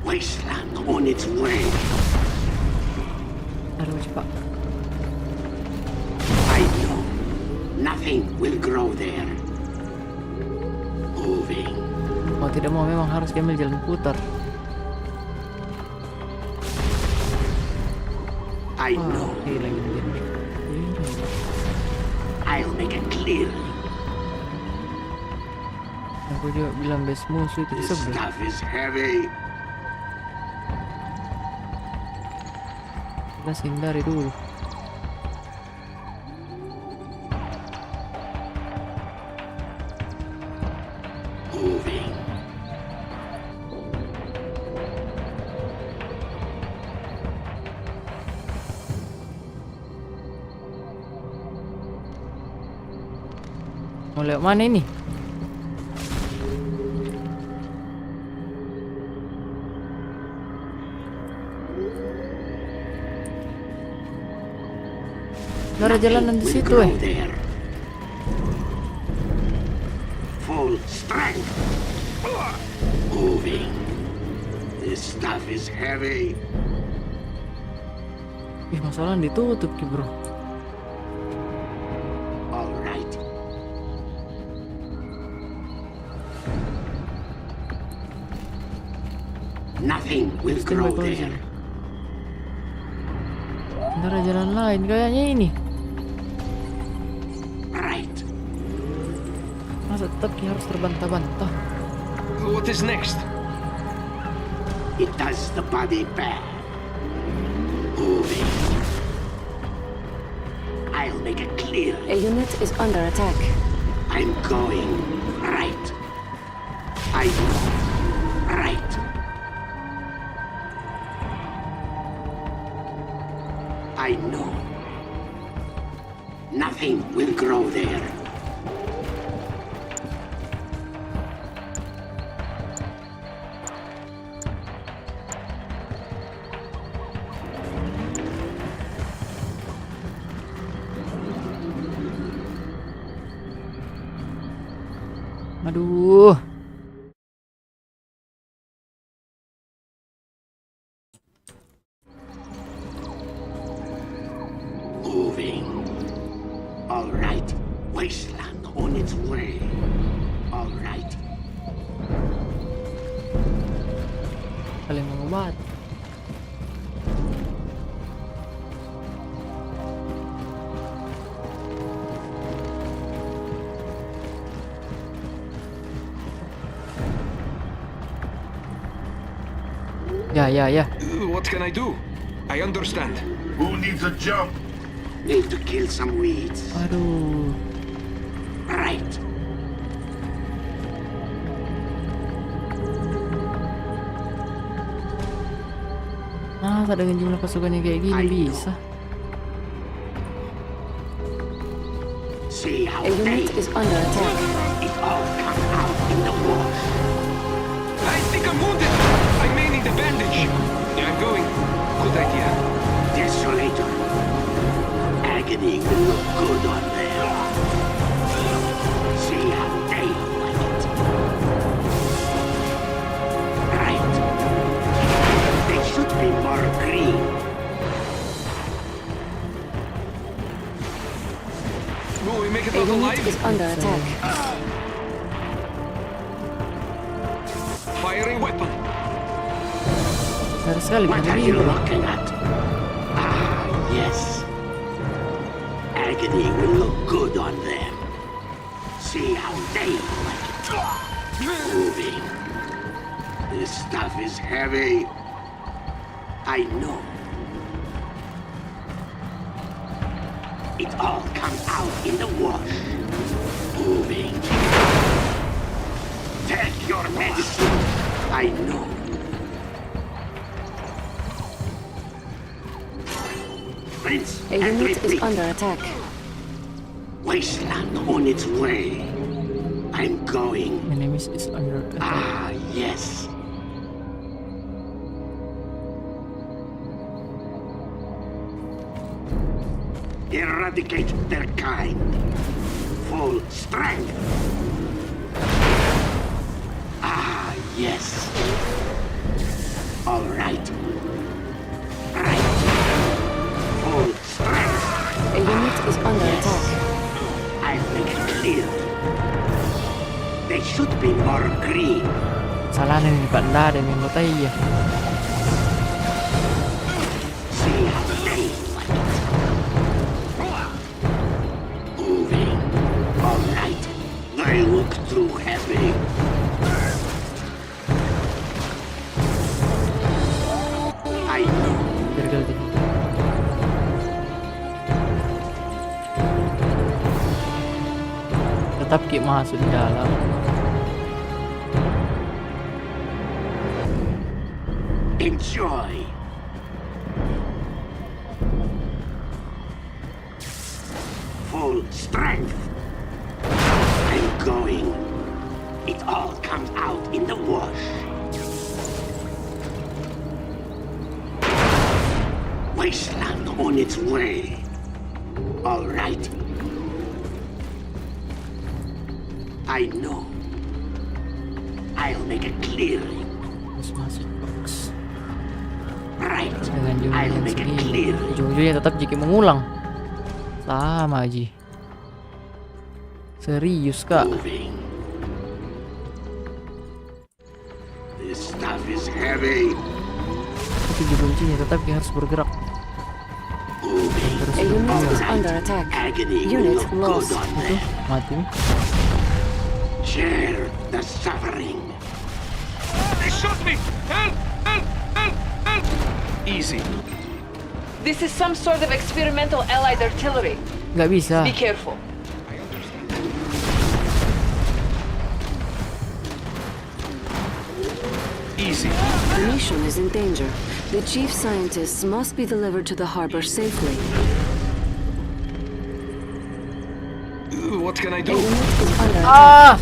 Wasteland on its way. Aduh cepat. I know. Nothing will grow there. Moving. Mau tidak mau memang harus diambil jalan putar. I know. Hilang dia. I'll make it clear. Aku juga bilang base musuh itu di This sebelah. stuff is heavy. Kita hindari dulu. Moving. Mau lewat mana ini? Ada jalanan di situ Full strength. Moving. This stuff is heavy. Ih, masalah ditutup ki bro. All right. Nothing will grow there. Ada jalan lain kayaknya ini. Right. Masa tetap ki harus terbantah-bantah. What is next? It does the body bad. Moving. I'll make it clear. A unit is under attack. I'm going right. I know. Right. I know. Nothing will grow there. Aduh. Moving. All right. Wasteland on its way. All right. Kalian mengobat. Ya. What can I do? I understand. Who needs a jump? Need to kill some weeds. Aduh. Right. Masa dengan jumlah pasukannya kayak gini bisa? See how A unit is under attack. it all comes out in the wash. I think I'm wounded. I may need a bandage. Yeah, I'm going. Good idea. Desolator. Agony will look good on there. See how they like it. Right. They should be more green. Will we make it A out unit alive? is under attack. Firing weapon. Harus sekali What are begini you bro. looking at? Ah, yes. Agony will look good on them. See how they like it. Moving. This stuff is heavy. I know. It all comes out in the wash. Moving. Take your medicine. I know. Prince A and unit is retreat. under attack. Wasteland on its way. I'm going. Enemies is under attack. Ah, yes. Eradicate their kind. Full strength. Ah, yes. All right. Right. Full strength. A unit is under attack. I'll make it clear. They should be more green. Salah nih Pak Nda ada yang ngotai ya. See how they like it. Moving. All right. They look too heavy. I know. Gagal jadi. Tetap Ki masuk di dalam. Enjoy. Full strength. going, it all comes out in the wash. Wasteland on its way. All right. I know. I'll make it clear. Right. I'll make it clear. Ujung-ujungnya tetap Jiki mengulang. Sama Ji. Serius kak. This stuff is heavy. Itu kuncinya tetap dia harus bergerak. A unit is under attack. Unit lost. Itu mati. Share the suffering. They shot me! Help! Help! Help! Help! Easy. This is some sort of experimental allied artillery. Nggak bisa. Be careful. Easy. The mission is in danger. The chief scientists must be delivered to the harbor safely. What can I do? A unit is under attack.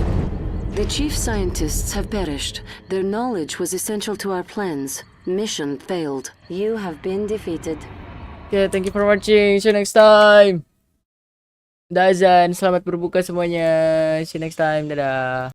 The chief scientists have perished. Their knowledge was essential to our plans. Mission failed. You have been defeated. Okay, thank you for watching. See you next time. Dazan, selamat berbuka semuanya. See you next time. Dadah.